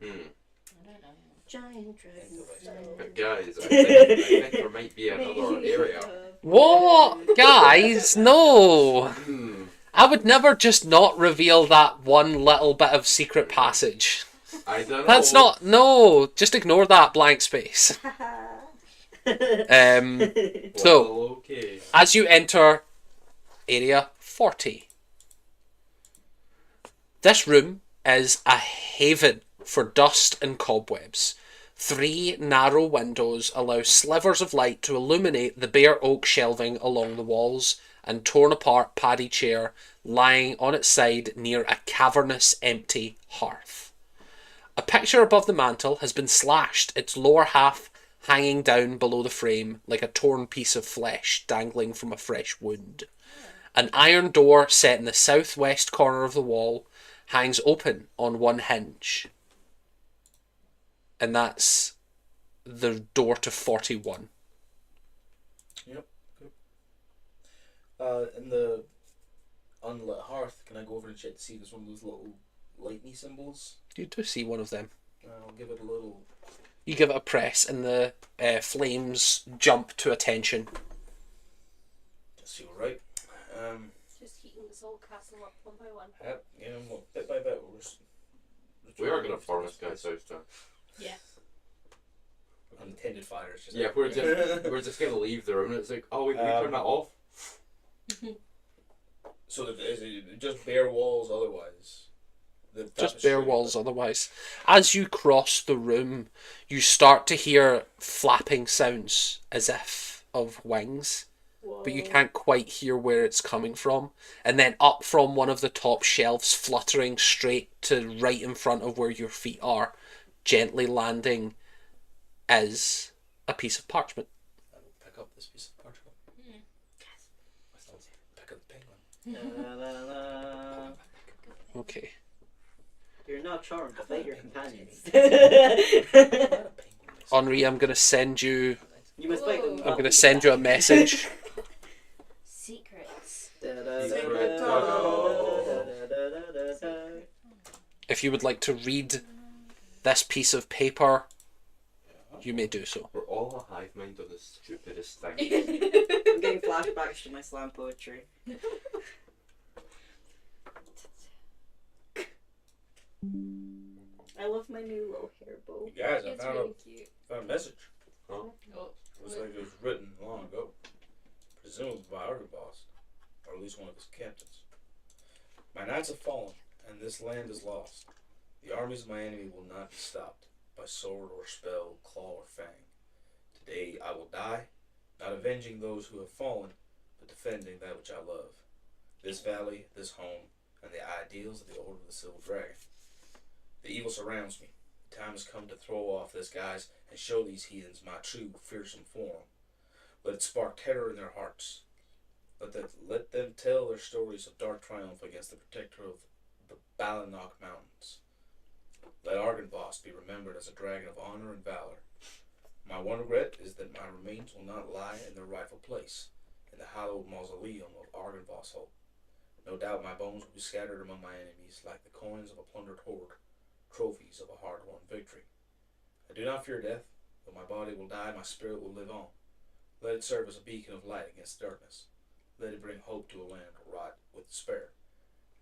I don't know. Giant dragon. But guys, I think there might be another area. What? Guys, no! Hmm. I would never just not reveal that one little bit of secret passage. I don't know. That's not. No! Just ignore that blank space. So, Well, okay. as you enter area 40, this room is a haven for dust and cobwebs. 3 narrow windows allow slivers of light to illuminate the bare oak shelving along the walls and torn apart paddy chair lying on its side near a cavernous empty hearth. A picture above the mantel has been slashed, its lower half hanging down below the frame like a torn piece of flesh dangling from a fresh wound. An iron door set in the southwest corner of the wall hangs open on one hinge. And that's the door to 41. In the unlit hearth, can I go over and check to see if there's one of those little lightning symbols? You do see one of them. I'll give it a little. You give it a press and the flames jump to attention. Just feel right. Just heating this whole castle up one by one. Yep, you know, bit by bit, We are gonna farm this guy's house down. Yeah. Untended fires. Just Yeah, we're just gonna leave the room and it's like, oh, we turn that off. So is it just bare walls otherwise? Just bare walls otherwise. As you cross the room, you start to hear flapping sounds as if of wings, but you can't quite hear where it's coming from. And then up from one of the top shelves, fluttering straight to right in front of where your feet are, gently landing, is a piece of parchment. I will pick up this piece of parchment. Pick up the penguin. Okay. You're not charmed to fight your companions. Henri, I'm going to send you... You must fight them. I'm going to send you a message. Secrets. If you would like to read this piece of paper, you may do so. We're all a hive mind on the stupidest thing. I'm getting flashbacks to my slam poetry. I love my new little hair bow. Guys, I It's found really cute. a message. Huh? Oh, It was like it was written long ago. Presumably by our boss, or at least one of his captains. My knights have fallen, and this land is lost. The armies of my enemy will not be stopped by sword or spell, claw or fang. Today I will die, not avenging those who have fallen, but defending that which I love. This valley, this home, and the ideals of the Order of the Silver Dragon. The evil surrounds me. The time has come to throw off this guise and show these heathens my true, fearsome form. Let it spark terror in their hearts. Let them tell their stories of dark triumph against the protector of the Balinock Mountains. Let Argynvost be remembered as a dragon of honor and valor. My one regret is that my remains will not lie in their rightful place, in the hallowed mausoleum of Argynvoshholt. No doubt my bones will be scattered among my enemies like the coins of a plundered hoard, trophies of a hard-won victory. I do not fear death. Though my body will die, my spirit will live on. Let it serve as a beacon of light against darkness. Let it bring hope to a land wrought with despair.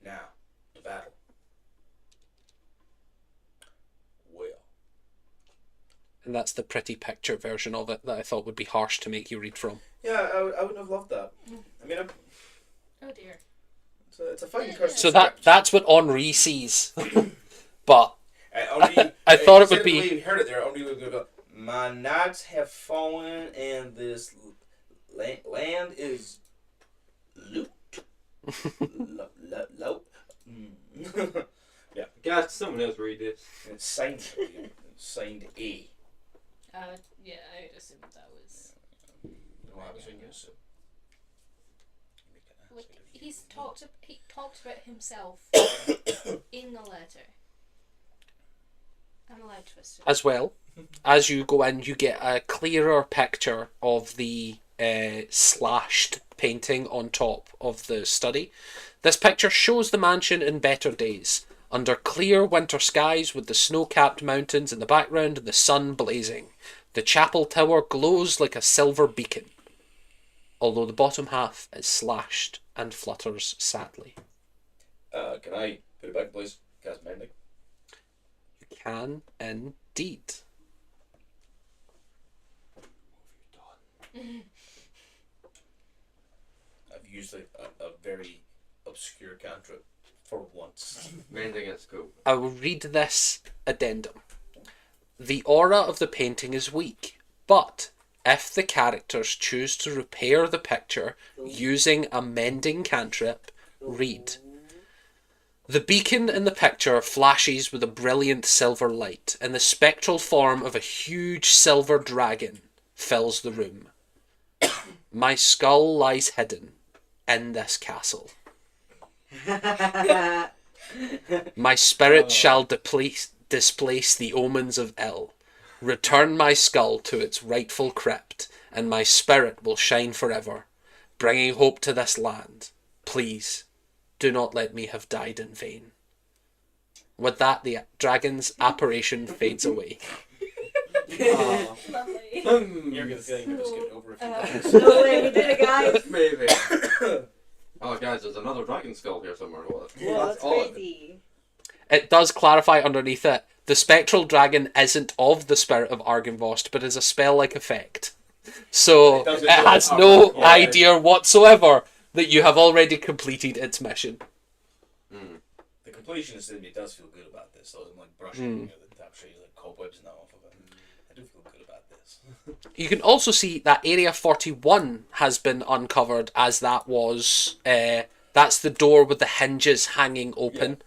Now, to battle. Well. And that's the pretty picture version of it that I thought would be harsh to make you read from. Yeah, I wouldn't have loved that. I mean, Oh dear. it's a fucking curse. So that's what Henri sees. But I thought it would be... You heard it there. Henri would go, my knights have fallen and this land is loot. Yeah. Guys, someone else read this. It's signed. It's signed A. Yeah, I'd assume that was. No, I was thinking so. Like, he talked about himself in the letter. I'm allowed to assume. As well, as you go in, you get a clearer picture of the slashed painting on top of the study. This picture shows the mansion in better days, under clear winter skies with the snow-capped mountains in the background and the sun blazing. The chapel tower glows like a silver beacon, although the bottom half is slashed and flutters sadly. Can I put it back in place? Cast Mending. You can indeed. I've used a very obscure cantrip for once. Mending is cool. I will read this addendum. The aura of the painting is weak, but if the characters choose to repair the picture using a mending cantrip, read. The beacon in the picture flashes with a brilliant silver light, and the spectral form of a huge silver dragon fills the room. My skull lies hidden in this castle. My spirit shall displace the omens of ill. Return my skull to its rightful crypt, and my spirit will shine forever, bringing hope to this land. Please, do not let me have died in vain. With that, the dragon's apparition fades away. Lovely. You're gonna feel you just get over a few times. No way, we did it, guys. Maybe. Oh, guys, there's another dragon skull here somewhere. What? Whoa, that's all of it. crazy. It does clarify underneath it, the spectral dragon isn't of the spirit of Argynvost, but is a spell-like effect. So it has no idea whatsoever that you have already completed its mission. The completionist in me does feel good about this. So I'm like brushing the top shades like cobwebs now off of it. I do feel good about this. You can also see that Area 41 has been uncovered, as that was... that's the door with the hinges hanging open.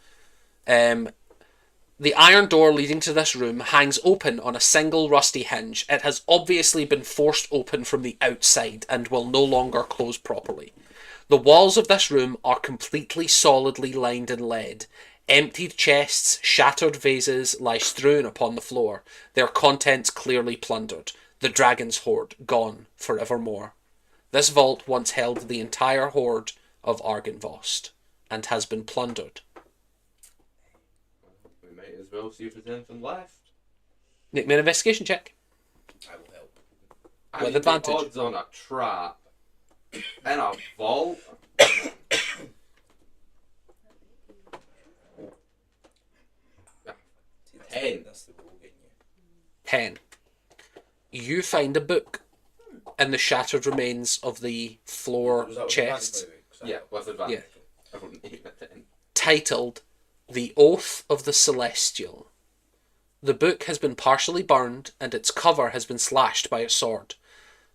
The iron door leading to this room hangs open on a single rusty hinge. It has obviously been forced open from the outside and will no longer close properly. The walls of this room are completely solidly lined in lead. Emptied chests, shattered vases lie strewn upon the floor, their contents clearly plundered. The dragon's hoard gone forevermore. This vault once held the entire hoard of Argynvost, and has been plundered. We might as well see if there's anything left. Make me an investigation check. I will help. I With mean, advantage. The odds on a trap in a vault. 10. That's the rule getting you. 10. You find a book in the shattered remains of the floor Was that with chest, advantage, by the way? 'Cause I- Yeah, with advantage. I wouldn't need a 10. titled The Oath of the Celestial. The book has been partially burned, and its cover has been slashed by a sword.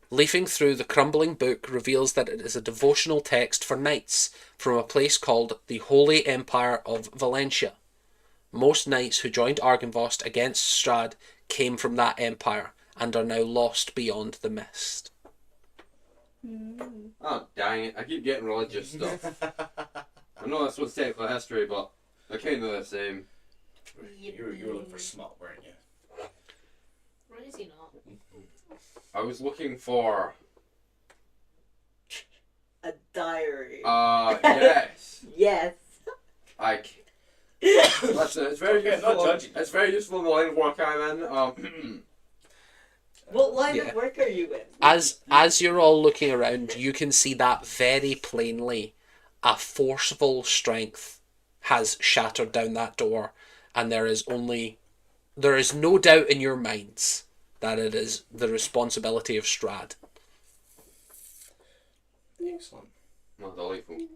Leafing through the crumbling book reveals that it is a devotional text for knights from a place called the Holy Empire of Valentia. Most knights who joined Argynvost against Strahd came from that empire and are now lost beyond the mist. Oh, dang it. I keep getting religious stuff. I know that's what's technical history, but they're kind of the same. You were looking for smut, weren't you? Or is he not? I was looking for. A diary. Yes. Yes. Listen, it's very Okay, not useful. judging. It's very useful in the line of work I'm in. What line Yeah. of work are you in? As you're all looking around, you can see that very plainly a forceful strength has shattered down that door, and there is no doubt in your minds that it is the responsibility of Strahd. Excellent. Not delightful. You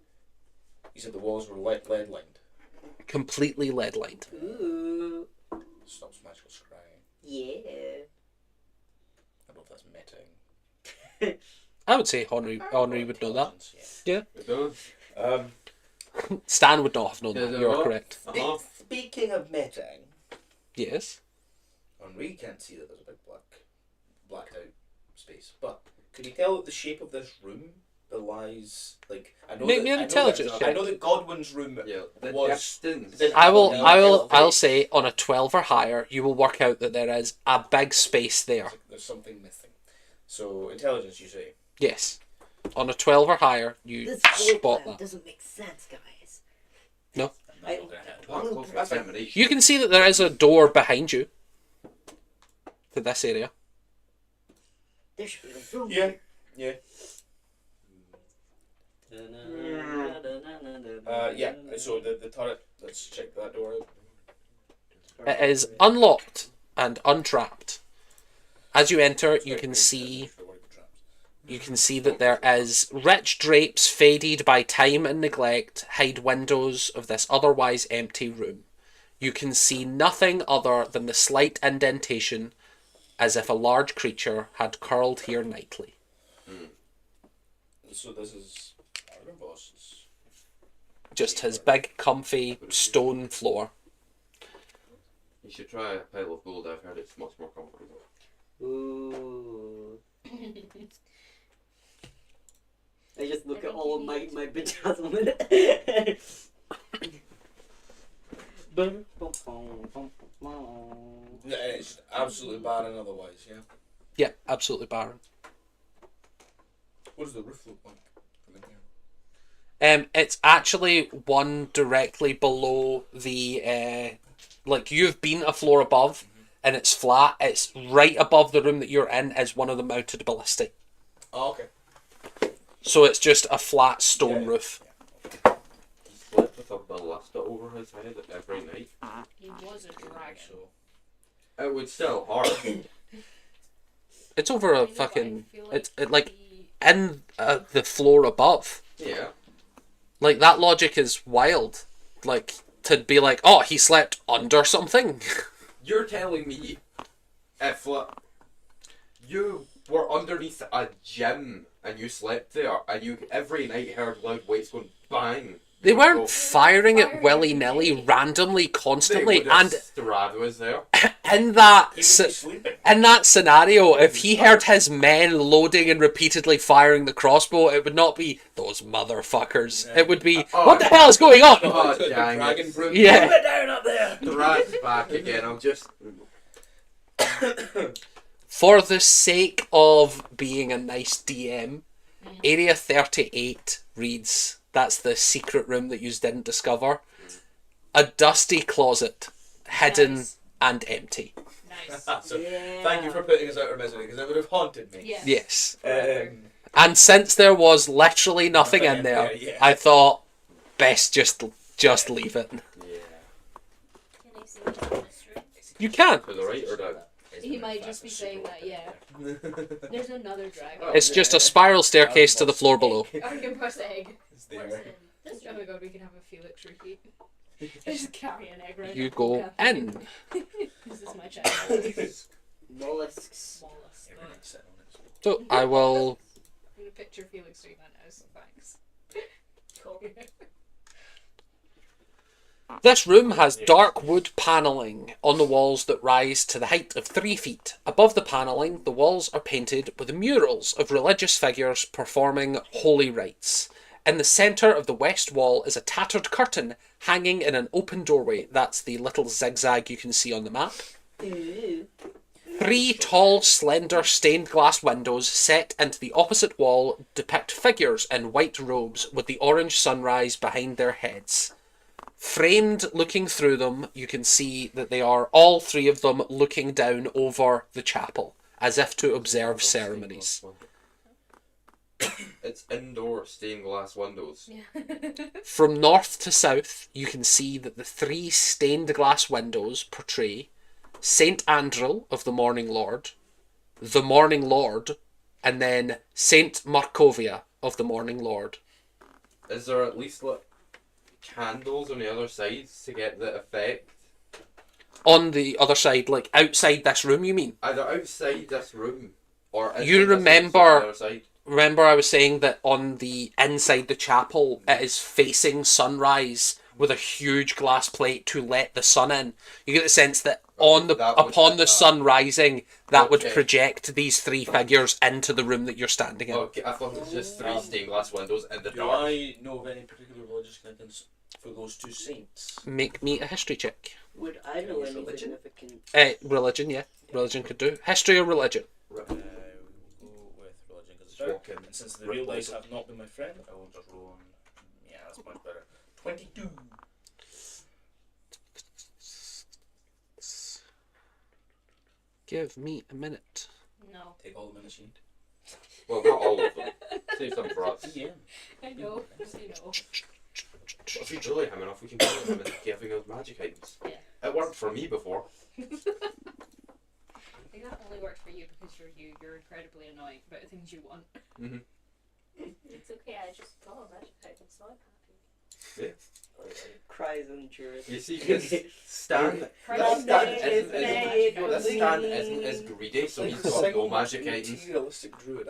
said the walls were lead lined. Completely lead lined. Ooh. Stops magical scrying. Yeah. I don't know if that's meting. I would say Henri would know that. Yeah. It does. Stan would not have known Does that. it You're not? correct. Uh-huh. Speaking of meting, Yes. Henri can't see that there's a big blacked out space. But could you tell the shape of this room that lies like I know Make that, me an I know intelligence that, check. I know that Godwin's room Yeah. The was distance. I'll say on a 12 or higher, you will work out that there is a big space there. there's something missing. So intelligence, you say. Yes. On a 12 or higher, you This floor spot plan that. doesn't make sense, guys. No. I- Not gonna hit. What close examination. You can see that there is a door behind you to this area. There should be a room. Yeah. Yeah. Yeah. So the turret. Let's check that door out. It is unlocked and untrapped. As you enter, you can see that there is rich drapes faded by time and neglect hide windows of this otherwise empty room. You can see nothing other than the slight indentation as if a large creature had curled here nightly. So this is Iron Boss's. Just his big, comfy stone floor. You should try a pile of gold. I've heard it's much more comfortable. Ooh. I just look at all of my bedazzlement. Yeah, it's absolutely barren otherwise, yeah. Yeah, absolutely barren. What does the roof look like from in here? It's actually one directly below the like you've been a floor above and it's flat. It's right above the room that you're in is one of the mounted ballistae. Oh, okay. So it's just a flat stone Yeah. roof. He slept with a ballista over his head every night. He was a dragon. So It would still hard. It's over a I know, but I fucking feel like he- in the floor above. Yeah. Like that logic is wild. Like to be like, oh, he slept under something. You're telling me if you were underneath a gym and you slept there and you every night heard loud weights going bang. They you would weren't go, firing it Firing willy nilly, every day. randomly, They constantly, would have and Strahd was there. in that he would be sleeping. in that scenario, if he heard his men loading and repeatedly firing the crossbow, it would not be those motherfuckers. It would be, Oh. what the hell is going on? Oh, The dang dragon it. brute. Yeah. Put it down up there. Strahd's back again. I'm just. For the sake of being a nice DM, Area 38 reads, that's the secret room that you didn't discover. A dusty closet, hidden Nice. and empty. Nice. So, Yeah. thank you for putting us out of misery because it would have haunted me. Yeah. Yes. Um, And since there was literally nothing in there, yeah. I thought best just leave it. Yeah. Can I see what's in this room? You can. To the right or down? He might just be saying that, yeah. There's another dragon. It's just a spiral staircase to the floor below. Arkin plus egg. It's What's there. in this Oh room? my god, we can have a Felix repeat. Just carry an egg right You up go the cafe. in. This is my child. Mollusks. Mollusk. Everything's sitting on it. So I will. I'm gonna picture Felix doing that now, so thanks. Cool. This room has dark wood panelling on the walls that rise to the height of 3 feet. Above the panelling, the walls are painted with murals of religious figures performing holy rites. In the centre of the west wall is a tattered curtain hanging in an open doorway. That's the little zigzag you can see on the map. Ooh. 3 tall, slender, stained glass windows set into the opposite wall depict figures in white robes with the orange sunrise behind their heads. Framed looking through them, you can see that they are, all 3 of them, looking down over the chapel, as if to observe ceremonies. It's indoor stained glass windows. Yeah. From north to south, you can see that the 3 stained glass windows portray Saint Andrel of the Morning Lord, the Morning Lord, and then Saint Markovia of the Morning Lord. Is there at least like candles on the other sides to get the effect? On the other side, like outside this room, you mean? Either outside this room or inside You this room, remember- so on the other side. Remember I was saying that on the inside the chapel, it is facing sunrise with a huge glass plate to let the sun in. You get the sense that on the That would upon fit the that. sun rising, that would Okay. project these 3 figures into the room that you're standing in. Okay, I thought it was just 3 stained glass windows in the Do dark. I know of any particular religious connections for those 2 saints? Make me a history check. Would I know Use any religion? significant? Religion, yeah. Religion could do. History or religion? We'll go with religion because it's Just walk in. and since the real dice have not been my friend, I will just roll on. Yeah, that's much better. 22. Give me a minute. No. Take all the minutes you need. Well, not all of them. Save some for us. Yeah. I know. I know. But if we bully him enough, we can bully him into giving us magic items. Yeah. It worked for me before. I think that only worked for you because you're you. You're incredibly annoying about the things you want. It's okay, I just got a magic item, so I'm happy. Cries and jurors. You see, because Stan, Christ Stan name isn't, is made isn't, this with Stan me. isn't as greedy, so he's Like got no single magic items. materialistic druid.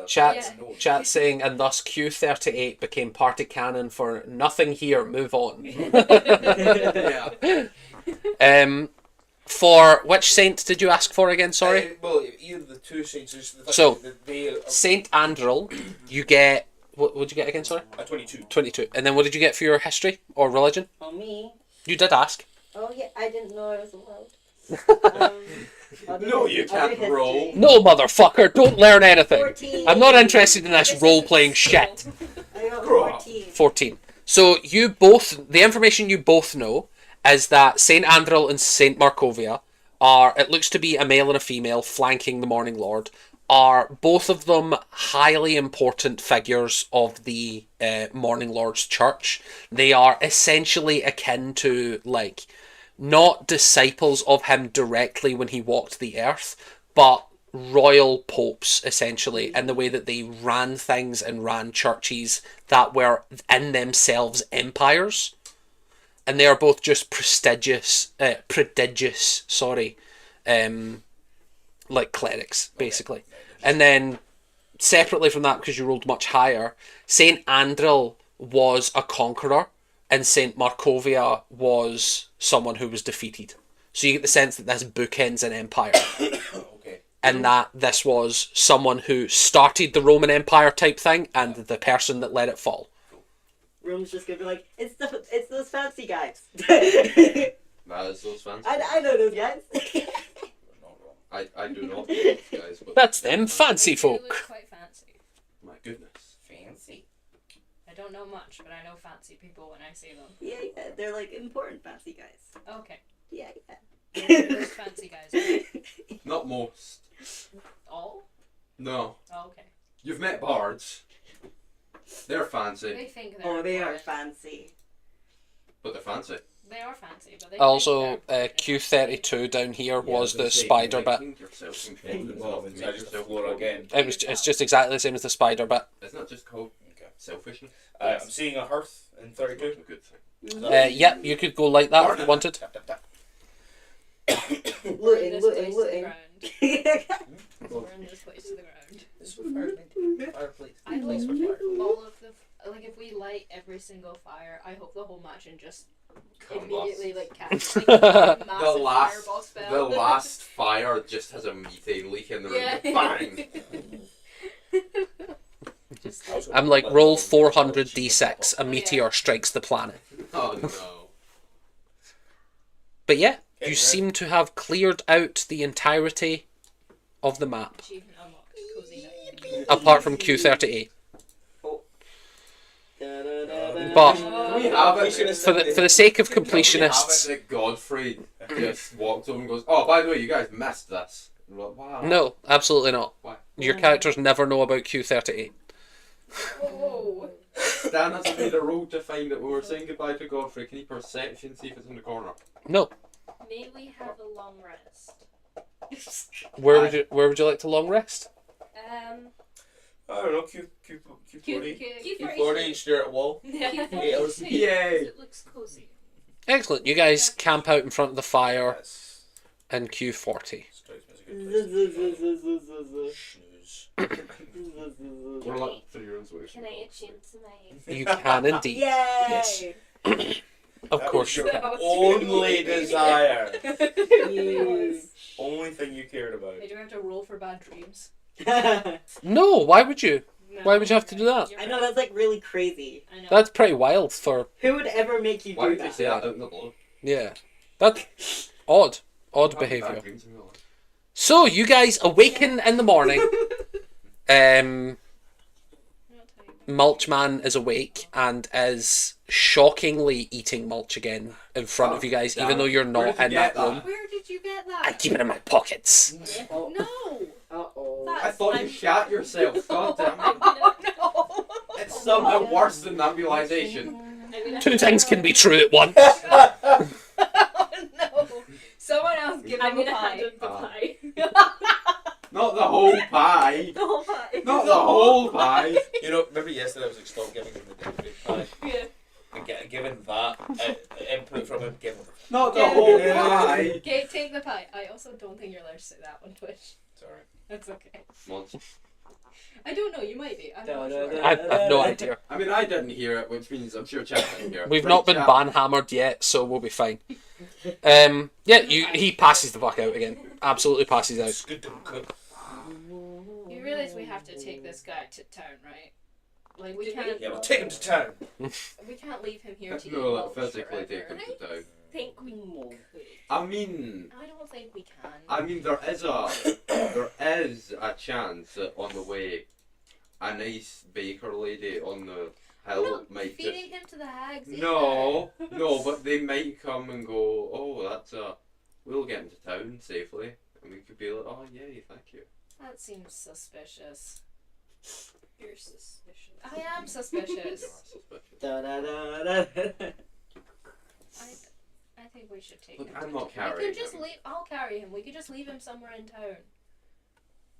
Chat saying, and thus Q38 became party canon for nothing here, move on. Yeah. For which saint did you ask for again, sorry? Well, either the 2 saints or just the fact So, that they are Saint Andrel, you get, what would you get again, sorry? a 22. 22. And then what did you get for your history or religion? Oh, me? You did ask. Oh, yeah, I didn't know I was allowed. No, you can't roll. No, motherfucker, don't learn anything. 14. I'm not interested in this role-playing shit. I got Grow up. 14. 14. So you both, the information you both know is that Saint Andrel and Saint Markovia are, it looks to be a male and a female flanking the Morning Lord, are both of them highly important figures of the Morning Lord's church. They are essentially akin to, like, not disciples of him directly when he walked the earth, but royal popes, essentially, in the way that they ran things and ran churches that were in themselves empires. And they are both just prodigious, like clerics, basically. And then, separately from that, because you rolled much higher, Saint Andrel was a conqueror, and Saint Markovia was someone who was defeated. So you get the sense that this bookends an empire, Okay. and that this was someone who started the Roman Empire type thing, and the person that let it fall. Room's just gonna be like, it's those fancy guys. That is those fans. I know those guys. We're not wrong. I do not know these guys, but That's them fancy They do folk. look quite fancy. my goodness. Fancy. I don't know much, but I know fancy people when I see them. Yeah, they're like important fancy guys. Okay. Yeah. Those fancy guys. Not most. All? No. Oh, okay. You've met bards. They're fancy, They think they're Oh, they are important. fancy. but they're fancy. They are fancy, but they Also, think they're Q32 down here Yeah, I was gonna the say, spider you bit. make yourself important Well, enough to it's make just the yourself floor important. again. It's just exactly the same as the spider bit. Isn't that just called Okay. selfishness? I'm seeing a hearth in It's 32. not a good thing. Yep, you could go like that if you wanted. Tap, tap, tap. Burn Looting, this looting, place looting. to the ground. Burn this place to the ground. This is what fire is meant to be. Fireplace. I Place hope for fire. all of the like if we light every single fire, I hope the whole match just immediately like catches like a massive The last, fireball spell. the last fire just has a methane leak in the room. Yeah. Bang! Just I'm like, roll 400 d6, a meteor strikes the planet. Oh no. But yeah, Okay, you right. seem to have cleared out the entirety of the map, Achievement unlocked. Cozy night. apart from Q38. Da-da-da-da. But We have it. for the sake of We have completionists, it that Godfrey just walks over and goes, "Oh, by the way, you guys missed this." And we're like, wow. no, absolutely not. Why? Your characters never know about Q38. Oh. Stan hasn't made a roll to find it. When we're saying goodbye to Godfrey, can you perception see if it's in the corner? No. May we have a long rest? Where would you like to long rest? I don't know, Q40. Q40. Q40 and stare at a wall. Yeah. Yeah, let's- Yay. It looks cozy. Excellent. You guys camp out in front of the fire That's in Q40. strikes me as a good place to snooze. We're like 3 rooms away. Can I itch into my... You can indeed. Yay! Of That course was you your can. only desire. Yes. Only thing you cared about. Hey, do I have to roll for bad dreams? No, why would you? No. Why would you have to do that? You're I know right. that's like really crazy. I know. That's pretty wild for, Who would ever make you Why do would they that? say that out in the blue? yeah. That's odd. Odd Bad behaviour. dreams in real life. So, you guys awaken in the morning. I'll tell you. Mulchman is awake and is shockingly eating mulch again in front of you guys, even though you're Where not did you in get that room. Where did you get that? I keep it in my pockets. Oh. No! Uh-oh. I thought you shat yourself. God damn it. No! It's somehow worse than nebulization. I'm gonna 2 things can be true at once. Oh no! Someone else give I'm him a gonna hand pie. him the pie. Not the whole pie. The whole pie. Not the whole pie. You know, remember yesterday I was like, stop giving him the delivery pie. Yeah. And given that input from him, give him. Not the Yeah. whole pie. Okay, take the pie. I also don't think you're allowed to say that on Twitch. Sorry. That's okay. Monster. I don't know, you might be. I'm not sure. I've no idea. I mean, I didn't hear it, which means I'm sure Chat didn't hear it. We've Right, not been Chat? banhammered yet, so we'll be fine. He passes the fuck out again. Absolutely passes out. It's good to cook. You realise we have to take this guy to town, right? Like, we Do can't. Yeah, we'll take him to town. We can't leave him here to No, like mulch physically forever. take him to town. Think we could. I mean, I don't think we can. there is a chance that on the way, a nice baker lady on the We're hill not might feeding him to the hags. either. No, but they might come and go, oh, we'll get him to town safely. And we could be like, oh, yay, thank you. That seems suspicious. You're suspicious. I am suspicious. Da-da-da-da. I think we should take Look, him. I'm to not town. We carrying could just him. leave. I'll carry him. We could just leave him somewhere in town.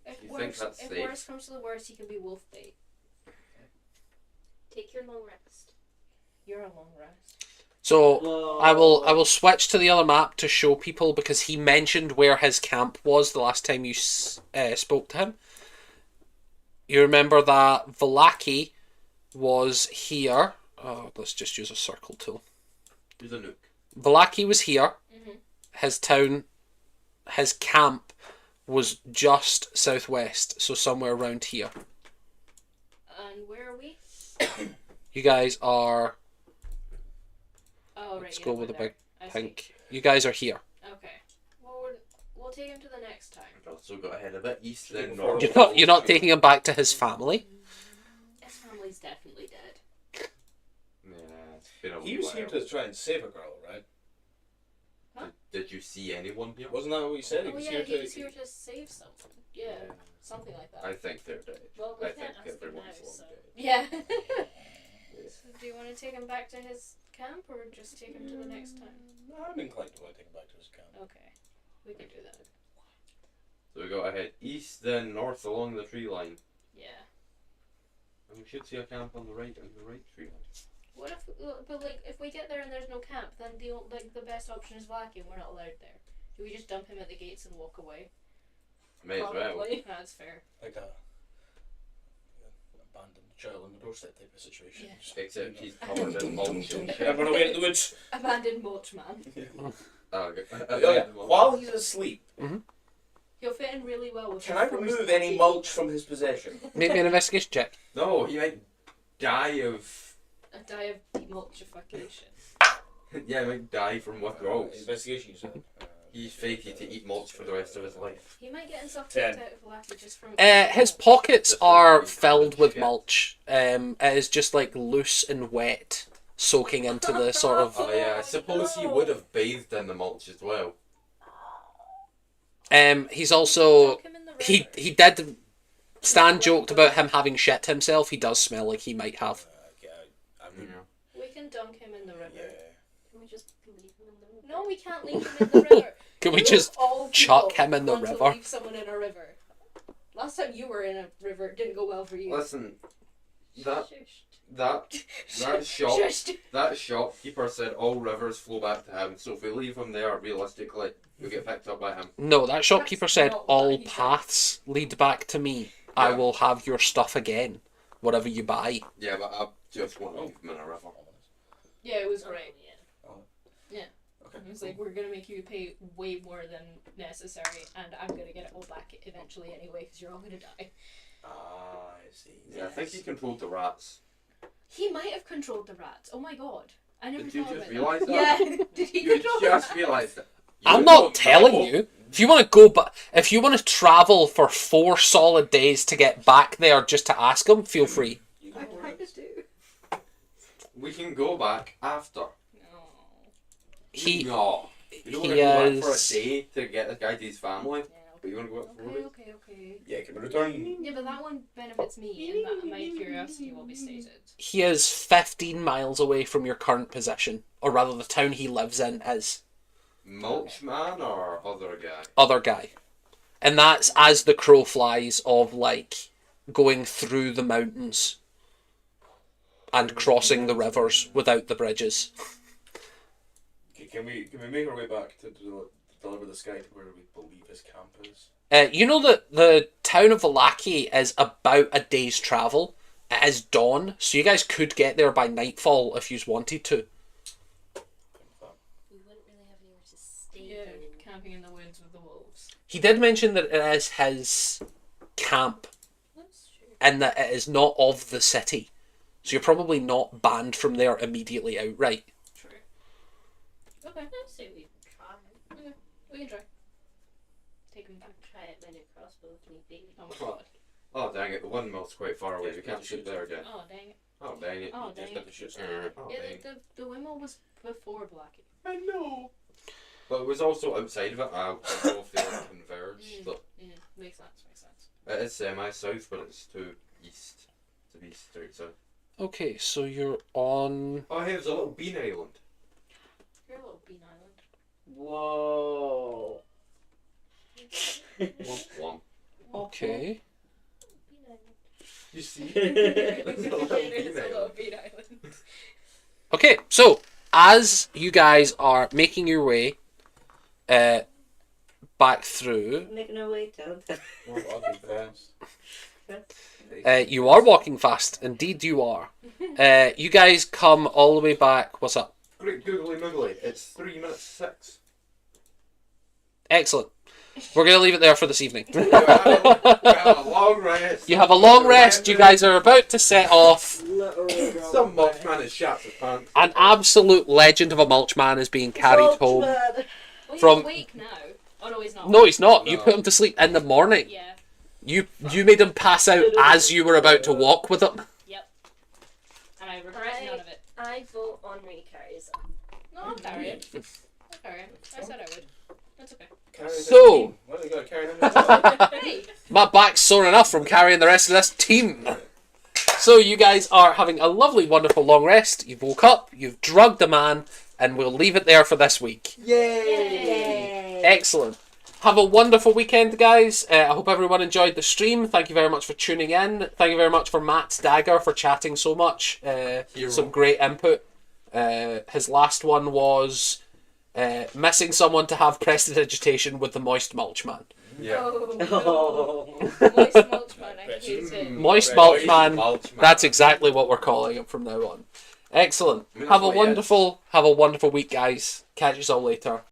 If You think that's if safe? worst comes to the worst, he can be wolf bait. Take your long rest. You're a long rest. So Whoa. I will switch to the other map to show people because he mentioned where his camp was the last time you spoke to him. You remember that Valaki was here. Oh, let's just use a circle tool. There's a nuke. Valaki was here. Mhm. His town, his camp was just southwest, so somewhere around here. And where are we? You guys are. Oh, right. Let's yeah, go we're with the there. big I see. pink. You guys are here. Okay. Well, we'll take him to the next time. We've also got ahead a bit east, then You're north. You're not taking him back to his family. His family's definitely dead. Yeah, it's been a He was here while. to try and save a girl, right? Did you see anyone here? Wasn't that what he said? He Oh was yeah, here he to. was here to save someone. Yeah, something like that. I think they're dead. Well, we I can't think ask him now, everyone's long so. dead. Yeah. So do you want to take him back to his camp, or just take him to the next time? I'm inclined to want to take him back to his camp. Okay, we can do that. So we got ahead east, then north along the tree line. Yeah. And we should see a camp on the right tree line. What if, but like, if we get there and there's no camp, then the best option is Vlaki, and we're not allowed there. Do we just dump him at the gates and walk away? May as well. Probably. That's fair. Like a abandoned child on the doorstep type of situation. Yeah. Just Except he's covered in mulch and shit. Yeah, run away into the woods. Abandoned mulch man. Oh, okay. Oh, yeah. While he's asleep, He'll fit in really well with. can his I forced remove any body. mulch from his possession? Make me an investigation check. No, he might die of. A die of demulchification. Yeah, he might die from withdrawals. Investigation, you said. He's fated to eat mulch for the rest of his life. He might get himself 10. kicked out of Lucky just from. His pockets are filled with mulch. It is just like loose and wet, soaking into the sort of. Oh yeah, I suppose he would have bathed in the mulch as well. He's also Dunk him in the he river. he did. Stan joked about him having shit himself. He does smell like he might have. Yeah, I mean, We can dunk him in the river. yeah. Can we just leave him in the river? No, we can't leave him in the river. Can we You just all chuck people him in the want to river? leave someone in a river. Last time you were in a river, it didn't go well for you. Listen, that Shush. shop Shush. that shopkeeper said all rivers flow back to him. So if we leave him there, realistically, we'll get picked up by him. No, that shopkeeper That's said not what all he said. paths lead back to me. I Yeah. will have your stuff again, whatever you buy. Yeah, but I just want to leave him in a river. Yeah, it was Oh, great. Yeah. Okay. It was like, we're gonna make you pay way more than necessary, and I'm gonna get it all back eventually anyway, because you're all gonna die. Ah, I see. Yeah, I think he controlled the rats. He might have controlled the rats. Oh my god. I never Did you thought just about realise that. that? Yeah. Did he You control the just rats? realised it. I'm You not don't telling know. you. If you want to go, but if you want to travel for 4 solid days to get back there just to ask him, feel free. You I know kind what? of do. We can go back after. No. He No. You don't he want to go back for a is- day to get this guy to his family, Yeah, but you want to go back for 4 days? okay. Yeah, can we return? Yeah, but that one benefits me, and that my curiosity will be stated. he is 15 miles away from your current position, or rather, the town he lives in is Mulch man or other guy? other guy, and that's as the crow flies of like going through the mountains and crossing the rivers without the bridges. Can we make our way back to deliver this guy to where we believe his camp is? You know that the town of Valaki is about a day's travel. It is dawn, so you guys could get there by nightfall if you wanted to. We wouldn't really have anywhere to stay. Yeah, camping in the woods with the wolves. He did mention that it is his camp That's true. and that it is not of the city. So you're probably not banned from there immediately outright. True. Okay, I'd say we try. Okay, we can try. Take him back. Try it by a crossbow if need be. Oh my god. Oh dang it, the windmill's quite far away. We can't shoot there again. Oh dang it. Oh dang it. Oh Just dang have it. to shoot Oh, Yeah, dang. the windmill was before Blackie. I know. But it was also outside of it. I don't know if they like converged. But Yeah, makes sense. it is semi-south, but it's to east. To be straight south. Okay, so you're on... Oh, hey, there's a little bean island. You're a little bean island. Whoa. Womp womp. Okay. Bean island. You see? It's There's a little bean a little island. bean island. Okay, so as you guys are making your way back through, Making our way down. We're walking fast. you are walking fast. Indeed, you are. You guys come all the way back. What's up? Great googly moogly. It's 3 minutes 6. Excellent. We're going to leave it there for this evening. We had a long rest. You have a long rest. You guys are about to set off. Literally. Some mulchman has shat his pants. An absolute legend of a mulch man is being carried home. Well, he's From- awake now. Oh no, he's not. No, he's not. You No. put him to sleep in the morning. Yeah. You made him pass out as you were about to walk with him. Yep. And I regret none of it. I vote Henri carries him. No, I'll carry it. I'll carry him. I said I would. That's okay. Carry this So- team. Why do you gotta carry him as well? Hey. My back's sore enough from carrying the rest of this team. So you guys are having a lovely, wonderful long rest. You've woke up, you've drugged a man, and we'll leave it there for this week. Yay! Excellent. Have a wonderful weekend, guys. I hope everyone enjoyed the stream. Thank you very much for tuning in. Thank you very much for Matt's Dagger for chatting so much. Some great input. His last one was missing someone to have prestidigitation with the Moist Mulch Man. Yeah. Oh, Oh. no. Moist mulch man, I hate it. Moist Right. Mulch Man. Mulch man. That's exactly what we're calling him from now on. Excellent. I mean, Have that's a what he is. wonderful week, guys. Catch you all later.